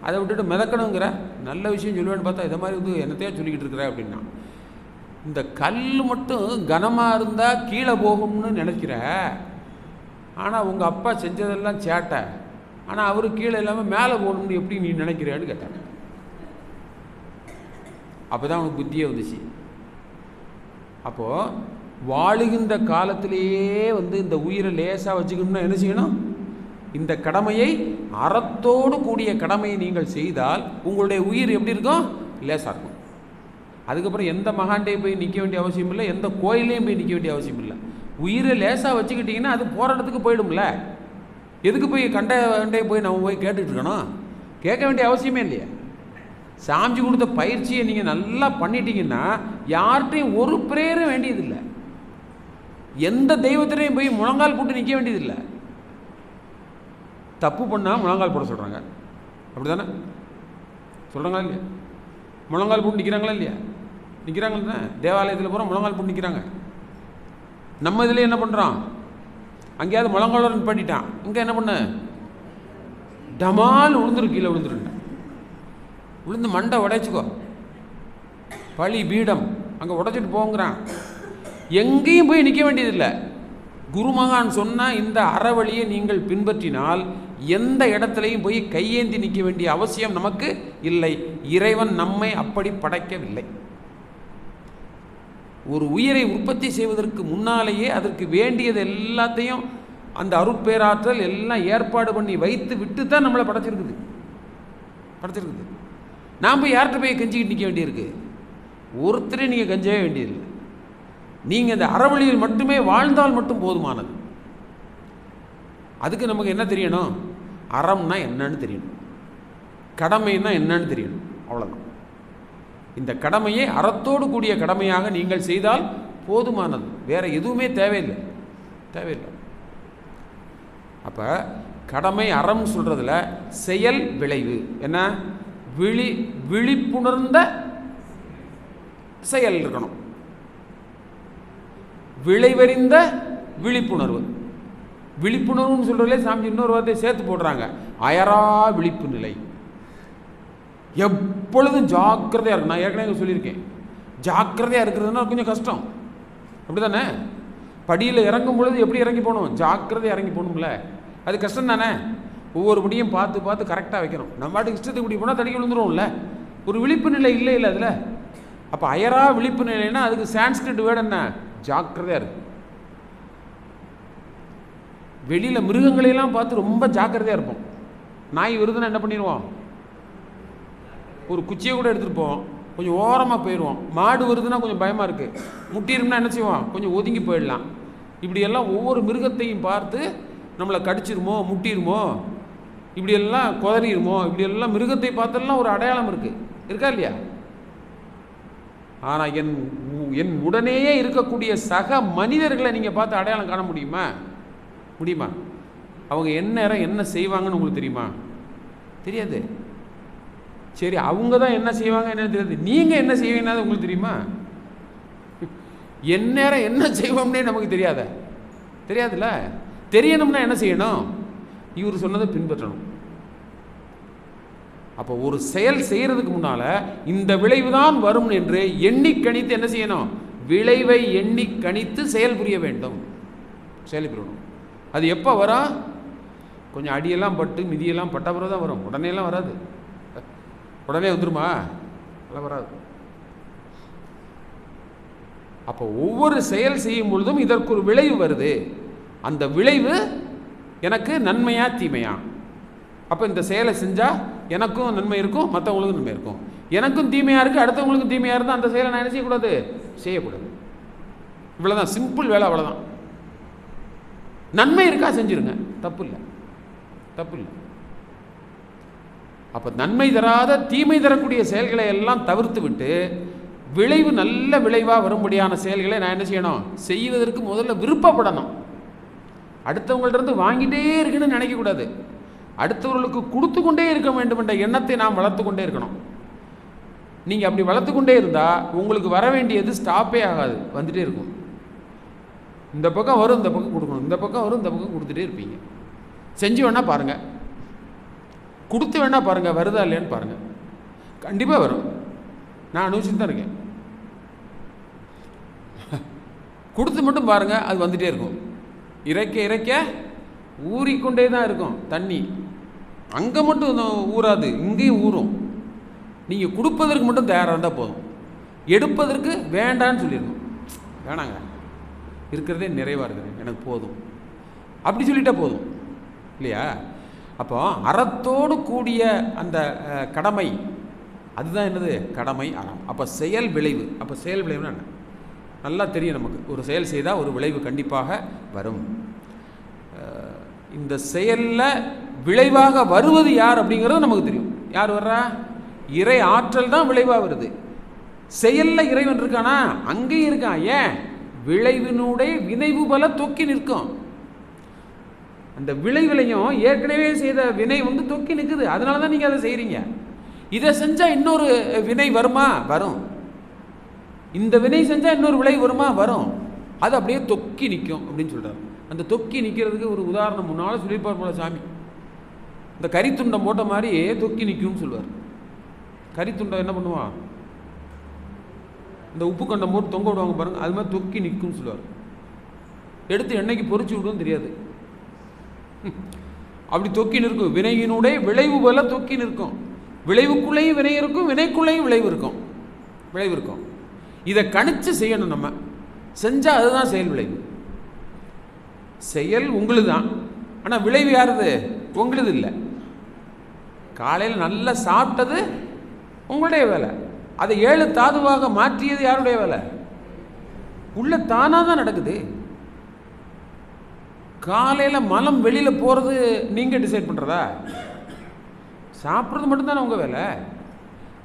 அதை விட்டுட்டு மிதக்கணுங்கிற, நல்ல விஷயம் சொல்லுவேன்னு பார்த்தா இதை மாதிரி வந்து என்னத்தையா சொல்லிக்கிட்டு இருக்கிற அப்படின்னா. இந்த கல் மட்டும் கனமாக இருந்தால் கீழே போகும்னு நினைக்கிற, ஆனால் உங்கள் அப்பா செஞ்சதெல்லாம் சேட்டை, ஆனால் அவரு கீழே இல்லாமல் மேலே போகணும்னு எப்படி நீ நினைக்கிறேன்னு கேட்டாங்க. அப்போ தான் அவனுக்கு புத்தியே வந்துச்சு. அப்போது வாழுகின்ற காலத்திலேயே வந்து இந்த உயிரை லேசாக வச்சுக்கணும்னா என்ன செய்யணும், இந்த கடமையை, அறத்தோடு கூடிய கடமையை நீங்கள் செய்தால் உங்களுடைய உயிர் எப்படி இருக்கும், லேசாக இருக்கும். அதுக்கப்புறம் எந்த மகாண்டே போய் நிற்க வேண்டிய அவசியம் இல்லை, எந்த கோயிலையும் போய் நிற்க வேண்டிய அவசியம் இல்லை. உயிரை லேசாக வச்சுக்கிட்டிங்கன்னா அது போகிற இடத்துக்கு போயிடும்ல. எதுக்கு போய் கண்டே போய் நம்ம போய் கேட்டுக்கிட்டு இருக்கணும், கேட்க வேண்டிய அவசியமே இல்லையா. சாமிஜி கொடுத்த பயிற்சியை நீங்கள் நல்லா பண்ணிட்டீங்கன்னா யார்கிட்டையும் ஒரு பிரேயரும் வேண்டியதில்லை, எந்த தெய்வத்திலையும் போய் முழங்கால் போட்டு நிற்க வேண்டியதில்லை. தப்பு பண்ணால் முழங்கால் போட சொல்கிறாங்க, அப்படி தானே சொல்கிறாங்களா இல்லையா? முழங்கால் போட்டு நிற்கிறாங்களா இல்லையா? நிற்கிறாங்கன்னு தான் தேவாலயத்தில் பூரா முழங்கால் போட்டு நிற்கிறாங்க. நம்ம இதில் என்ன பண்ணுறோம், அங்கேயாவது முழங்கால் பண்ணிட்டான், இங்கே என்ன பண்ண, டமால் விழுந்துரு, கீழே விழுந்துருங்க, விழுந்து மண்டை உடைச்சிக்கோ, பழி பீடம் அங்கே உடைச்சிட்டு போங்கிறான். எங்கேயும் போய் நிற்க வேண்டியதில்லை. குருமகான் சொன்ன இந்த அறவழியை நீங்கள் பின்பற்றினால் எந்த இடத்துலையும் போய் கையேந்தி நிற்க வேண்டிய அவசியம் நமக்கு இல்லை. இறைவன் நம்மை அப்படி படைக்கவில்லை. ஒரு உயிரை உற்பத்தி செய்வதற்கு முன்னாலேயே அதற்கு வேண்டியது எல்லாத்தையும் அந்த அருட்பேராற்றல் எல்லாம் ஏற்பாடு பண்ணி வைத்து விட்டு தான் நம்மளை படைச்சிருக்குது. நாம் போய் யார்கிட்ட போய் கெஞ்சிக்கிட்டு நிற்க வேண்டியிருக்கு, ஒருத்தரையும் நீங்கள் கெஞ்சவே வேண்டியதில்லை. நீங்கள் இந்த அறவழியில் மட்டுமே வாழ்ந்தால் மட்டும் போதுமானது. அதுக்கு நமக்கு என்ன தெரியணும், அறம்னா என்னன்னு தெரியணும், கடமைன்னா என்னன்னு தெரியணும், அவ்வளோதான். இந்த கடமையை அறத்தோடு கூடிய கடமையாக நீங்கள் செய்தால் போதுமானது, வேற எதுவுமே தேவையில்லை. அப்போ கடமை அறம் சொல்கிறதுல செயல் விளைவு என்ன, விழிப்புணர்ந்த செயல் இருக்கணும், விளைவறிந்த விழிப்புணர்வு. விழிப்புணர்வுன்னு சொல்கிறதுலே சாமி இன்னொரு வார்த்தையை சேர்த்து போடுறாங்க, அயரா விழிப்பு நிலை. எப்பொழுதும் ஜாக்கிரதையாக இருக்கும். நான் ஏற்கனவே சொல்லியிருக்கேன், ஜாக்கிரதையாக இருக்கிறதுனா கொஞ்சம் கஷ்டம், அப்படி தானே? படியில் இறங்கும் பொழுது எப்படி இறங்கி போகணும்? ஜாக்கிரதை இறங்கி போகணும்ல. அது கஷ்டம் தானே. ஒவ்வொரு படியும் பார்த்து பார்த்து கரெக்டாக வைக்கணும். நம்ம பாட்டுக்கு இஷ்டத்துக்கு இப்படி போனால் தடிக்க விழுந்துருவோம்ல. ஒரு விழிப்பு நிலை இல்லை அதில். அப்போ அயரா விழிப்பு நிலைன்னா அதுக்கு சான்ஸ்கிரிட் வேர்டு என்ன? ஜாக்கிரதையாக இருக்கு. வெளியில் மிருகங்களையெல்லாம் பார்த்து ரொம்ப ஜாக்கிரதையாக இருப்போம். நாய் வருதுன்னா என்ன பண்ணிடுவோம்? ஒரு குச்சியை கூட எடுத்துகிட்டு போவோம், கொஞ்சம் ஓரமாக போயிடுவோம். மாடு வருதுன்னா கொஞ்சம் பயமாக இருக்குது, முட்டிரும்னா என்ன செய்வோம்? கொஞ்சம் ஒதுங்கி போயிடலாம். இப்படியெல்லாம் ஒவ்வொரு மிருகத்தையும் பார்த்து நம்மளை கடிச்சிருமோ, முட்டிருமோ, இப்படியெல்லாம் குதறிடுமோ, இப்படியெல்லாம் மிருகத்தை பார்த்தெல்லாம் ஒரு அடையாளம் இருக்கா இல்லையா? ஆனால் என் உடனேயே இருக்கக்கூடிய சக மனிதர்களை நீங்கள் பார்த்து அடையாளம் காண முடியுமா? அவங்க என்ன செய்வாங்கன்னு உங்களுக்கு தெரியுமா? தெரியாது. சரி, அவங்க தான் என்ன செய்வாங்க என்னன்னு தெரியாது. நீங்கள் என்ன செய்வீங்கன்னா உங்களுக்கு தெரியுமா? எந்நேரம் என்ன செய்வோம்னே நமக்கு தெரியாதுல்ல. தெரியணும்னா என்ன செய்யணும்? இவர் சொன்னதை பின்பற்றணும். அப்போ ஒரு செயல் செய்யறதுக்கு முன்னால இந்த விளைவு தான் வரும் என்று எண்ணி கணித்து என்ன செய்யணும்? விளைவை எண்ணி கணித்து செயல் புரிய வேண்டும். அது எப்போ வரும்? கொஞ்சம் அடியெல்லாம் பட்டு மிதியெல்லாம் பட்ட பிறகு தான் வரும். உடனே எல்லாம் வராது. உடனே வந்துருமா? அதெல்லாம் வராது. அப்போ ஒவ்வொரு செயல் செய்யும் பொழுதும் இதற்கு ஒரு விளைவு வருது. அந்த விளைவு எனக்கு நன்மையா தீமையா? அப்போ இந்த செயலை செஞ்சால் எனக்கும் நன்மை இருக்கும், மற்றவங்களுக்கும் நன்மை இருக்கும். எனக்கும் தீமையாக இருக்குது, அடுத்தவங்களுக்கும் தீமையாக இருந்தால் அந்த செயலை நான் என்ன செய்யக்கூடாது. இவ்வளோதான், சிம்பிள் வேலை, அவ்வளோதான். நன்மை இருக்கா செஞ்சுருங்க, தப்பு இல்லை. அப்போ நன்மை தராத தீமை தரக்கூடிய செயல்களை எல்லாம் தவிர்த்து விட்டு விளைவு நல்ல விளைவாக வரும்படியான செயல்களை நான் என்ன செய்யணும்? செய்வதற்கு முதல்ல விருப்பப்படணும். அடுத்தவங்கள்ட்ட இருந்து வாங்கிட்டே இருக்குன்னு நினைக்கக்கூடாது. அடுத்தவர்களுக்கு கொடுத்து கொண்டே இருக்க வேண்டும் என்ற எண்ணத்தை நாம் வளர்த்து கொண்டே இருக்கணும். நீங்கள் அப்படி வளர்த்து கொண்டே இருந்தால் உங்களுக்கு வர வேண்டியது ஸ்டாப்பே ஆகாது, வந்துட்டே இருக்கும். இந்த பக்கம் வரும், இந்த பக்கம் கொடுக்கணும், இந்த பக்கம் வரும், இந்த பக்கம் கொடுத்துட்டே இருப்பீங்க. செஞ்சு வேணால் பாருங்கள், கொடுத்து வேணால் பாருங்கள், வருதா இல்லையான்னு பாருங்கள். கண்டிப்பாக வரும். நான் அனுபவிச்சுட்டு தான் இருக்கேன். கொடுத்து மட்டும் பாருங்கள், அது வந்துகிட்டே இருக்கும். இறைக்க ஊறிக்கொண்டே தான் இருக்கும் தண்ணி. அங்கே மட்டும் ஊறாது, இங்கேயும் ஊறும். நீங்கள் கொடுப்பதற்கு மட்டும் தயாராக இருந்தால் போதும். எடுப்பதற்கு வேண்டான்னு சொல்லிடணும். வேணாங்க, இருக்கிறதே நிறைவாக இருக்கிறேன், எனக்கு போதும் அப்படி சொல்லிட்டா போதும் இல்லையா? அப்போ அறத்தோடு கூடிய அந்த கடமை, அதுதான் என்னது? கடமை, அறம். அப்போ செயல் விளைவு. அப்போ செயல் விளைவுனா என்ன? நல்லா தெரியும் நமக்கு. ஒரு செயல் செய்தால் ஒரு விளைவு கண்டிப்பாக வரும். இந்த செயலில் விளைவாக வருவது யார் அப்படிங்கிறது நமக்கு தெரியும். யார் வர்றா? இறை ஆற்றல் தான் விளைவாக வருது. செயலில் இறைவன் இருக்கானா? அங்கேயும் இருக்கான். ஏன்? விளைவினுடைய வினைவு பல தொக்கி நிற்கும். அந்த விளைவிலையும் ஏற்கனவே செய்த வினை தொக்கி நிற்குது. அதனால தான் நீங்கள் அதை செய்கிறீங்க. இதை செஞ்சால் இன்னொரு வினை வருமா? வரும். இந்த வினை செஞ்சால் இன்னொரு விளைவு வருமா? வரும். அது அப்படியே தொக்கி நிற்கும் அப்படின்னு சொல்கிறார். அந்த தொக்கி நிற்கிறதுக்கு ஒரு உதாரணம் முன்னால் சொல்லியிருப்பார் போல சாமி. இந்த கரித்துண்டம் போட்ட மாதிரி தொக்கி நிற்கும்னு சொல்லுவார். கரித்துண்டம் என்ன பண்ணுவான்? இந்த உப்பு கண்டம் போட்டு தொங்க விடுவாங்க பாருங்கள், அது மாதிரி தொக்கி நிற்கும்னு சொல்லுவார். எடுத்து எண்ணெய்க்கு பொறிச்சு விடுன்னு தெரியாது, அப்படி தொக்கி நிற்கும். வினையினுடைய விளைவு போல தொக்கி நிற்கும். விளைவுக்குள்ளேயும் வினை இருக்கும், வினைக்குள்ளேயும் விளைவு இருக்கும். இதை கணிச்சு செய்யணும். நம்ம செஞ்சால் அதுதான் செயல் விளைவு. செயல் உங்களுது தான், ஆனால் விளைவு யாருது? உங்களுது இல்லை. காலையில் நல்லா சாப்பிட்டது உங்களுடைய வேலை. அதை 7 தாதுவாக மாற்றியது யாருடைய வேலை? உள்ள தானாக தான் நடக்குது. காலையில் மலம் வெளியில் போகிறது நீங்கள் டிசைட் பண்ணுறதா? சாப்பிட்றது மட்டும்தானே உங்கள் வேலை.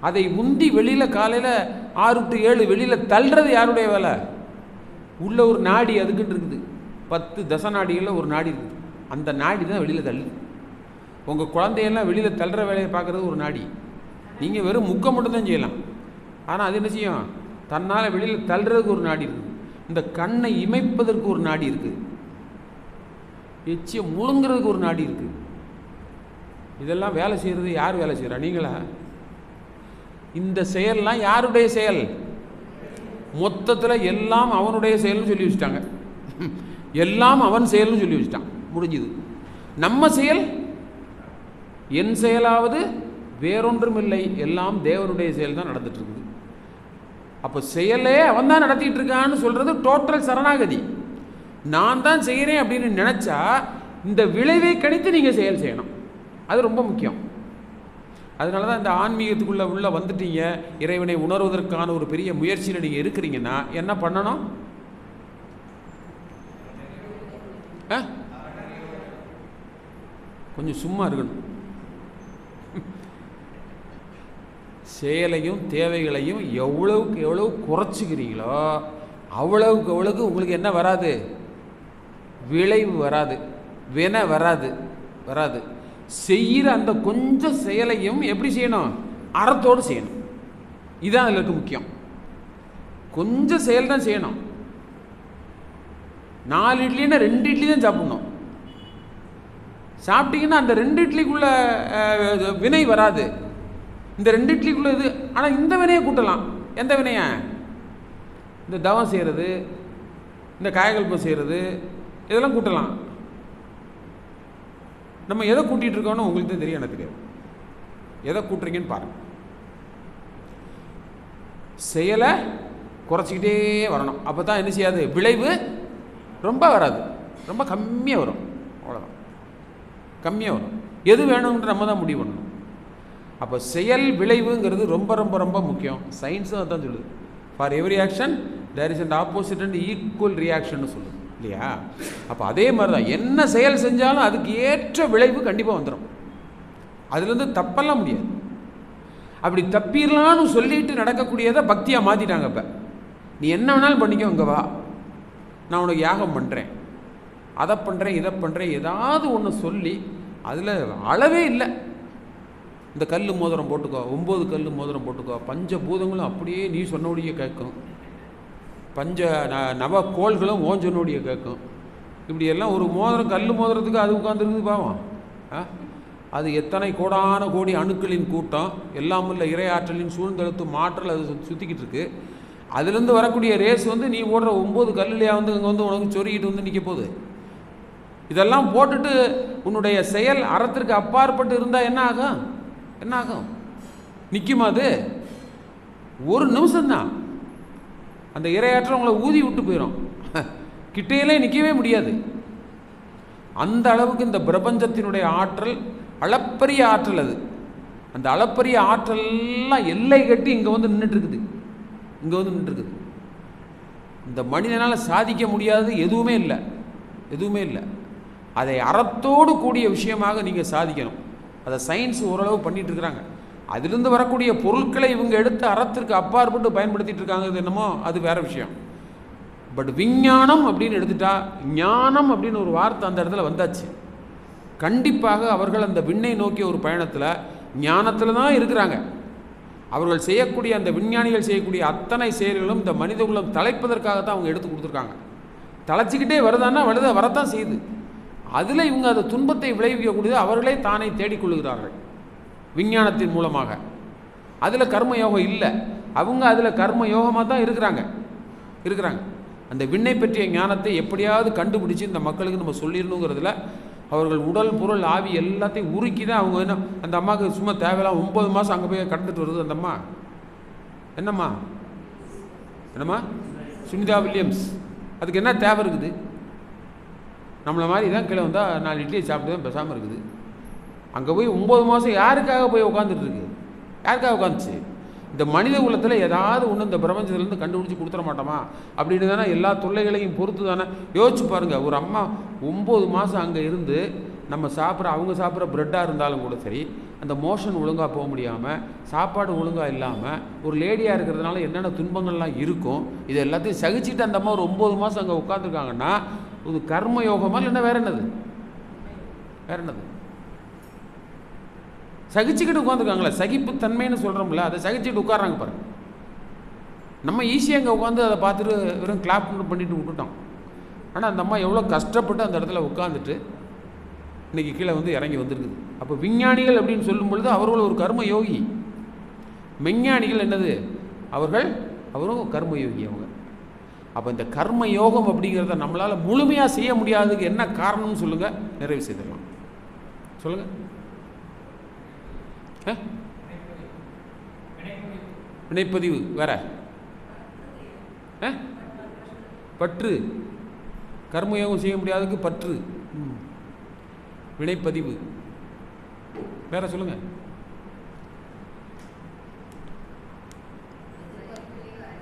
அதை முந்தி வெளியில் காலையில் 6 to 7 வெளியில் தள்ளுறது யாருடைய வேலை? உள்ள ஒரு நாடி அதுக்குன்னு இருக்குது. 10 தச நாடிகளில் ஒரு நாடி இருக்குது. அந்த நாடி தான் வெளியில் தள்ளு. உங்கள் குழந்தையெல்லாம் வெளியில் தள்ளுற வேலையை பார்க்குறது ஒரு நாடி. நீங்கள் வெறும் முக்க மட்டும்தான் செய்யலாம். ஆனால் அது என்ன செய்யும்? தன்னால் வெளியில் தள்ளுறதுக்கு ஒரு நாடி இருக்குது. இந்த கண்ணை இமைப்பதற்கு ஒரு நாடி இருக்குது. எச்சியை முழுங்கிறதுக்கு ஒரு நாடி இருக்குது. இதெல்லாம் வேலை செய்கிறது யார் வேலை செய்கிறா? நீங்களா? இந்த செயல்லாம் யாருடைய செயல்? மொத்தத்தில் எல்லாம் அவனுடைய செயல்னு சொல்லி வச்சுட்டாங்க. எல்லாம் அவன் செயல்னு சொல்லி வச்சுட்டான், முடிஞ்சுது. நம்ம செயல், என் செயலாவது வேறொன்றும் இல்லை, எல்லாம் தேவனுடைய செயல் தான் நடந்துட்டு இருக்குது. அப்போ செயலே அவன் தான் நடத்திட்டு இருக்கான்னு சொல்றது டோட்டல் சரணாகதி. நான் தான் செய்கிறேன் அப்படின்னு நினைச்சா இந்த விளைவை கணித்து நீங்க செயல் செய்யணும், அது ரொம்ப முக்கியம். அதனால தான் இந்த ஆன்மீகத்துக்குள்ள உள்ள வந்துட்டீங்க, இறைவனை உணர்வதற்கான ஒரு பெரிய முயற்சியில் நீங்க இருக்கிறீங்கன்னா என்ன பண்ணணும்? கொஞ்சம் சும்மா இருக்கணும். செயலையும் தேவைகளையும் எவ்வளவுக்கு எவ்வளவு குறைச்சிக்கிறீங்களோ அவ்வளவுக்கு எவ்வளவுக்கு உங்களுக்கு என்ன வராது? விளைவு வராது, வினை வராது. செய்கிற அந்த கொஞ்சம் செயலையும் எப்படி செய்யணும்? அறத்தோடு செய்யணும். இதுதான் அதில் இருக்க முக்கியம். கொஞ்சம் செயல் தான் செய்யணும். 4 இட்லின்னா 2 இட்லி தான் சாப்பிடணும். சாப்பிட்டீங்கன்னா அந்த 2 இட்லிக்குள்ள வினை வராது, இந்த 2 இட்லிக்குள்ள இது. ஆனால் இந்த வினையை கூட்டலாம். எந்த வினையா? இந்த தவம் செய்கிறது, இந்த காயகல்பம் செய்கிறது, இதெல்லாம் கூட்டலாம். நம்ம எதை கூட்டிகிட்டு இருக்கோன்னு உங்களுக்கு தான் தெரியும், எனக்கு தெரியாது. எதை கூட்டுறீங்கன்னு பாருங்கள். செயலை குறைச்சிக்கிட்டே வரணும். அப்போ தான் என்ன செய்யாது? விளைவு ரொம்ப வராது, ரொம்ப கம்மியாக வரும். அவ்வளோதான், கம்மியாக வரும். எது வேணும்ன்ற நம்ம தான் முடிவு பண்ணணும். அப்போ செயல் விளைவுங்கிறது ரொம்ப ரொம்ப ரொம்ப முக்கியம். சயின்ஸும் அதான் சொல்லுது, for every action there is and opposite and equal reaction சொல்லுது இல்லையா? அப்போ அதே மாதிரி தான் என்ன செயல் செஞ்சாலும் அதுக்கு ஏற்ற விளைவு கண்டிப்பாக வந்துடும். அதுலேருந்து தப்பெல்லாம் முடியாது. அப்படி தப்பிடலான்னு சொல்லிட்டு நடக்கக்கூடியதை பக்தியாக மாற்றிட்டாங்க. இப்போ நீ என்ன வேணாலும் பண்ணிக்கோ, இங்கே வா, நான் உனக்கு யாகம் பண்ணுறேன், அதை பண்ணுறேன், இதை பண்ணுறேன், ஏதாவது ஒன்று சொல்லி அதில் அளவே இல்லை. இந்த கல் மோதிரம் போட்டுக்கோ, 9 கல் மோதிரம் போட்டுக்கோ, பஞ்சபூதங்களும் அப்படியே நீ சொன்னோடைய கேட்கும், பஞ்ச நவ கோள்களும் ஓன் சொன்னோடைய கேட்கும். இப்படியெல்லாம் ஒரு மோதிரம், கல் மோதிரத்துக்கு அது உட்காந்துருக்குது பாவம். அது எத்தனை கோடான கோடி அணுக்களின் கூட்டம், எல்லாம் உள்ள இறையாற்றலின் சூழ்ந்தெழுத்து மாற்றல் அது சுற்றிக்கிட்டு இருக்கு. அதுலேருந்து வரக்கூடிய ரேஸ் வந்து நீ ஓடுற 9 கல்லுலையா வந்து இங்கே வந்து உனக்கு சொருகிட்டு வந்து நிற்க போகுது. இதெல்லாம் போட்டுட்டு உன்னுடைய செயல் அறத்திற்கு அப்பாற்பட்டு இருந்தால் என்ன ஆகும்? என்ன ஆகும்? நிற்குமா? அது ஒரு நிமிஷம்தான். அந்த இறையாற்றல் உங்களை ஊதி விட்டு போயிடும், கிட்டையிலே நிற்கவே முடியாது. அந்த அளவுக்கு இந்த பிரபஞ்சத்தினுடைய ஆற்றல் அளப்பரிய ஆற்றல். அது அந்த அளப்பரிய ஆற்றல்லாம் எல்லை கட்டி இங்கே வந்து நின்றுட்டுருக்குது, இங்கே வந்து நின்றுருக்குது. இந்த மனிதனால் சாதிக்க முடியாதது எதுவுமே இல்லை, எதுவுமே இல்லை. அதை அறத்தோடு கூடிய விஷயமாக நீங்கள் சாதிக்கணும். அதை சயின்ஸ் ஓரளவு பண்ணிகிட்டு இருக்கிறாங்க. அதிலிருந்து வரக்கூடிய பொருட்களை இவங்க எடுத்து அறத்திற்கு அப்பாற்பட்டு பயன்படுத்திட்டு இருக்காங்க. இது என்னமோ அது வேற விஷயம். பட் விஞ்ஞானம் அப்படின்னு எடுத்துட்டா, ஞானம் அப்படின்னு ஒரு வார்த்தை அந்த இடத்துல வந்தாச்சு. கண்டிப்பாக அவர்கள் அந்த விண்ணை நோக்கிய ஒரு பயணத்தில் ஞானத்தில் தான் இருக்கிறாங்க. அவர்கள் செய்யக்கூடிய அந்த விஞ்ஞானிகள் செய்யக்கூடிய அத்தனை செயல்களும் இந்த மனித குலம் தலைப்பதற்காகத்தான் அவங்க எடுத்து கொடுத்துருக்காங்க. தலைச்சிக்கிட்டே வருதான்னா வரத்தான் செய்யுது. அதில் இவங்க அந்த துன்பத்தை விளைவிக்கக்கூடியது அவர்களே தானே தேடிக்கொள்கிறார்கள் விஞ்ஞானத்தின் மூலமாக. அதில் கர்மயோகம் இல்லை, அவங்க அதில் கர்மயோகமாக தான் இருக்கிறாங்க. அந்த விண்ணை பற்றிய ஞானத்தை எப்படியாவது கண்டுபிடிச்சி இந்த மக்களுக்கு நம்ம சொல்லிடணுங்கிறதுல அவர்கள் உடல் பொருள் ஆவி எல்லாத்தையும் உருக்கி தான் அவங்க என்ன. அந்த அம்மாவுக்கு சும்மா தேவையில்லாம் 9 மாதம் அங்கே போய் கடந்துட்டு வருது அந்த அம்மா. என்னம்மா சுனிதா வில்லியம்ஸ், அதுக்கு என்ன தேவை இருக்குது? நம்மளை மாதிரி தான் கீழே வந்தால் 4 இட்லியை சாப்பிட்டு தான் பேசாமல் இருக்குது. அங்கே போய் 9 மாதம் யாருக்காக போய் உட்காந்துட்டு இருக்கு? யாருக்காக உட்காந்துச்சு? இந்த மனித குலத்தில் ஏதாவது ஒன்று இந்த பிரபஞ்சத்துலேருந்து கண்டுபிடிச்சி கொடுத்துட மாட்டோமா அப்படின்னு தானே எல்லா தொல்லைகளையும் பொறுத்து தானே. யோசிச்சு பாருங்கள், ஒரு அம்மா 9 மாதம் அங்கே இருந்து நம்ம அவங்க சாப்பிட்ற ப்ரெட்டாக இருந்தாலும் கூட சரி, அந்த மோஷன் ஒழுங்காக போக முடியாமல், சாப்பாடு ஒழுங்காக இல்லாமல், ஒரு லேடியாக இருக்கிறதுனால என்னென்ன துன்பங்கள்லாம் இருக்கும், இது எல்லாத்தையும் சகிச்சுட்டு அந்த அம்மா ஒரு 9 மாதம் அங்கே உட்காந்துருக்காங்கன்னா இது கர்ம யோகமா இல்லைன்னா வேற என்னது? சகிச்சுக்கிட்டு உட்காந்துருக்காங்களே, சகிப்புத்தன்மைன்னு சொல்கிறோம்ல, அதை சகிச்சுட்டு உட்காராங்க பாருங்க. நம்ம ஈஸியாக அங்கே உட்காந்து அதை பார்த்துட்டு வெறும் கிளாப் பண்ணிட்டு விட்டுட்டோம். ஆனால் அந்த அம்மா எவ்வளோ கஷ்டப்பட்டு அந்த இடத்துல உட்காந்துட்டு இன்றைக்கி கீழே வந்து இறங்கி வந்துருக்குது. அப்போ விஞ்ஞானிகள் அப்படின்னு சொல்லும் பொழுது அவர்கள் ஒரு கர்ம யோகி. மெஞ்ஞானிகள் என்னது? அவரும் கர்ம யோகி. அவங்க அப்போ இந்த கர்ம யோகம் அப்படிங்கிறத நம்மளால் முழுமையாக செய்ய முடியாததுக்கு என்ன காரணம்னு சொல்லுங்கள், நிறைவு செய்திடலாம். சொல்லுங்கள். வினைப்பதிவு வேற, பற்று. கர்மயோகம் செய்ய முடியாததுக்கு பற்று, வினைப்பதிவு வேற. சொல்லுங்க.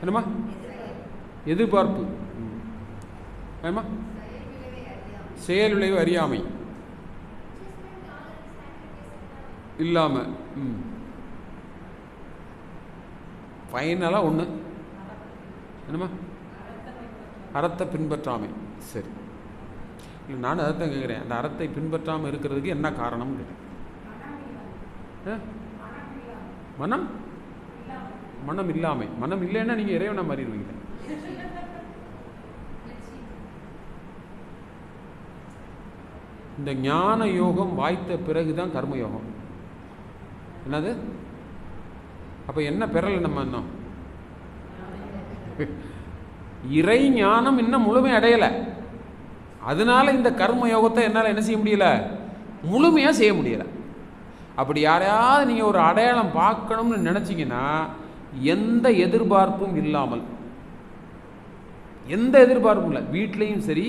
என்னம்மா? எதிர்பார்ப்பு. ஏமா? செயல் விளைவு அறியாமை இல்லாம. ஃபைனலாக ஒன்று என்னம்மா? அறத்தை பின்பற்றாமை. சரி, இல்லை நானும் அதை தான் கேட்குறேன். அந்த அறத்தை பின்பற்றாமல் இருக்கிறதுக்கு என்ன காரணம்னு கேட்டேன். மனம் மனம் இல்லாமை. மனம் இல்லைன்னா நீங்கள் இறைவனை மாறிடுவீங்க. இந்த ஞான யோகம் வாய்த்த பிறகுதான் கர்மயோகம். என்னது? அப்போ என்ன பெறலை நம்ம? இன்னும் இறை ஞானம் இன்னும் முழுமை அடையலை. அதனால இந்த கர்ம யோகத்தை என்னால் என்ன செய்ய முடியல, முழுமையாக செய்ய முடியலை. அப்படி யாரையாவது நீங்கள் ஒரு அடையாளம் பார்க்கணும்னு நினச்சிங்கன்னா எந்த எதிர்பார்ப்பும் இல்லாமல், எந்த எதிர்பார்ப்பும் இல்லை, வீட்லேயும் சரி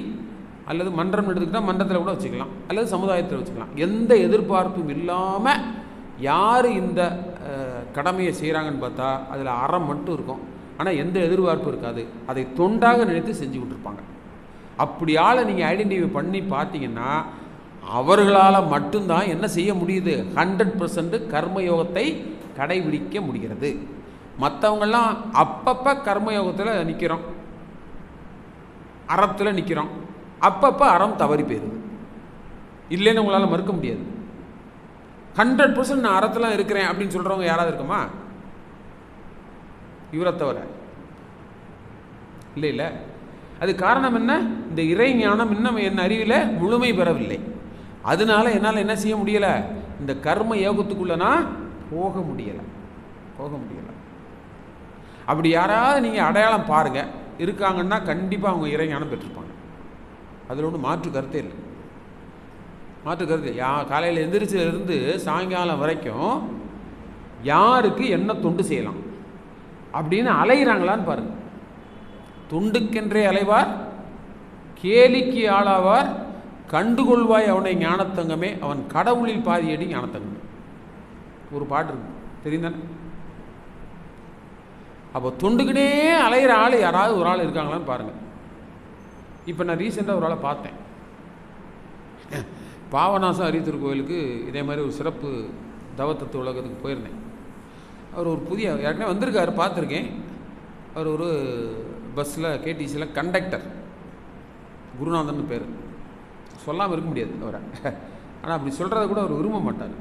அல்லது மன்றம் எடுத்துக்கிட்டால் மன்றத்தில் கூட வச்சுக்கலாம், அல்லது சமுதாயத்தில் வச்சுக்கலாம், எந்த எதிர்பார்ப்பும் இல்லாமல் யார் இந்த கடமையை செய்கிறாங்கன்னு பார்த்தா அதில் அறம் மட்டும் இருக்கும். ஆனால் எந்த எதிர்பார்ப்பும் இருக்காது. அதை தொண்டாக நினைத்து செஞ்சுக்கிட்டு இருப்பாங்க. அப்படி ஆளை நீங்கள் ஐடென்டிஃபை பண்ணி பார்த்தீங்கன்னா அவர்களால் மட்டும்தான் என்ன செய்ய முடியுது, 100% கர்மயோகத்தை கடைபிடிக்க முடிகிறது. மற்றவங்கெல்லாம் அப்பப்போ கர்மயோகத்தில் நிற்கிறோம், அறத்தில் நிற்கிறோம், அப்பப்போ அறம் தவறி போயிடுது. இல்லைன்னு உங்களால் மறுக்க முடியாது. 100% நான் அறத்தில் இருக்கிறேன் அப்படின்னு சொல்கிறவங்க யாராவது இருக்குமா? இவரை தவிர இல்லை. இல்லை, அது காரணம் என்ன? இந்த இறை ஞானம் இன்னும் என் அறிவில் முழுமை பெறவில்லை. அதனால என்னால் என்ன செய்ய முடியலை, இந்த கர்ம யோகத்துக்குள்ள நான் போக முடியலை. அப்படி யாராவது நீங்கள் அடையாளம் பாருங்கள், இருக்காங்கன்னா கண்டிப்பாக அவங்க இறை ஞானம் பெற்றிருப்பாங்க. அதில் ஒன்றும் மாற்று கருத்தே இல்லை. காலையில் எந்திரிச்சிலிருந்து சாயங்காலம் வரைக்கும் யாருக்கு என்ன தொண்டு செய்யலாம் அப்படின்னு அலைகிறாங்களான்னு பாருங்கள். தொண்டுக்கென்றே அலைவார், கேலிக்கு ஆளாவார், கண்டுகொள்வாய் அவனை ஞானத்தங்கமே, அவன் கடவுளில் பாதியடி ஞானத்தங்கமே. ஒரு பாட்டு இருக்கு, தெரியுதானே? அப்போ தொண்டுக்கிட்டே அலைகிற ஆள் யாராவது ஒரு ஆள் இருக்காங்களான்னு பாருங்கள். இப்போ நான் ரீசெண்டாக ஒரு ஆளை பார்த்தேன். பாவநாசம் அரியத்தூர் கோயிலுக்கு இதே மாதிரி ஒரு சிறப்பு தவத்தத்துவ உலகத்துக்கு போயிருந்தேன். அவர் ஒரு புதிய ஏற்கனவே வந்திருக்காரு, பார்த்துருக்கேன். அவர் ஒரு பஸ்ஸில் கேடிசியில் கண்டக்டர், குருநாதன் பேர். சொல்லாமல் இருக்க முடியாது அவரை. ஆனால் அப்படி சொல்கிறத கூட அவர் விரும்ப மாட்டார்.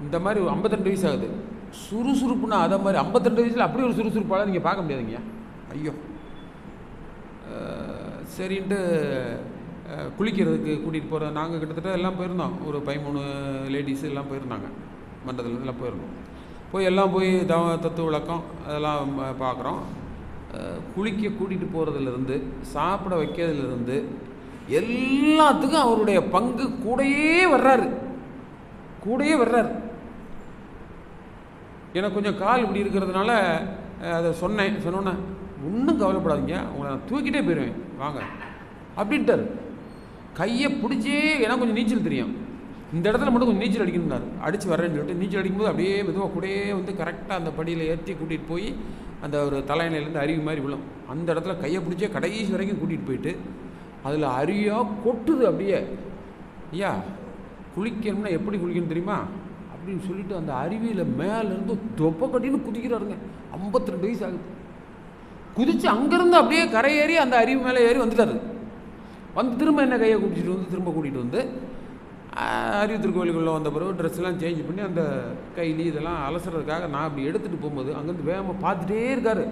இந்த மாதிரி ஒரு 52 வயசு ஆகுது. சுறுசுறுப்புனா அதை மாதிரி 52 வயசில் அப்படி ஒரு சுறுசுறுப்பால் நீங்கள் பார்க்க முடியாதுங்க. ஐயோ, சரின்ட்டு குளிக்கிறதுக்கு கூட்டிகிட்டு போகிற நாங்கள் கிட்டத்தட்ட எல்லாம் போயிருந்தோம். ஒரு 13 லேடிஸு எல்லாம் போயிருந்தாங்க, மண்டலத்தில் எல்லாம் போயிருந்தோம். எல்லாம் போய் தத்துவ விளக்கம் அதெல்லாம் பார்க்குறோம். குளிக்க கூட்டிகிட்டு போகிறதுலேருந்து சாப்பிட வைக்கிறதுலேருந்து எல்லாத்துக்கும் அவருடைய பங்கு கூடயே வர்றாரு. எனக்கு கொஞ்சம் கால் இப்படி இருக்கிறதுனால அதை சொன்னோன்னே ஒன்றும் கவலைப்படாதீங்க, உங்களை நான் தூக்கிட்டே போயிடுவேன் வாங்க அப்படின்ட்டார். கையை பிடிச்சே, எனக்கு கொஞ்சம் நீச்சல் தெரியும், இந்த இடத்துல மட்டும் கொஞ்சம் நீச்சல் அடிக்கணும்னாரு. அடித்து வர்றேன்னு சொல்லிட்டு நீச்சல் அடிக்கும்போது அப்படியே மெதுவாக கூடயே வந்து கரெக்டாக அந்த படியில் ஏற்றி கூட்டிகிட்டு போய் அந்த ஒரு தலையணையிலேருந்து அருவி மாதிரி விழும். அந்த இடத்துல கையை பிடிச்சே கடைசி வரைக்கும் கூட்டிகிட்டு போயிட்டு அதில் அருவியாக கொட்டுது. அப்படியே ஐயா குளிக்கணும்னா எப்படி குளிக்கணும் தெரியுமா அப்படின்னு சொல்லிட்டு அந்த அருவியில் மேலேருந்து தொப்பை கட்டின்னு குதிக்கிறாருங்க. 52 வயசு ஆகுது. குதித்து அங்கேருந்து அப்படியே கரையேறி அந்த அருவி மேலே ஏறி வந்துட்டார். திரும்ப என்ன கையை கூட்டிகிட்டு வந்து அரியத்தூர் கோயிலுக்குள்ளே வந்த பிறகு ட்ரெஸ்லாம் சேஞ்ச் பண்ணி அந்த கைலி இதெல்லாம் அலசுறதுக்காக நான் அப்படி எடுத்துகிட்டு போகும்போது அங்கேருந்து வேகமாக பார்த்துட்டே இருக்கார்.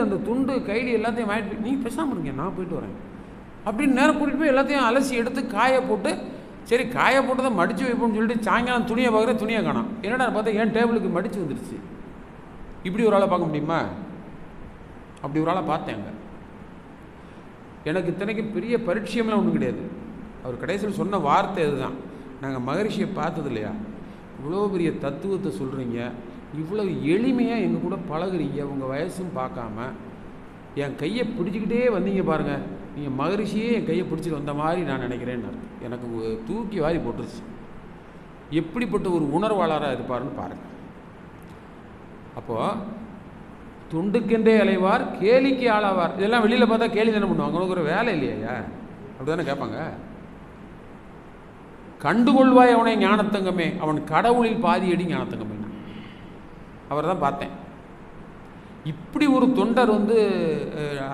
அந்த துண்டு கைலி எல்லாத்தையும் வாங்கிட்டு நீ பேசாமல் இருங்க, நான் போயிட்டு வரேன் அப்படின்னு நேரம் கூட்டிகிட்டு போய் எல்லாத்தையும் அலசி எடுத்து காய போட்டு, சரி காய போட்டு தான் மடித்து வைப்போம்னு சொல்லிட்டு சாயங்காலம் துணியை பார்க்குற, துணியை காணோம். என்னடா பார்த்தா என் டேபிளுக்கு மடித்து வந்துடுச்சு. இப்படி ஒரு ஆளை பார்க்க முடியுமா? அப்படி ஒரு ஆளை பார்த்தேங்க. எனக்கு இத்தனைக்கு பெரிய பரிட்சயம்லாம் ஒன்றும் கிடையாது. அவர் கடைசியில் சொன்ன வார்த்தை இதுதான், நாங்கள் மகரிஷியை பார்த்தது இல்லையா, இவ்வளோ பெரிய தத்துவத்தை சொல்கிறீங்க, இவ்வளோ எளிமையாக எங்கள் கூட பழகுறீங்க, உங்கள் வயசும் பார்க்காம என் கையை பிடிச்சிக்கிட்டே வந்தீங்க பாருங்கள், நீங்கள் மகரிஷியே என் கையை பிடிச்சிட்டு வந்த மாதிரி நான் நினைக்கிறேன்னு எனக்கு தூக்கி வாரி போட்டுருச்சு. எப்படிப்பட்ட ஒரு உணர்வாளராக இருப்பார்னு பாருங்கள். அப்போது துண்டுக்கென்றே அலைவார் கேலிக்கு ஆளாவார், இதெல்லாம் வெளியில் பார்த்தா கேலி தானே பண்ணுவாங்க, உனக்கு ஒரு வேலை இல்லையா அப்படி தானே கேட்பாங்க. கண்டுகொள்வாய் அவனை ஞானத்தங்கமே, அவன் கடவுளில் பாதி அடி ஞானத்தங்கமே. அவர் தான் பார்த்தேன். இப்படி ஒரு தொண்டர்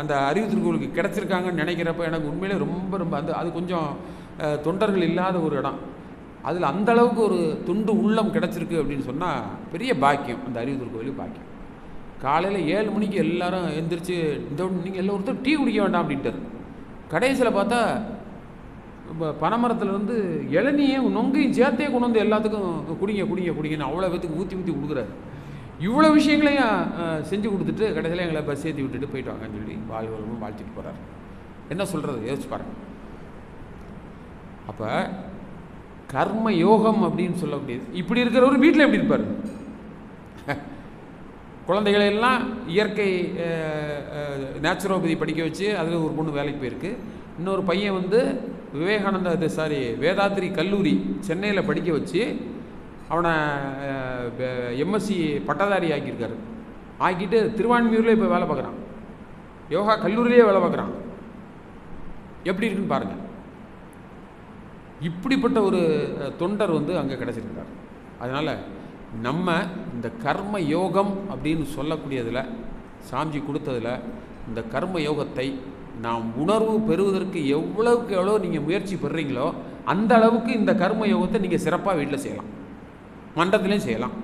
அந்த அறிவு திருக்கோவிலுக்கு கிடச்சிருக்காங்கன்னு நினைக்கிறப்ப எனக்கு உண்மையிலே ரொம்ப ரொம்ப அது கொஞ்சம் தொண்டர்கள் இல்லாத ஒரு இடம். அதில் அந்தளவுக்கு ஒரு துண்டு உள்ளம் கிடச்சிருக்கு அப்படின்னு சொன்னால் பெரிய பாக்கியம், அந்த அறிவு திருக்கோவிலுக்கு பாக்கியம். காலையில் 7 மணிக்கு எல்லாரும் எழுந்திரிச்சு நீங்கள் எல்லாம் ஒருத்தர் டீ குடிக்க வேண்டாம் அப்படின்ட்டு, கடைசியில் பார்த்தா பனைமரத்துலேருந்து இளநியும் நொங்கையும் சேர்த்தே கொண்டு வந்து எல்லாத்துக்கும் குடிங்க குடிங்க குடிங்கன்னு அவ்வளோ பேத்துக்கு ஊற்றி ஊற்றி கொடுக்குறாரு. இவ்வளோ விஷயங்களையும் செஞ்சு கொடுத்துட்டு கடைசியில் எங்களை பஸ் ஏற்றி விட்டுட்டு போயிட்டு வாங்கன்னு சொல்லி வாழ்வளமும் வாழ்த்திட்டு போகிறார். என்ன சொல்கிறது யோசிச்சு பாருங்க. அப்போ கர்ம யோகம் அப்படின்னு சொல்லக்கூடியது. இப்படி இருக்கிறவர் வீட்டில் எப்படி இருப்பார்? குழந்தைகளை எல்லாம் இயற்கை நேச்சுரோபதி படிக்க வச்சு அதில் ஒரு பொண்ணு வேலைக்கு போயிருக்கு. இன்னொரு பையன் வேதாத்திரி கல்லூரி சென்னையில் படிக்க வச்சு அவனை எம்எஸ்சி பட்டதாரி ஆக்கியிருக்காரு. ஆக்கிட்டு திருவான்மியூரில் இப்போ வேலை பார்க்குறான், யோகா கல்லூரியிலே வேலை பார்க்குறான். எப்படி இருக்குன்னு பாருங்கள். இப்படிப்பட்ட ஒரு தொண்டர் அங்கே கிடச்சிருக்கார். அதனால் நம்ம இந்த கர்ம யோகம் அப்படின்னு சொல்லக்கூடியதில் சாமிஜி கொடுத்ததில் இந்த கர்ம யோகத்தை நாம் உணர்வு பெறுவதற்கு எவ்வளவுக்கு எவ்வளோ நீங்கள் முயற்சி பெறுறீங்களோ அந்த அளவுக்கு இந்த கர்ம யோகத்தை நீங்கள் சிறப்பாக வீட்டில் செய்யலாம், மண்டபத்துலேயும் செய்யலாம்.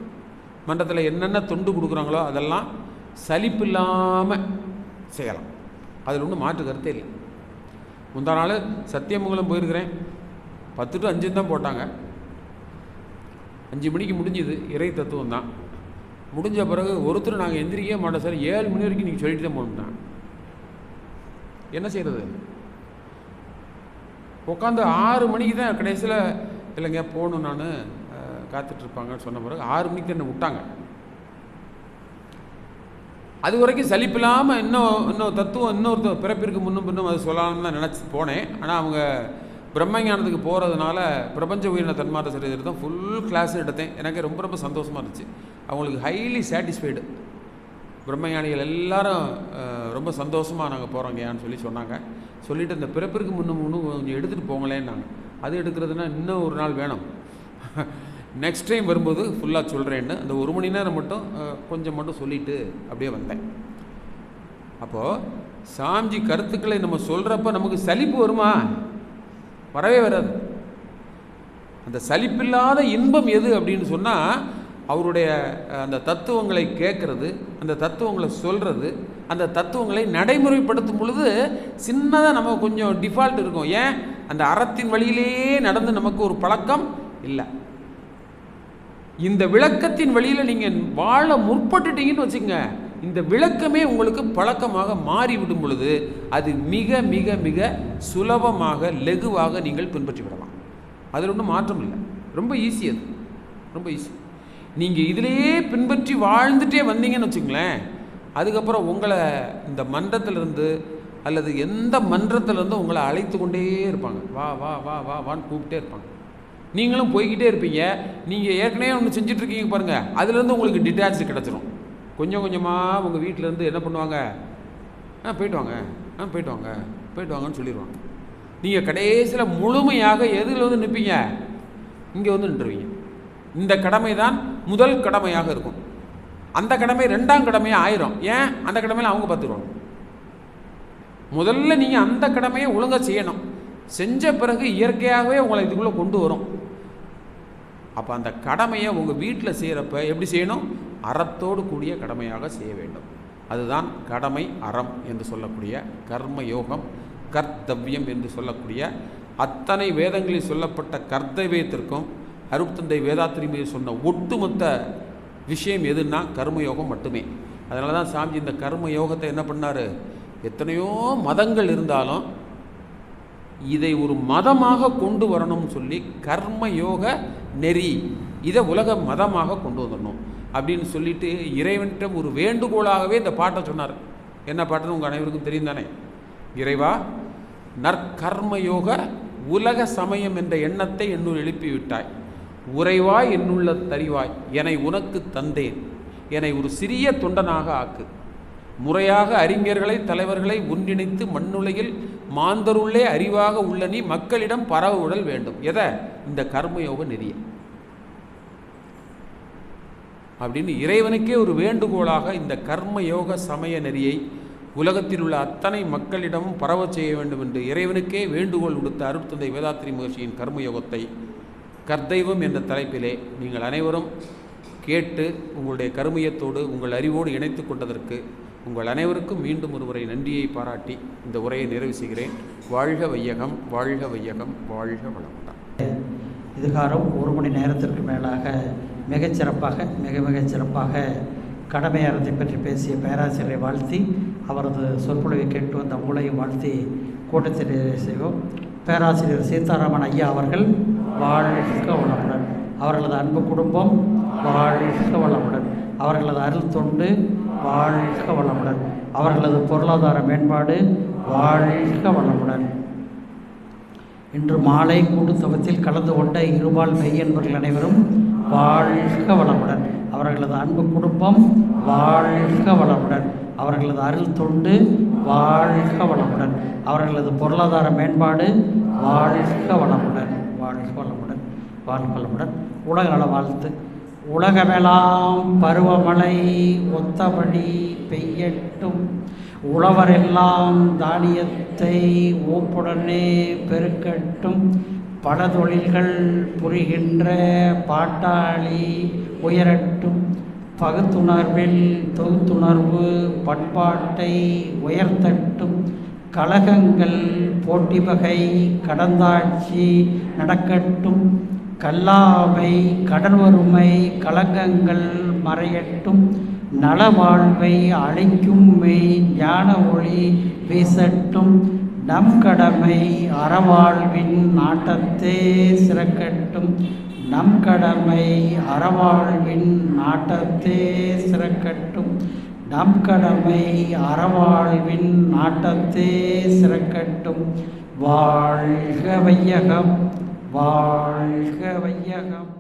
மண்டபத்தில் என்னென்ன தொண்டு கொடுக்குறாங்களோ அதெல்லாம் சலிப்பு இல்லாமல் செய்யலாம். அதில் ஒன்றும் மாற்று கருத்தே இல்லை. முந்தா நாள் சத்தியமங்கலம் போயிருக்கிறேன். 10 to 5 தான் போட்டாங்க. 5 மணிக்கு முடிஞ்சுது. இறை தத்துவம் தான் முடிஞ்ச பிறகு ஒருத்தர் நாங்கள் எந்திரிக்கவே மாட்டோம் சார், 7 மணி வரைக்கும் நீங்கள் சொல்லிட்டு தான் போகணுட்டாங்க. என்ன செய்கிறது? உட்காந்து 6 மணிக்கு தான் கடைசியில் இல்லைங்க போகணும் நான் காத்துட்ருப்பாங்கன்னு சொன்ன பிறகு 6 மணிக்கு தான் என்னை விட்டாங்க. அது வரைக்கும் சலிப்பில்லாமல் இன்னும் தத்துவம் இன்னொரு பிறப்பிற்கு முன்னும் அது சொல்லலாம்னு தான் நினச்சி போனேன். ஆனால் அவங்க பிரம்மஞானத்துக்கு போகிறதுனால பிரபஞ்ச உயிரின தன்மாற்ற சரித்திரம் தான் ஃபுல் கிளாஸ் எடுத்தேன். எனக்கு ரொம்ப ரொம்ப சந்தோஷமாக இருந்துச்சு. அவங்களுக்கு ஹைலி சாட்டிஸ்ஃபைடு. பிரம்மஞானிகள் எல்லாரும் ரொம்ப சந்தோஷமாக நாங்கள் போகிறோங்கயான்னு சொன்னாங்க. சொல்லிவிட்டு அந்த பிறப்பிற்கு முன்னும் கொஞ்சம் எடுத்துகிட்டு போங்களேன்னாங்க. அது எடுக்கிறதுனா இன்னும் ஒரு நாள் வேணும், நெக்ஸ்ட் டைம் வரும்போது ஃபுல்லாக சொல்கிறேன்னு அந்த 1 மணி நேரம் மட்டும் கொஞ்சம் மட்டும் சொல்லிவிட்டு அப்படியே வந்தேன். அப்போது சாமிஜி கருத்துக்களை நம்ம சொல்கிறப்ப நமக்கு சலிப்பு வருமா? வரவே வராது. அந்த சலிப்பில்லாத இன்பம் எது அப்படின்னு சொன்னால் அவருடைய அந்த தத்துவங்களை கேட்குறது, அந்த தத்துவங்களை சொல்கிறது, அந்த தத்துவங்களை நடைமுறைப்படுத்தும் பொழுது சின்னதாக நம்ம கொஞ்சம் டிஃபால்ட் இருக்கும். ஏன்? அந்த அறத்தின் வழியிலேயே நடந்து நமக்கு ஒரு பழக்கம் இல்லை. இந்த விளக்கத்தின் வழியில் நீங்கள் வாழ முற்பட்டுட்டீங்கன்னு வச்சுக்கோங்க, இந்த விளக்கமே உங்களுக்கு பழக்கமாக மாறிவிடும் பொழுது அது மிக மிக மிக சுலபமாக லெகுவாக நீங்கள் பின்பற்றி விடலாம். அதில் ஒன்றும் மாற்றம் இல்லை. ரொம்ப ஈஸி, அது ரொம்ப ஈஸி. நீங்கள் இதிலேயே பின்பற்றி வாழ்ந்துட்டே வந்தீங்கன்னு வச்சுங்களேன், அதுக்கப்புறம் உங்களை இந்த மன்றத்திலிருந்து அல்லது எந்த மன்றத்திலேருந்து உங்களை அழைத்து கொண்டே இருப்பாங்க. வா வா வா வா வான்னு கூப்பிட்டே இருப்பாங்க. நீங்களும் போய்கிட்டே இருப்பீங்க. நீங்கள் ஏற்கனவே ஒன்று செஞ்சிட்ருக்கீங்க பாருங்கள், அதுலேருந்து உங்களுக்கு டிட்டாச்சு கிடச்சிரும். கொஞ்சம் கொஞ்சமாக உங்கள் வீட்டிலேருந்து என்ன பண்ணுவாங்க, போயிட்டு வாங்க போயிட்டு வாங்க போயிட்டு வாங்கன்னு சொல்லிடுவாங்க. நீங்கள் கடைசியில் முழுமையாக எதில் நிற்பீங்க? இங்கே நின்றுவீங்க. இந்த கடமை தான் முதல் கடமையாக இருக்கும். அந்த கடமை 2ஆம் கடமையாக ஆயிரும். ஏன்? அந்த கடமையில் அவங்க பார்த்துருவாங்க. முதல்ல நீங்கள் அந்த கடமையை ஒழுங்காக செய்யணும். செஞ்ச பிறகு இயற்கையாகவே உங்களை இதுக்குள்ளே கொண்டு வரும். அப்போ அந்த கடமையை உங்கள் வீட்டில் செய்கிறப்ப எப்படி செய்யணும்? அறத்தோடு கூடிய கடமையாக செய்ய வேண்டும். அதுதான் கடமை அறம் என்று சொல்லக்கூடிய கர்ம யோகம், கர்த்தவ்யம் என்று சொல்லக்கூடிய அத்தனை வேதங்களில் சொல்லப்பட்ட கர்த்தவியத்திற்கும் அருட்தந்தை வேதாத்திரி மீது சொன்ன ஒட்டுமொத்த விஷயம் எதுன்னா கர்மயோகம் மட்டுமே. அதனால தான் சாமிஜி இந்த கர்ம யோகத்தை என்ன பண்ணார், எத்தனையோ மதங்கள் இருந்தாலும் இதை ஒரு மதமாக கொண்டு வரணும்னு சொல்லி கர்ம யோக நெறி இதை உலக மதமாக கொண்டு வந்துடணும் அப்படின்னு சொல்லிட்டு இறைவன்கிட்ட ஒரு வேண்டுகோளாகவே இந்த பாட்டை சொன்னார். என்ன பாட்டுன்னு உங்கள் அனைவருக்கும் தெரியும் தானே? இறைவா, நற்கர்மயோக உலக சமயம் என்ற எண்ணத்தை என்னுள் எழுப்பி விட்டாய். உறைவாய் என்னுள்ள தறிவாய், என்னை உனக்கு தந்தேன், என்னை ஒரு சிறிய தொண்டனாக ஆக்கு. முறையாக அறிஞர்களை தலைவர்களை ஒன்றிணைத்து மண்ணுலகில் மாந்தருள்ளே அறிவாக உள்ள நீ மக்களிடம் பரவுதல் வேண்டும். எதை? இந்த கர்மயோக நெறிய அப்படின்னு இறைவனுக்கே ஒரு வேண்டுகோளாக இந்த கர்மயோக சமய நெறியை உலகத்தில் உள்ள அத்தனை மக்களிடமும் பரவ செய்ய வேண்டும் என்று இறைவனுக்கே வேண்டுகோள் விடுத்த அருட்தந்தை வேதாத்ரி மகர்ஷியின் கர்மயோகத்தை கர்தெய்வம் என்ற தலைப்பிலே நீங்கள் அனைவரும் கேட்டு உங்களுடைய கர்மயத்தோடு உங்கள் அறிவோடு இணைத்து கொண்டதற்கு உங்கள் அனைவருக்கும் மீண்டும் ஒருமுறை நன்றியை பாராட்டி இந்த உரையை நிறைவு செய்கிறேன். வாழ்க வையகம், வாழ்க வையகம், வாழ்க வளமுடன். இதுகாரம் 1 மணி நேரத்திற்கு மேலாக மிகச் சிறப்பாக கடமையாரத்தை பற்றி பேசிய பேராசிரியரை வாழ்த்தி, அவரது சொற்பொழிவை கேட்டு வந்த உங்களையும் வாழ்த்தி கூட்டத்தில் செய்வோம். பேராசிரியர் சீதாராமன் ஐயா அவர்கள் வாழ்க வளமுடன். அவர்களது அன்பு குடும்பம் வாழ்க வளமுடன். அவர்களது அருள் தொண்டு வாழ்க வளமுடன். அவர்களது பொருளாதார மேம்பாடு வாழ்க வளமுடன். இன்று மாலை கூட்டுத்தவத்தில் கலந்து கொண்ட இருபால் மெய்யன்பர்கள் அனைவரும் வாழ்க வளமுடன். அவர்களது அன்பு குடும்பம் வாழ்க வளமுடன். அவர்களது அருள் தொண்டு வாழ்க வளமுடன். அவர்களது பொருளாதார மேம்பாடு வாழ்க வளமுடன். வாழ்க வளமுடன். வாழ்க வளமுடன். உலகள வாழ்த்து. உலகமெல்லாம் பருவமழை ஒத்தபடி பெய்யட்டும். உழவரெல்லாம் தானியத்தை ஓப்புடனே பெருக்கட்டும். பல தொழில்கள் புரிகின்ற பாட்டாளி உயரட்டும். பகுத்துணர்வில் தொகுத்துணர்வு பண்பாட்டை உயர்த்தட்டும். கலகங்கள் போட்டி வகை கடந்தாட்சி நடக்கட்டும். கல்லாமை கடன்வறுமை களங்கங்கள் மறையட்டும். நலவாழ்வை அளிக்கும் மெய் ஞான ஒளி வீசட்டும். நம் கடமை அறவாழ்வின் நாட்டத்தே சிறக்கட்டும். நம் கடமை அறவாழ்வின் நாட்டத்தே சிறக்கட்டும். நம் கடமை அறவாழ்வின் நாட்டத்தே சிறக்கட்டும். வாழ்க வையகம், வாழ்க வையகம்.